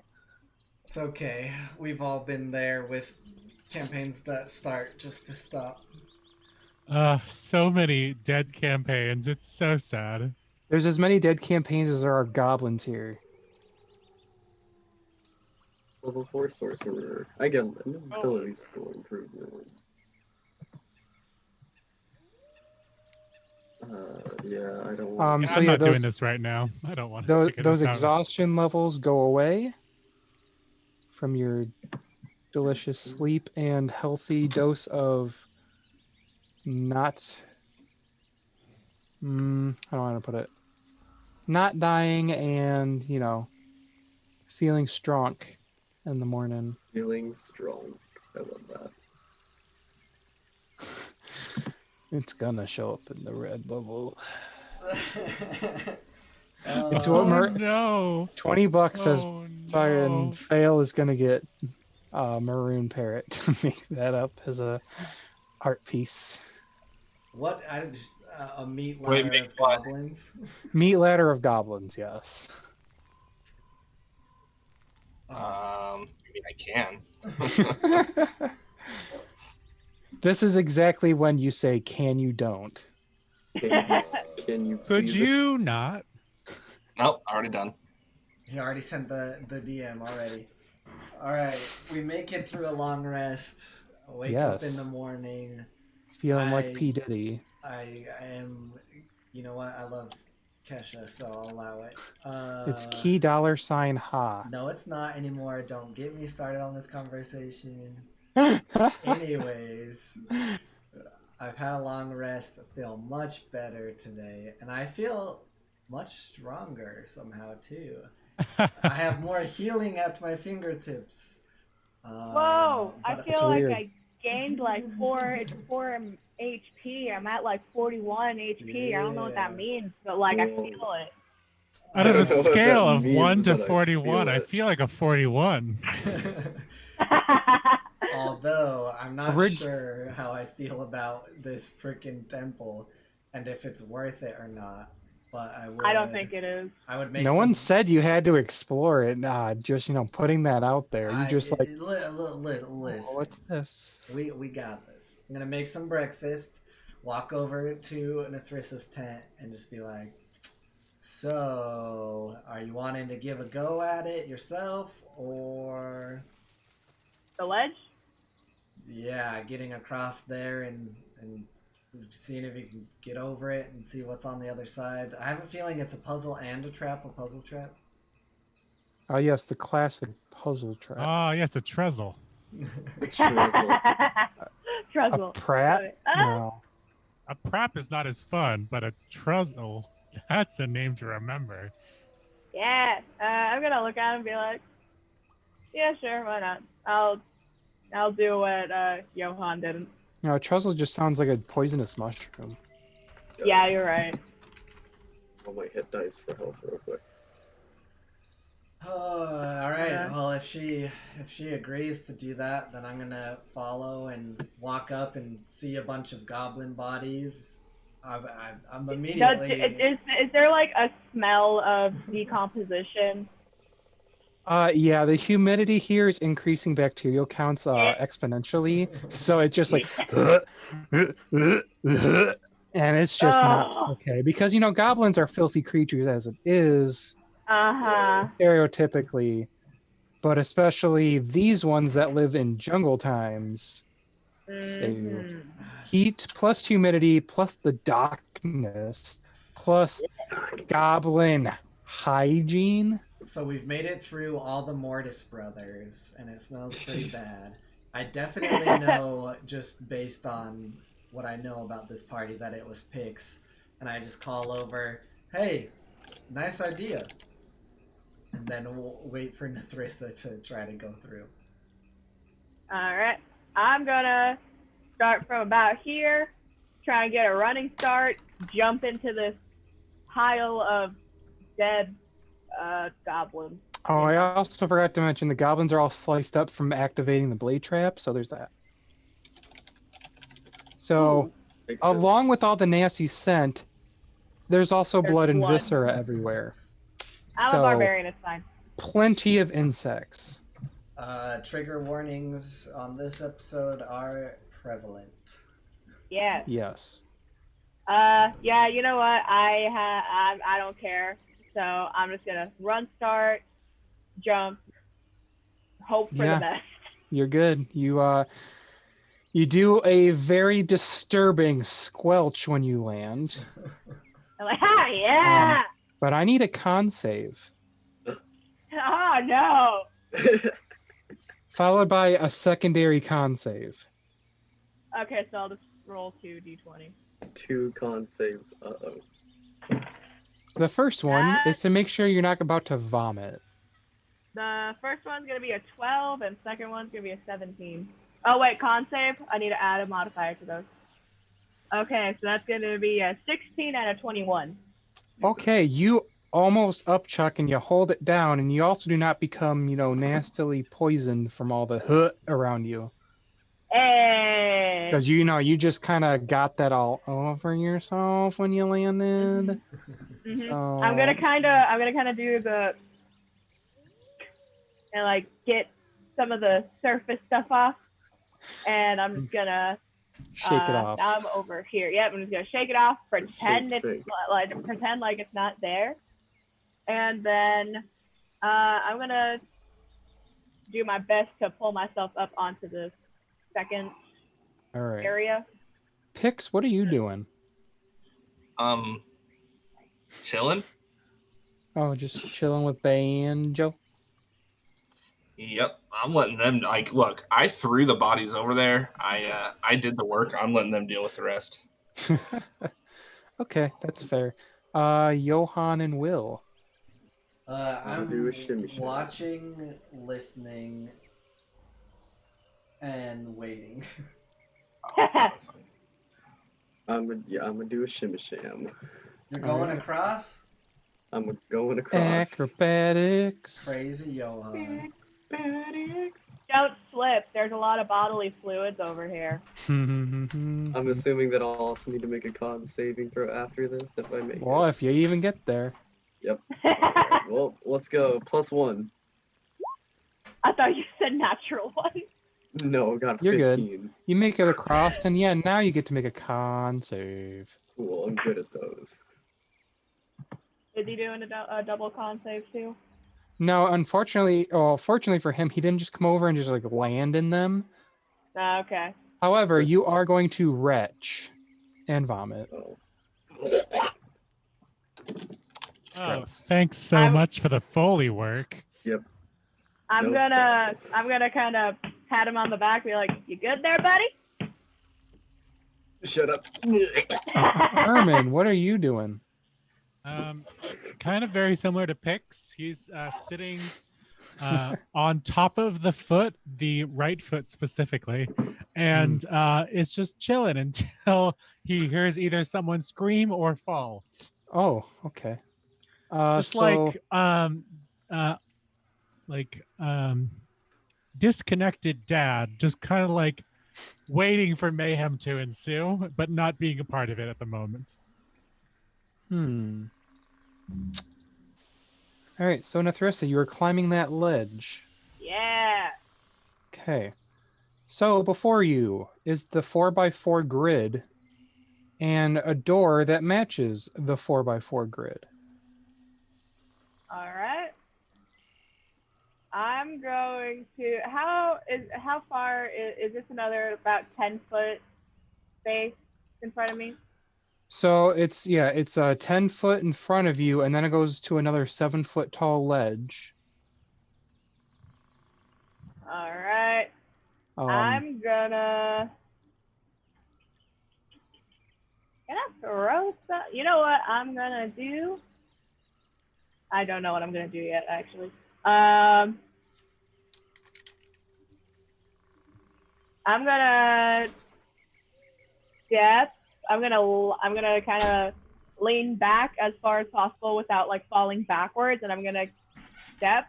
It's okay. We've all been there with campaigns that start just to stop. So many dead campaigns. It's so sad. There's as many dead campaigns as there are goblins here. Level 4 sorcerer. I get an ability skill improvement. Yeah, I don't want. Yeah, So I'm yeah, not doing those this right now. I don't want to those figure those this out. exhaustion levels go away from your delicious sleep and healthy dose of not. I don't want to put it. Not dying and feeling strong in the morning. Feeling strong. I love that. It's gonna show up in the red bubble. Oh, It's what Oh no! $20 says Oh fucking no! fail is gonna get maroon parrot to make that up as a art piece. what? I just a meat Wait, ladder make of what? goblins. Meat ladder of goblins, yes. I mean, I can. This is exactly when you say can you don't. Can you Could please? you not? Nope, already done. He already sent the DM already. All right, we make it through a long rest. Wake up in Yes. the morning. Feeling I- like P. Diddy. I am. You know what? I love Kesha, so I'll allow it. It's key $ ha. No, it's not anymore. Don't get me started on this conversation. Anyways, I've had a long rest. I feel much better today, and I feel much stronger somehow too. I have more healing at my fingertips. Whoa! I but- feel like weird. I gained like four HP. I'm at like 41 HP. I don't know what that Yeah. means, but like I feel it. Out of I a don't know what scale that of means, 1 to but I 41, feel I it. feel like a 41. Although I'm not Orig- sure how I feel about this freaking temple and if it's worth it or not. But I would. I don't think it is. I would make. No some, one said you had to explore it. Just putting that out there. You just like, listen. what's this? We got this. I'm gonna make some breakfast, walk over to Nathrissa's tent, and just be like, "So, are you wanting to give a go at it yourself, or The ledge? yeah, getting across there and seeing if you can get over it and see what's on the other side?" I have a feeling it's a puzzle and a puzzle trap. Oh yes, the classic puzzle trap. Oh, yes, a trestle. Truzzle. A Truzzle. prat? No. A prap is not as fun, but a trestle, that's a name to remember. Yeah. I'm gonna look at him and be like, yeah, sure, why not? I'll do what Johan didn't. No, truzzle just sounds like a poisonous mushroom. Yeah, you're right. Roll my hit dice for health real quick. All right. Yeah. Well, if she agrees to do that, then I'm gonna follow and walk up and see a bunch of goblin bodies. I'm immediately. Is there like a smell of decomposition? Yeah, the humidity here is increasing bacterial counts exponentially, so it's just like, and it's just not okay because goblins are filthy creatures as it is stereotypically, but especially these ones that live in jungle times. So heat plus humidity plus the darkness plus goblin hygiene. So we've made it through all the Mortis brothers, and it smells pretty bad. I definitely know, just based on what I know about this party, that it was Pix, and I just call over, "Hey, nice idea," and then we'll wait for Nathrissa to try to go through. All right. I'm gonna start from about here, try and get a running start, jump into this pile of dead goblins. Oh, I also forgot to mention the goblins are all sliced up from activating the blade trap, so there's that. So, Makes sense. along with all the nasty scent, there's also There's blood and blood. viscera everywhere. I'm a barbarian, it's fine. Plenty of insects. Trigger warnings on this episode are prevalent. Yeah. Yes. Yeah, you know what? I don't care. So I'm just gonna run, start, jump, hope for Yeah. the best. You're good. You do a very disturbing squelch when you land. I'm like, ha, yeah. But I need a con save, Oh no. followed by a secondary con save. Okay, so I'll just roll 2d20. 2 con saves. Uh-oh. The first one That- is to make sure you're not about to vomit. The first one's gonna be a 12, and second one's gonna be a 17. Oh wait, con save. I need to add a modifier to those. Okay, so that's gonna be a 16 and a 21. Okay, you almost upchuck and you hold it down, and you also do not become, nastily poisoned from all the hut around you. Hey. Because you just kind of got that all over yourself when you landed. Mhm. So I'm gonna kind of do the and like get some of the surface stuff off, and I'm just gonna shake it off. Now I'm over here. Yep, I'm just gonna shake it off, pretend Shake. like it's not there, and then I'm gonna do my best to pull myself up onto the second All right. area. Pix, what are you doing? Chilling. Oh, just chilling with Banjo. Yep, I'm letting them. Like, look, I threw the bodies over there. I did the work. I'm letting them deal with the rest. Okay, that's fair. Johan and Will. I'm do a shimmy shimmy. watching, listening, and waiting. I'm gonna do a shimmy sham. You're going Alright. across? I'm going across. Acrobatics. Crazy Johan. Don't slip. There's a lot of bodily fluids over here. I'm assuming that I'll also need to make a con saving throw after this if I make Well, it. if you even get there. Well, let's go. +1. I thought you said natural one. No, got a You're good. 15. You make it across, and yeah, now you get to make a con save. Cool, I'm good at those. Is he doing a double con save too? No, unfortunately, fortunately for him, he didn't just come over and just like land in them. Okay. However, Yes. you are going to retch and vomit. Oh. It's Oh, gross. thanks so I'm- much for the Foley work. I'm No gonna kind of pat him on the back, be like, "You good there, buddy?" Shut up. Herman, what are you doing? Kind of very similar to Pix. He's sitting on top of the foot, the right foot specifically, and it's just chilling until he hears either someone scream or fall. Oh, okay. Just So like disconnected dad, just kind of like waiting for mayhem to ensue, but not being a part of it at the moment. All right, so Nathrissa, you were climbing that ledge. Yeah. Okay. So before you is the 4x4 grid and a door that matches the 4x4 grid. All right. I'm going to. How far is this? Another about 10-foot space in front of me. So it's a 10 foot in front of you, and then it goes to another 7-foot tall ledge. All right. I'm gonna throw some. You know what I'm gonna do? I don't know what I'm gonna do yet, actually. I'm gonna step. I'm gonna kind of lean back as far as possible without like falling backwards, and I'm gonna step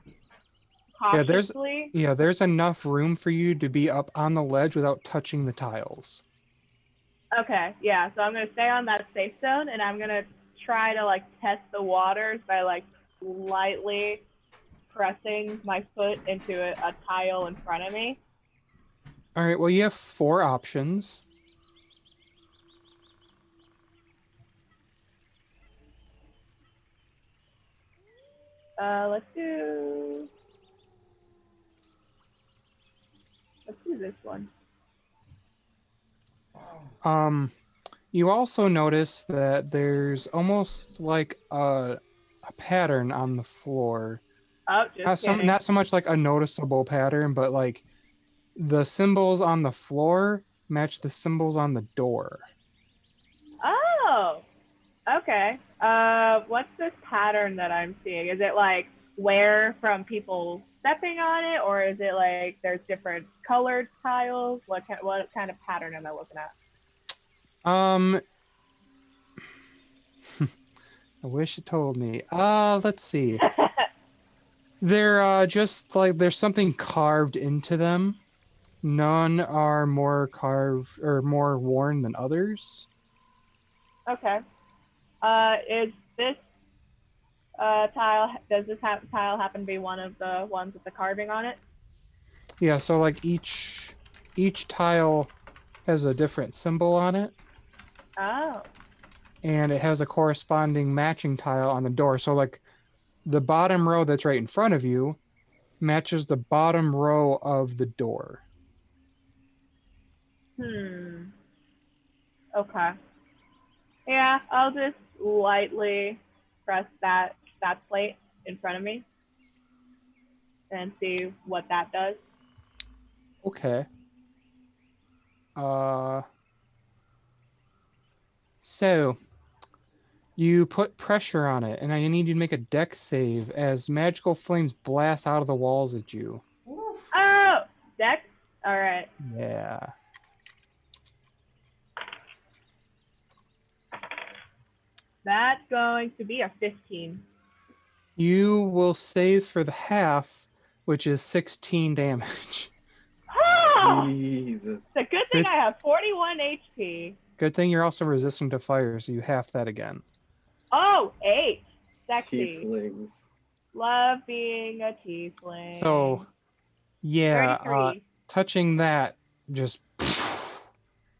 cautiously. There's enough room for you to be up on the ledge without touching the tiles. Okay, yeah. So I'm gonna stay on that safe zone, and I'm gonna try to like test the waters by like lightly pressing my foot into a tile in front of me. All right, well, you have 4 options. Let's do this one. You also notice that there's almost like a pattern on the floor. Oh, just kidding. Not so much like a noticeable pattern, but like the symbols on the floor match the symbols on the door. Oh, okay. What's this pattern that I'm seeing? Is it like wear from people stepping on it, or is it like there's different colored tiles? What kind of pattern am I looking at? I wish it told me. Let's see. They're just like there's something carved into them. None are more carved or more worn than others. Okay. Is this tile? Does this tile happen to be one of the ones with the carving on it? Yeah, so like each tile has a different symbol on it, Oh. and it has a corresponding matching tile on the door. So like the bottom row that's right in front of you matches the bottom row of the door. Okay. Yeah, I'll just lightly press that plate in front of me and see what that does. Okay. So you put pressure on it, and I need you to make a dex save as magical flames blast out of the walls at you. Oh, dex? All right. Yeah. That's going to be a 15. You will save for the half, which is 16 damage. Oh! Jesus. It's a good thing I have 41 HP. Good thing you're also resistant to fire, so you half that again. Oh, 8. Sexy. Tieflings. Love being a tiefling. So, yeah, 33. touching that just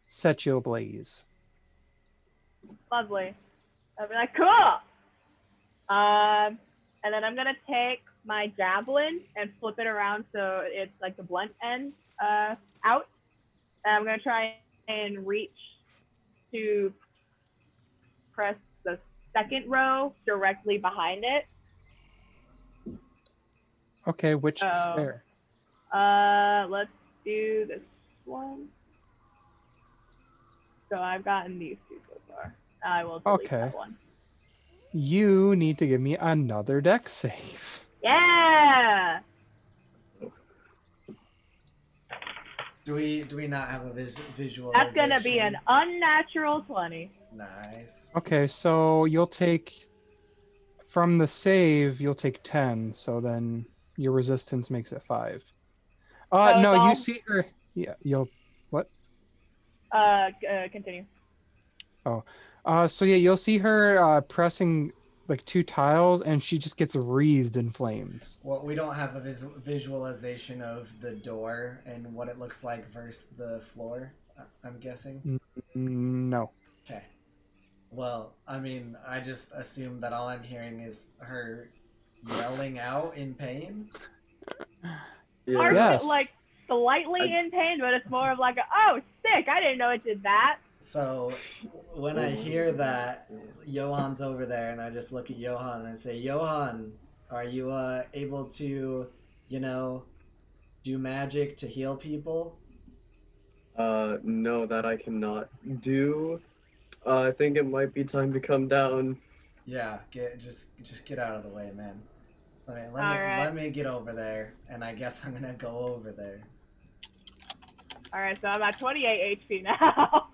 set you ablaze. Lovely. I'll be like, cool. And then I'm gonna take my javelin and flip it around so it's like the blunt end out. And I'm gonna try and reach to press the second row directly behind it. Okay, which Oh. square? Let's do this one. So I've gotten these two so far. I will delete that one. You need to give me another dex save. Yeah. Do we not have a visualization? That's gonna be an unnatural 20. Nice. Okay, so you'll take from the save, you'll take 10. So then your resistance makes it 5. So No, it's you all- see her. Yeah, you'll what? Continue. So yeah, you'll see her pressing like 2 tiles, and she just gets wreathed in flames. Well, we don't have a visualization of the door and what it looks like versus the floor, I'm guessing. No. Okay. Well, I mean, I just assume that all I'm hearing is her yelling out in pain. Part Yes. of it, like, slightly in pain, but it's more of like, oh, sick, I didn't know it did that. So when I hear that, Johan's over there, and I just look at Johan and I say, Johan, are you able to, do magic to heal people? No, that I cannot do. I think it might be time to come down. Yeah, just get out of the way, man. Alright. Let me get over there, and I guess I'm gonna go over there. Alright, so I'm at 28 HP now.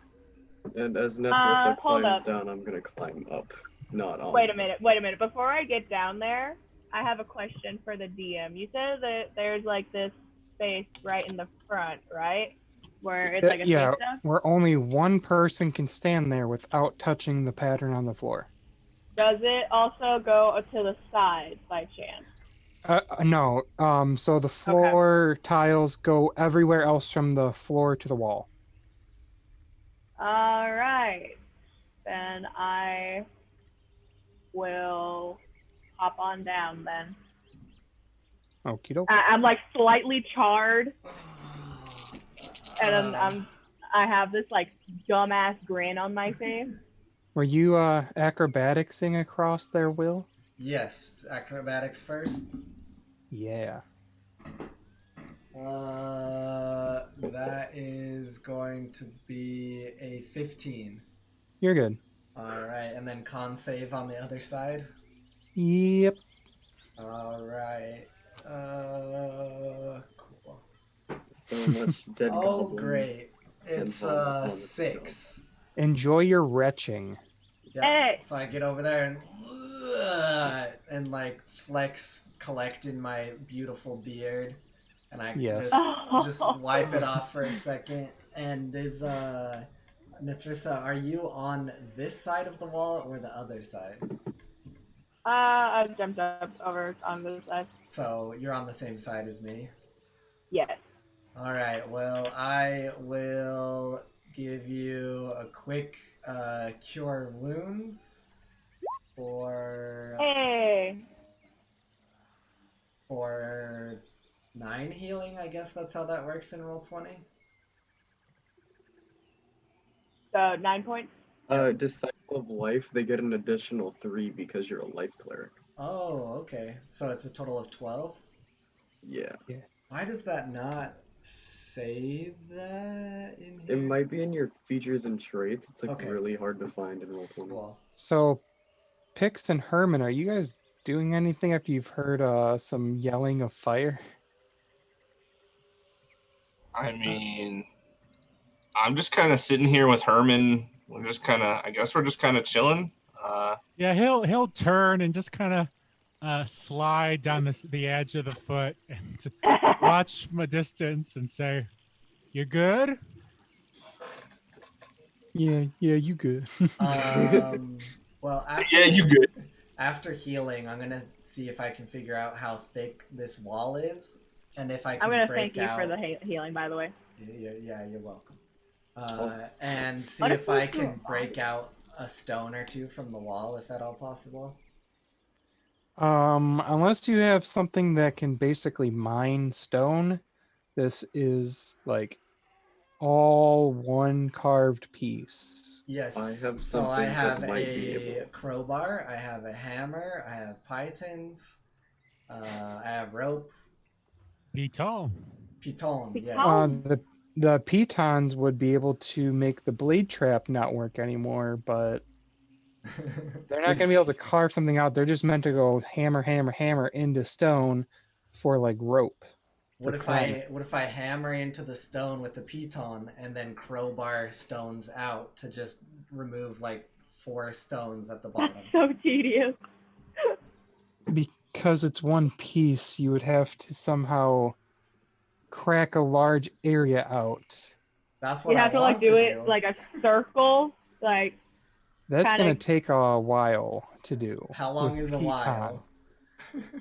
And as Nethrissa hold climbs up. down, I'm gonna climb up, not on. Wait a minute. Before I get down there, I have a question for the DM. You said that there's like this space right in the front, right? Where it's like a Yeah, safe zone? where only one person can stand there without touching the pattern on the floor. Does it also go to the side by chance? No. So the floor tiles go everywhere else from the floor to the wall. Alright. Then I will hop on down then. Okie doke. I'm like slightly charred, and I have this like dumbass grin on my face. Were you acrobaticsing across there, Will? Yes, acrobatics first. Yeah. That is going to be a 15. You're good. All right, and then con save on the other side. Yep. All right. Cool. So much dead Oh, goblin. great. and It's helmet on the 6. Enjoy your retching. Yeah. Hey. So I get over there and like flex, collect in my beautiful beard, and I Yes. just wipe it off for a second. And there's Nithrissa, are you on this side of the wall or the other side? I jumped up over on this side. So you're on the same side as me. Yes. All right. Well, I will give you a quick cure wounds for Hey. 9 healing. I guess that's how that works in Roll20. So 9 points. Disciple of Life, they get an additional 3 because you're a life cleric. Oh, okay. So it's a total of 12. Yeah. Why does that not say that in here? It might be in your features and traits. It's like Okay. really hard to find in Roll20. Cool. So, Pix and Herman, are you guys doing anything after you've heard some yelling of fire? I mean, I'm just kind of sitting here with Herman. I guess we're just kind of chilling. Yeah, he'll turn and just kind of slide down the edge of the foot and watch from a distance and say, "You good?" Yeah, you good. Well, after, Yeah, you good. After healing, I'm gonna see if I can figure out how thick this wall is, and if I can I'm gonna break thank you out. for the healing, by the way. Yeah, you're welcome. And see What if if I we do can a break out a stone or two from the wall, if at all possible. Unless you have something that can basically mine stone, this is like all one carved piece. Yes. I have So I something have that might be a able. crowbar, I have a hammer, I have pythons, I have rope, Be tall. piton. Yes. The pitons would be able to make the blade trap not work anymore, but they're not gonna be able to carve something out. They're just meant to go hammer, hammer, hammer into stone for like rope. What for if climbing. what if I hammer into the stone with the piton and then crowbar stones out to just remove like 4 stones at the That's bottom? so tedious. Because it's one piece, you would have to somehow crack a large area out. That's what You I have to want like do to it like a circle, like That's kinda... gonna take a while to do. How long with is a while? pitons.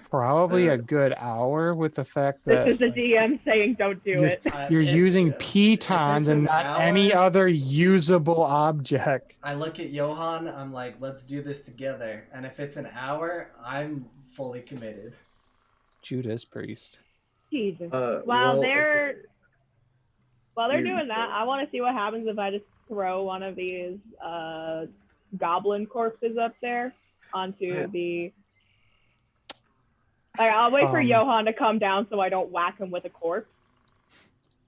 Probably a good hour, with the fact This that is the like, DM saying don't do you're, it. you're If using it's pitons and an not any hour- other usable object. I look at Johan, I'm like, let's do this together. And if it's an hour, I'm fully committed. Judas Priest. Jesus. Well, While they're You doing that, go. I want to see what happens if I just throw one of these goblin corpses up there onto the. Like, I'll wait for Johan to come down so I don't whack him with a corpse.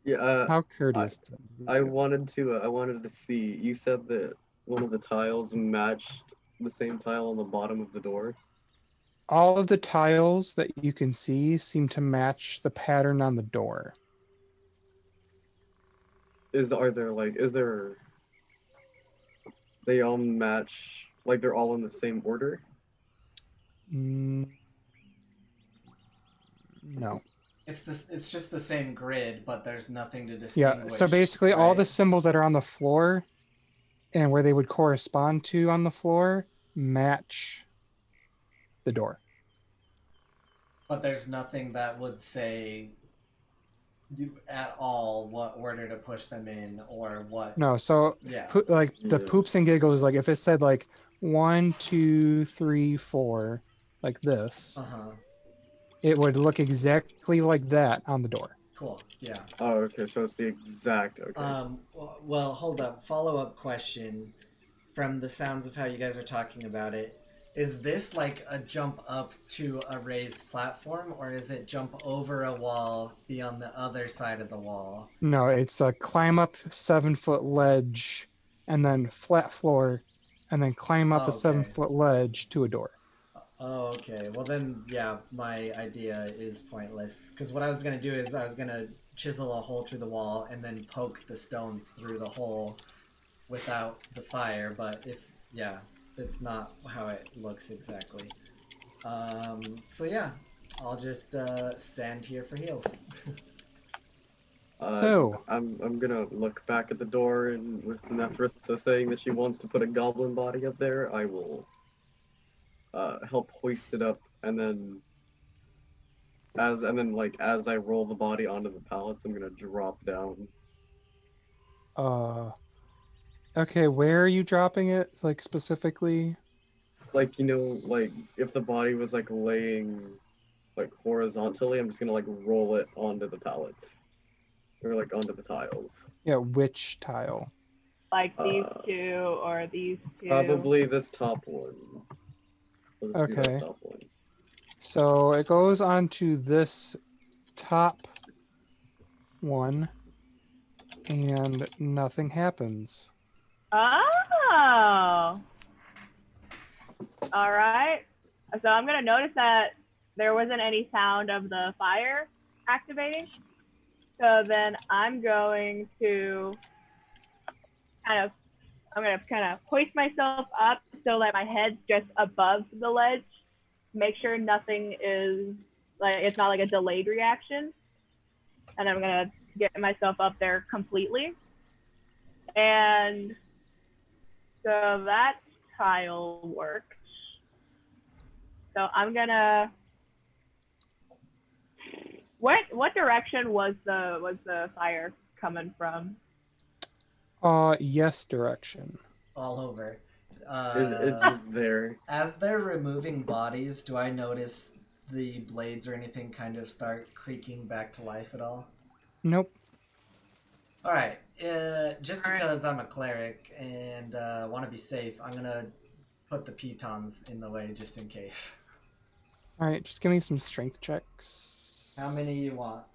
Yeah. How courteous. I wanted to see. You said that one of the tiles matched the same tile on the bottom of the door. All of the tiles that you can see seem to match the pattern on the door. They all match, like they're all in the same order? No. It's just the same grid, but there's nothing to distinguish. Yeah, so basically all the right? symbols that are on the floor and where they would correspond to on the floor match the door. But there's nothing that would say at all what order to push them in or what. No, so Yeah. the poops and giggles, like if it said like 1, 2, 3, 4, like this, Uh-huh. it would look exactly like that on the door. Cool. Yeah. Oh, okay. So it's the exact. Okay. Well, hold up. Follow-up question. From the sounds of how you guys are talking about it, is this like a jump up to a raised platform, or is it jump over a wall, be on the other side of the wall? No, it's a climb up 7-foot ledge, and then flat floor, and then climb up a Okay. 7-foot ledge to a door. Oh, okay. Well, then, yeah, my idea is pointless. Because what I was going to do is I was going to chisel a hole through the wall and then poke the stones through the hole without the fire. But yeah, it's not how it looks exactly. So yeah, I'll just stand here for heals. So, I'm gonna look back at the door, and with Nethrista saying that she wants to put a goblin body up there, I will help hoist it up, and then as I roll the body onto the pallets, I'm gonna drop down. okay, where are you dropping it? Like specifically? Like like if the body was like laying like horizontally, I'm just gonna like roll it onto the pallets or like onto the tiles. Yeah, which tile? Like these Uh, two or these two. Probably this top one. Let's do that Okay. top one. So it goes onto this top one, and nothing happens. Oh. All right. So I'm gonna notice that there wasn't any sound of the fire activating. So then I'm going to kind of hoist myself up so that my head's just above the ledge. Make sure nothing is like it's not like a delayed reaction. And I'm gonna get myself up there completely. And so that tile worked. So I'm gonna. What direction was the fire coming from? Yes direction. All over. It's just there. As they're removing bodies, do I notice the blades or anything kind of start creaking back to life at all? Nope. Alright, just because I'm a cleric and want to be safe, I'm going to put the pitons in the way just in case. Alright, just give me some strength checks. How many you want?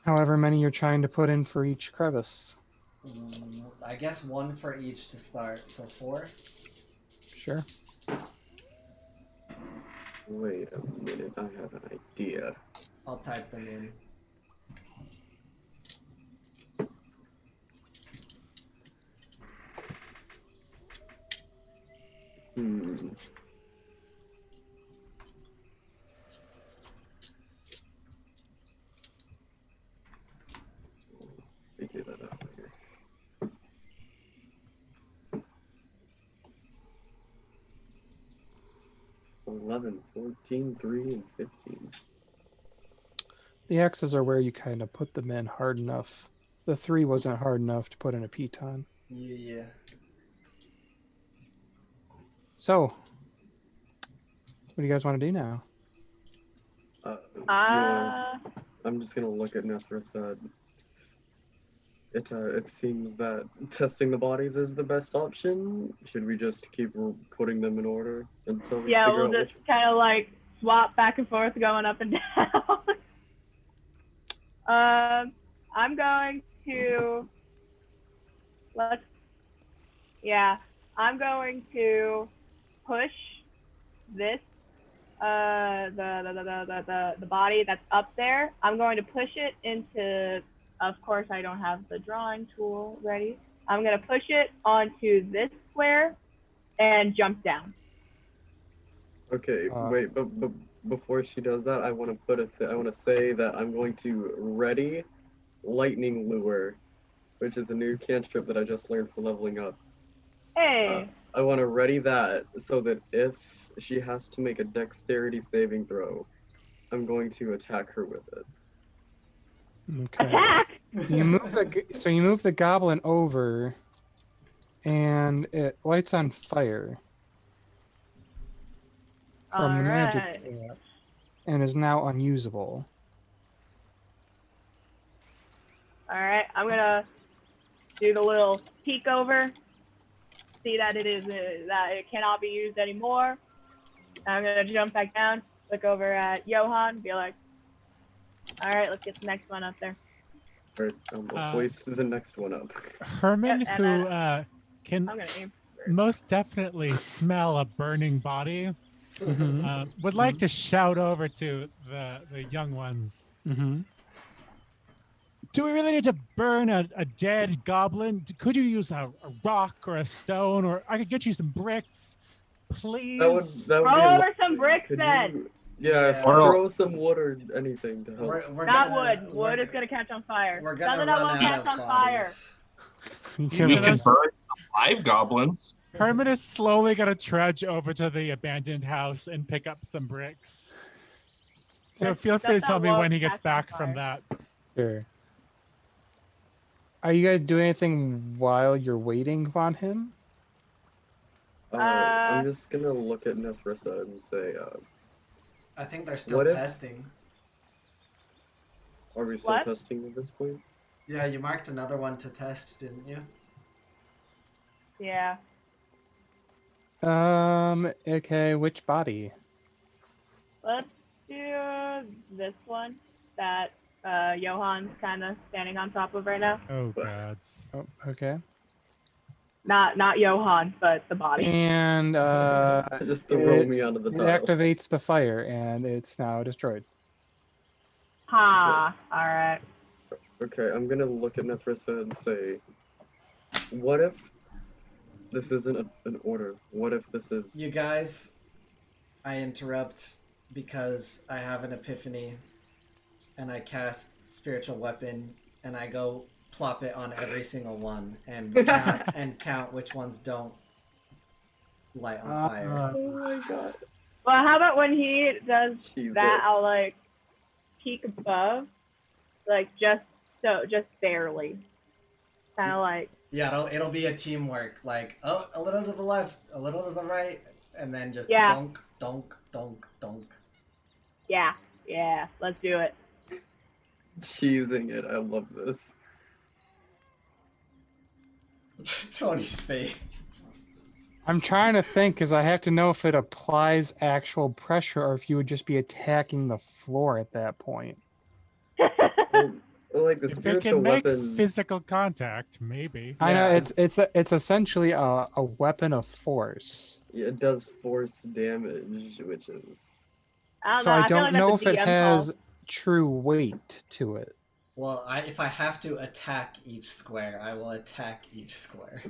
However many you're trying to put in for each crevice. I guess one for each to start, so 4? Sure. Wait a minute, I have an idea. I'll type them in. Figure that out later. 11, 14, 3, and 15. The X's are where you kind of put them in hard enough. The 3 wasn't hard enough to put in a piton. Yeah. So, what do you guys want to do now? I'm just gonna look at Nethrista. It seems that testing the bodies is the best option. Should we just keep putting them in order until we Yeah, figure we'll out just which? kind of like swap back and forth, going up and down. I'm going to I'm going to push this the body that's up there. I'm going to push it into. Of course, I don't have the drawing tool ready. I'm going to push it onto this square and jump down. Okay, wait, but before she does that, I want to I want to say that I'm going to ready lightning lure, which is a new cantrip that I just learned for leveling up. Hey. I want to ready that so that if she has to make a dexterity saving throw, I'm going to attack her with it. Okay. Attack! You move the goblin over, and it lights on fire from the magic trap, and is now unusable. All right, I'm gonna do the little peek over, see that it is that it cannot be used anymore. I'm gonna jump back down, look over at Johan, be like, "All right, let's get the next one up there." Alright, I'll hoist the next one up. Herman, Yeah, and who I'm can gonna aim. most definitely smell a burning body, Mm-hmm. would like to shout over to the young ones. Mm-hmm. Do we really need to burn a dead goblin? Could you use a rock or a stone, or I could get you some bricks, please? That would be Throw over lovely. some bricks Could then. you- Yeah, Yeah. throw some wood or anything to help. We're Not gonna, wood. we're- Wood is gonna catch on fire. We're gonna Something run that won't out catch of on fire. bodies. You He's can- We gonna- can burn some live goblins. Herman is slowly going to trudge over to the abandoned house and pick up some bricks. So feel free to That tell me when won't he gets catch on back from fire. that. Sure. Are you guys doing anything while you're waiting on him? I'm just gonna look at Nethrissa and say, I think they're still What if- testing. are we still What? testing at this point? Yeah, you marked another one to test, didn't you? Yeah. Okay, which body? Let's do this one that Johan's kind of standing on top of right now. Oh, gods. Oh, okay. Not Johan, but the body. And Just throw me onto the it top. activates the fire, and it's now destroyed. Ha. All right. Okay, I'm gonna look at Nethrissa and say, what if this isn't an order? What if this is... You guys, I interrupt because I have an epiphany and I cast spiritual weapon and I go plop it on every single one and count which ones don't light on fire. Oh my god. Well, how about when he does Jesus. that, I'll like peek above, like just barely, kind of like. Yeah, it'll be a teamwork. Like, oh, a little to the left, a little to the right, and then just Yeah. donk, donk, donk, donk. Yeah, let's do it. Cheesing it, I love this. Tony's face. I'm trying to think, because I have to know if it applies actual pressure or if you would just be attacking the floor at that point. Well, like the If it spiritual can make weapon... physical contact, maybe. I know Yeah. it's essentially a weapon of force. Yeah, it does force damage, which is... I don't So know. I feel don't like that's know a if it DM has call. true weight to it. Well, if I have to attack each square, I will attack each square.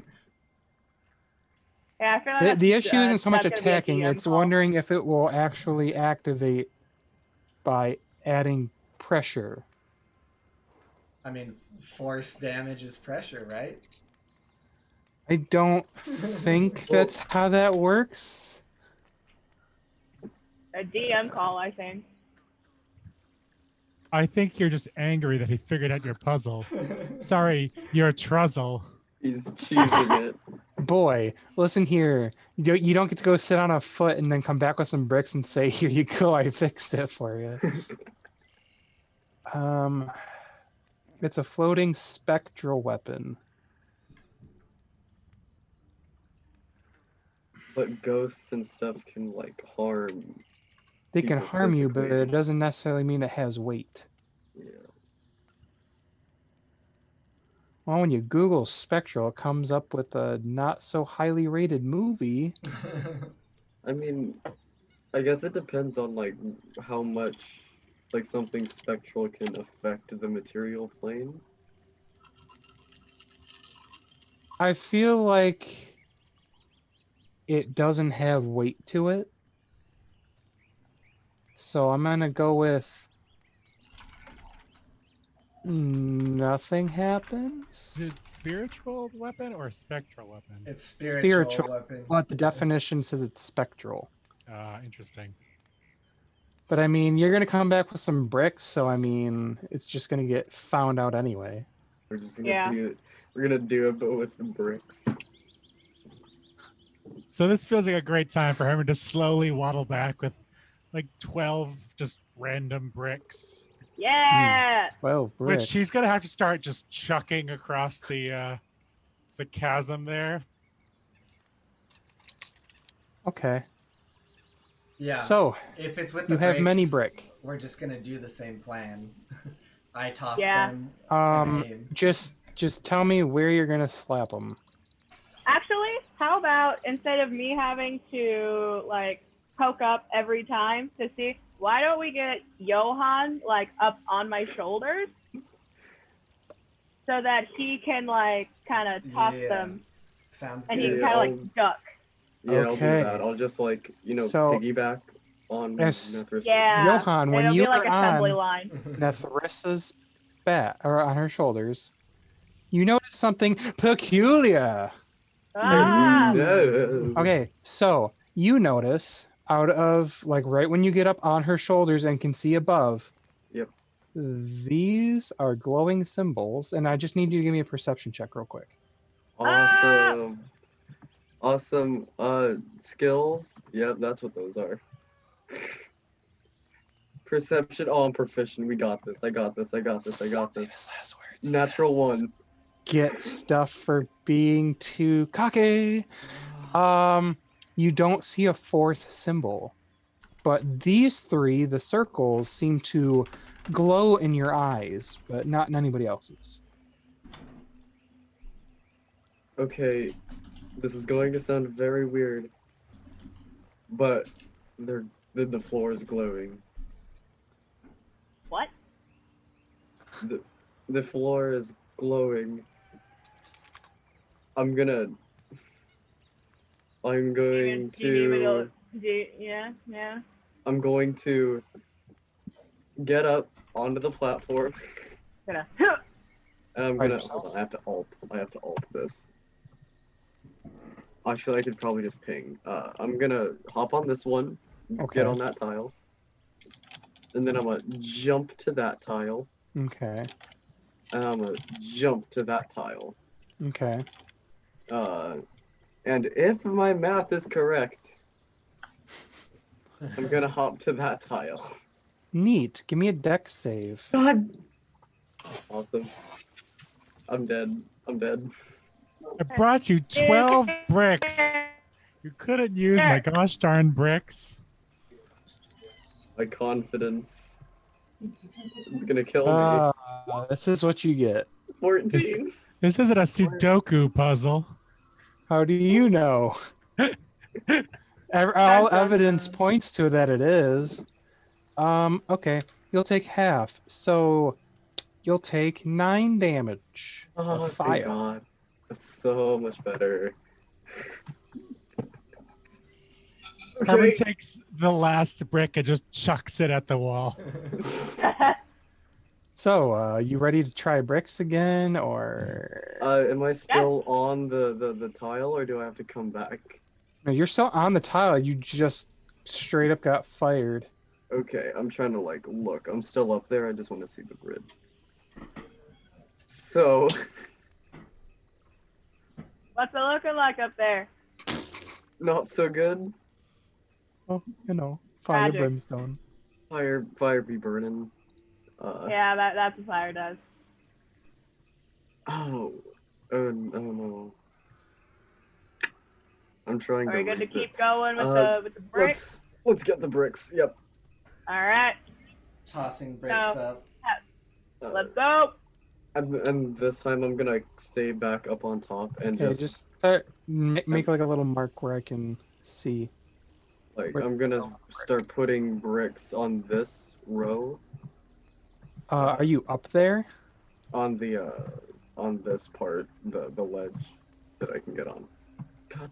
Yeah, I feel like The that's, issue isn't so much that's gonna be a attacking, DM it's call. wondering if it will actually activate by adding pressure. I mean, force damage is pressure, right? I don't think Well- that's how that works. A DM call, I think. I think you're just angry that he figured out your puzzle. Sorry, you're a truzzle. He's cheesing it. Boy, listen here. You don't get to go sit on a foot and then come back with some bricks and say, "Here you go, I fixed it for you." It's a floating spectral weapon. But ghosts and stuff can, like, harm. They can People harm you, but physically. it doesn't necessarily mean it has weight. Yeah. Well, when you Google spectral, it comes up with a not so highly rated movie. I mean, I guess it depends on, like, how much, like, something spectral can affect the material plane. I feel like it doesn't have weight to it. So I'm gonna go with nothing happens. Is it spiritual weapon or spectral weapon? It's spiritual, Spiritual. weapon. But the definition says it's spectral. Interesting. But I mean, you're gonna come back with some bricks, so I mean, it's just gonna get found out anyway. We're just gonna Yeah. do it. We're gonna do it, but with the bricks. So this feels like a great time for him to slowly waddle back with like 12 just random bricks. Yeah. 12 bricks. Which he's gonna have to start just chucking across the chasm there. Okay. Yeah. So, If it's with the you have many bricks, brick. we're just gonna do the same plan. I toss Yeah. them and aim. just tell me where you're gonna slap them. Actually, how about instead of me having to like poke up every time to see, why don't we get Johan like up on my shoulders so that he can like kind of toss Yeah. them Sounds and he good. can kind of like duck. Yeah, I'll Okay. do that. I'll just like So, piggyback on as- Nethris. Yeah. Johan, when It'll you be like were assembly on line. Nethrissa's back or on her shoulders, you noticed something peculiar. Ah. No. Okay, so you notice out of like right when you get up on her shoulders and can see above. Yep. These are glowing symbols, and I just need you to give me a perception check real quick. Awesome. Awesome. Skills. Yep, that's what those are. Perception. Oh, I'm proficient. We got this. I got this. I got this. I got this. Famous last words. Natural one. Get stuff for being too cocky. You don't see a fourth symbol, but these three, the circles, seem to glow in your eyes, but not in anybody else's. Okay, this is going to sound very weird, but the floor is glowing. What? The floor is glowing. I'm going to Yeah. I'm going to get up onto the platform Gonna. and I'm By gonna yourself? hold on, I have to alt this. Actually, I could probably just ping. I'm gonna hop on this one, Okay. get on that tile, and then I'm gonna jump to that tile, Okay. and I'm gonna jump to that tile. Okay. And if my math is correct, I'm gonna hop to that tile. Neat. Give me a deck save. God! Awesome. I'm dead. I'm dead. I brought you 12 bricks. You couldn't use my gosh darn bricks. My confidence is gonna kill me. This is what you get. 14. This isn't a Sudoku puzzle. How do you know? All evidence points to that it is. Okay. You'll take half. So you'll take 9 damage Oh, of thank fire. God. That's so much better. Herman Okay. takes the last brick and just chucks it at the wall. So, you ready to try bricks again, or? Am I still on the tile, or do I have to come back? No, you're still on the tile. You just straight up got fired. Okay, I'm trying to like look. I'm still up there. I just want to see the grid. So, What's it looking like up there? not so good. Oh, fire Tragic. brimstone. Fire be burning. Yeah, that's what fire does. Oh no. I'm trying Are we to good to read this. keep going with the bricks? Let's get the bricks. Yep. All right, Tossing bricks No. up. let's go. And this time I'm gonna stay back up on top and Okay, just start, make like a little mark where I can see. like I'm gonna start putting bricks on this row, Are you up there? on this part, the ledge that I can get on. God.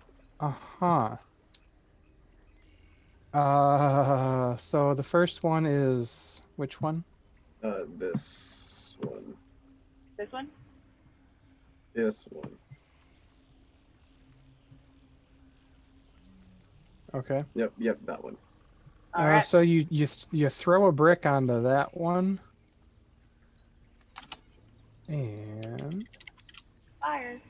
So the first one is which one? This one. This one. This one. Okay. Yep, that one. All right. So you throw a brick onto that one, and Fire.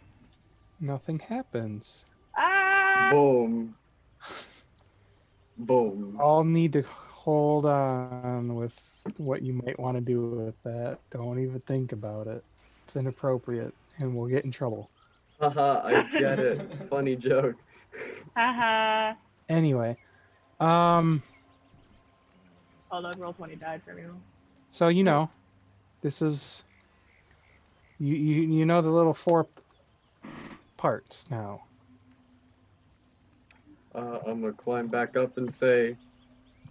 nothing happens. Ah. Boom. Boom. I'll need to hold on with what you might want to do with that. Don't even think about it. It's inappropriate, and we'll get in trouble. Haha, I get it. Funny joke. Haha. Anyway, Hold on, roll 20 died for me. so this is you know the little four parts now. I'm gonna climb back up and say,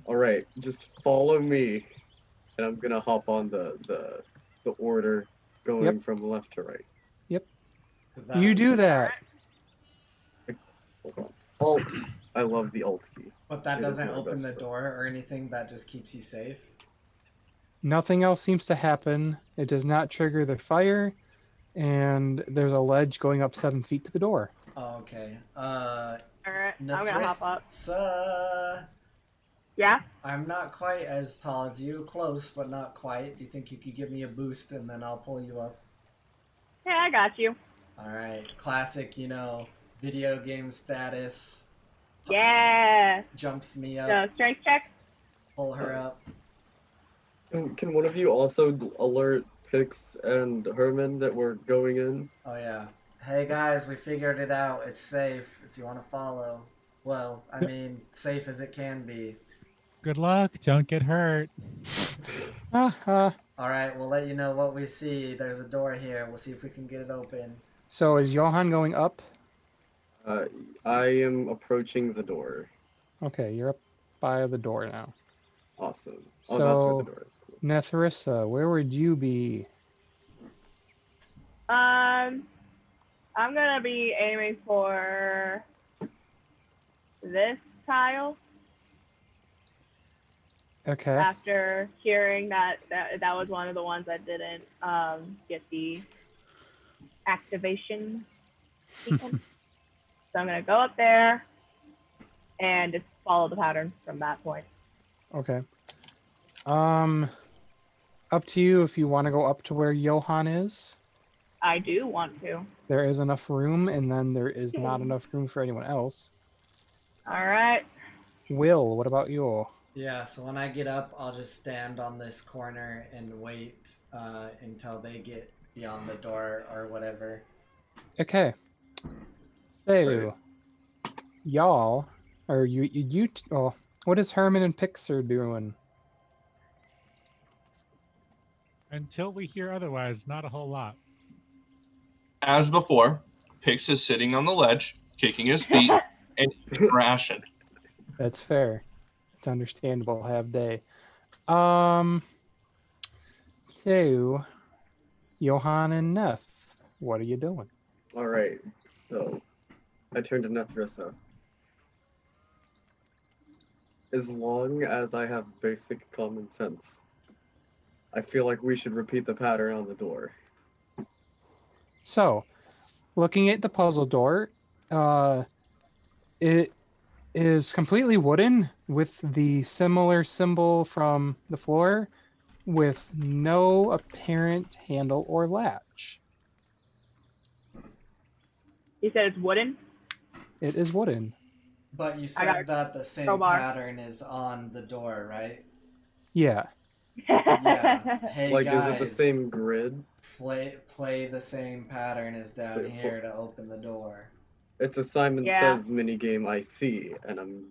all right, just follow me, and I'm gonna hop on the order going Yep. from left to right. Is You do that. Hold on. Alt. I love the alt key. But that It is doesn't my open best the friend. door or anything. That just keeps you safe. Nothing else seems to happen. It does not trigger the fire, and there's a ledge going up 7 feet to the door. Oh, okay. Alright, I'm gonna hop up. Nathrissa, Yeah? I'm not quite as tall as you. Close, but not quite. Do you think you could give me a boost and then I'll pull you up? Yeah, I got you. Alright. Classic, video game status. Yeah. Jumps me up, So, strength check? pull her up. Can one of you also alert Pix and Herman that we're going in? Oh, yeah. Hey, guys, we figured it out. It's safe if you want to follow. Well, I mean, safe as it can be. Good luck. Don't get hurt. Haha. Alright, we'll let you know what we see. There's a door here. We'll see if we can get it open. So is Johan going up? I am approaching the door. Okay, you're up by the door now. Awesome. Oh, that's where the So, door is. Cool. Nethrissa, where would you be? I'm gonna be aiming for this tile Okay. after hearing that was one of the ones that didn't get the activation sequence. So I'm gonna go up there and just follow the pattern from that point. Okay. Up to you if you want to go up to where Johan is. I do want to. There is enough room, and then there is not enough room for anyone else. All right. Will, what about you? Yeah, so when I get up, I'll just stand on this corner and wait until they get beyond the door or whatever. Okay. So, Right. y'all, or oh, what is Herman and Pixar doing? Until we hear otherwise, not a whole lot. As before, Pix is sitting on the ledge, kicking his feet, and eating a ration. That's fair. It's understandable. Have day. So, Johan and Neff, what are you doing? All right. So, I turn to Nethrissa. As long as I have basic common sense, I feel like we should repeat the pattern on the door. So, looking at the puzzle door, it is completely wooden with the similar symbol from the floor with no apparent handle or latch. You said it's wooden. It is wooden. But you I got said that the same crowbar. pattern is on the door, right? Yeah. Yeah. Hey, Like, guys, is it the same grid? play the same pattern as down here to open the door. It's a Simon Yeah. Says minigame I see, and I'm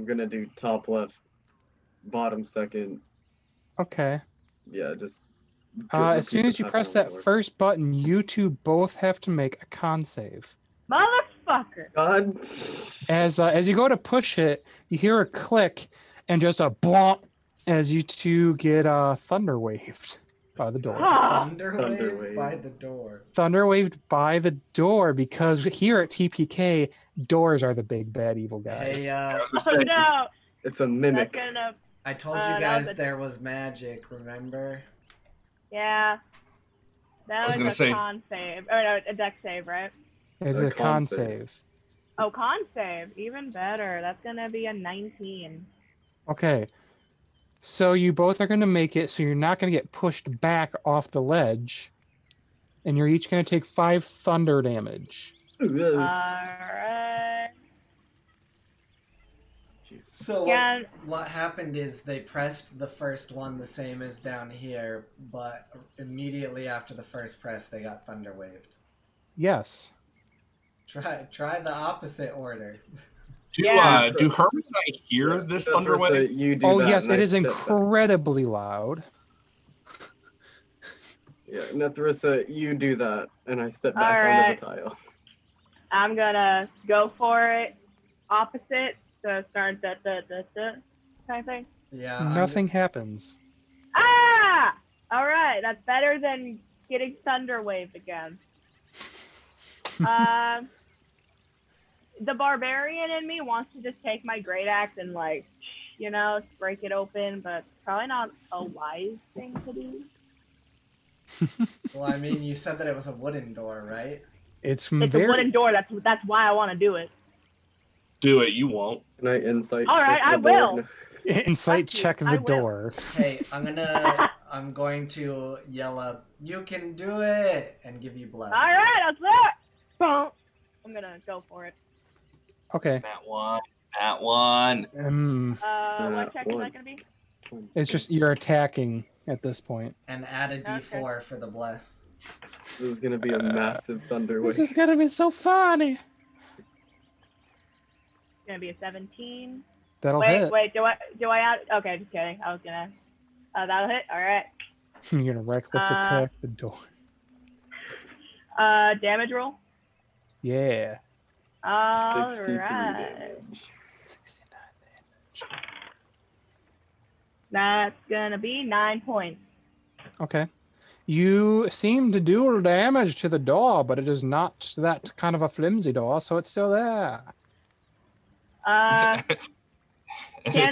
gonna do top left, bottom second. Okay. Yeah, just As repeat soon the as you pattern press on the that door. first button, you two both have to make a con save. Motherfucker. God. As you go to push it, you hear a click and just a blomp as you two get thunder waved by the door. Thunderwave by the door. Thunder waved by the door because here at TPK, doors are the big bad evil guys. Hey, Oh no. It's a mimic. That's gonna. I told you that guys was a- there was magic, remember? Yeah. That was was gonna a say- con save. Or no, a deck save, right? It's A a con con save. save. Oh, con save. Even better. That's gonna be a 19. Okay. So you both are going to make it so you're not going to get pushed back off the ledge. And you're each going to take 5 thunder damage. Alright. So Yeah. what happened is they pressed the first one the same as down here, but immediately after the first press, they got thunder waved. Yes. Try the opposite order. Yeah. Do Herman and I hear this thunder wave? You do Oh, that, yes, and I it is step back. incredibly loud. Yeah, Nethrissa, you do that, and I step All back right. onto the tile. I'm gonna go for it. Opposite. So start kind of thing. Yeah. Nothing happens. Ah! All right. That's better than getting thunder waved again. The barbarian in me wants to just take my great axe and break it open, but probably not a wise thing to do. Well, I mean, you said that it was a wooden door, right? It's a very. wooden door. That's why I want to do it. Do it, you won't. Can I insight All check right, the I door? will. Insight Fuck you, check I the will. door. Hey, I'm going to yell up, "You can do it!" and give you bless. All right, I'll do it. Boom. I'm gonna go for it. Okay. That one. What check is one. that gonna be? It's just you're attacking at this point. And add a D4 for the bless. This is gonna be a massive thunder This wave. is gonna be so funny. It's gonna be a 17. That'll hit. Wait, do I add? Okay, just kidding. I was gonna. That'll hit. All right. You're gonna reckless attack the door. Damage roll. Yeah. All 63 right. damage. 69 damage. That's gonna be 9 points. Okay. You seem to do damage to the door, but it is not that kind of a flimsy door, so it's still there. Can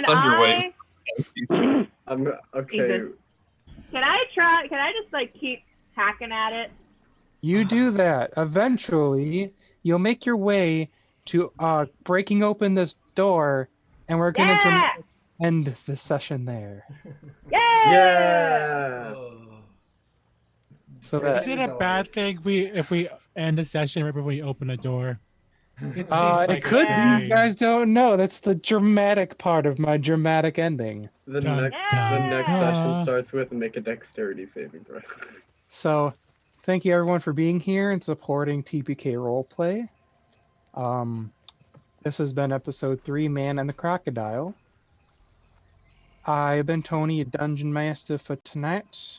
Thunder wave. Okay. Jesus. Can I just keep hacking at it? You do that. Eventually, you'll make your way to breaking open this door, and we're gonna end the session there. Yeah! Yeah. Oh. So Is that it a bad thing if we end a session right before we open a door? It seems like it could to be. me. You guys don't know. That's the dramatic part of my dramatic ending. The Dun, next dun, session dun. starts with make a dexterity saving throw. So, thank you everyone for being here and supporting TPK Roleplay. This has been episode 3, Man and the Crocodile. I've been Tony, a dungeon master for tonight.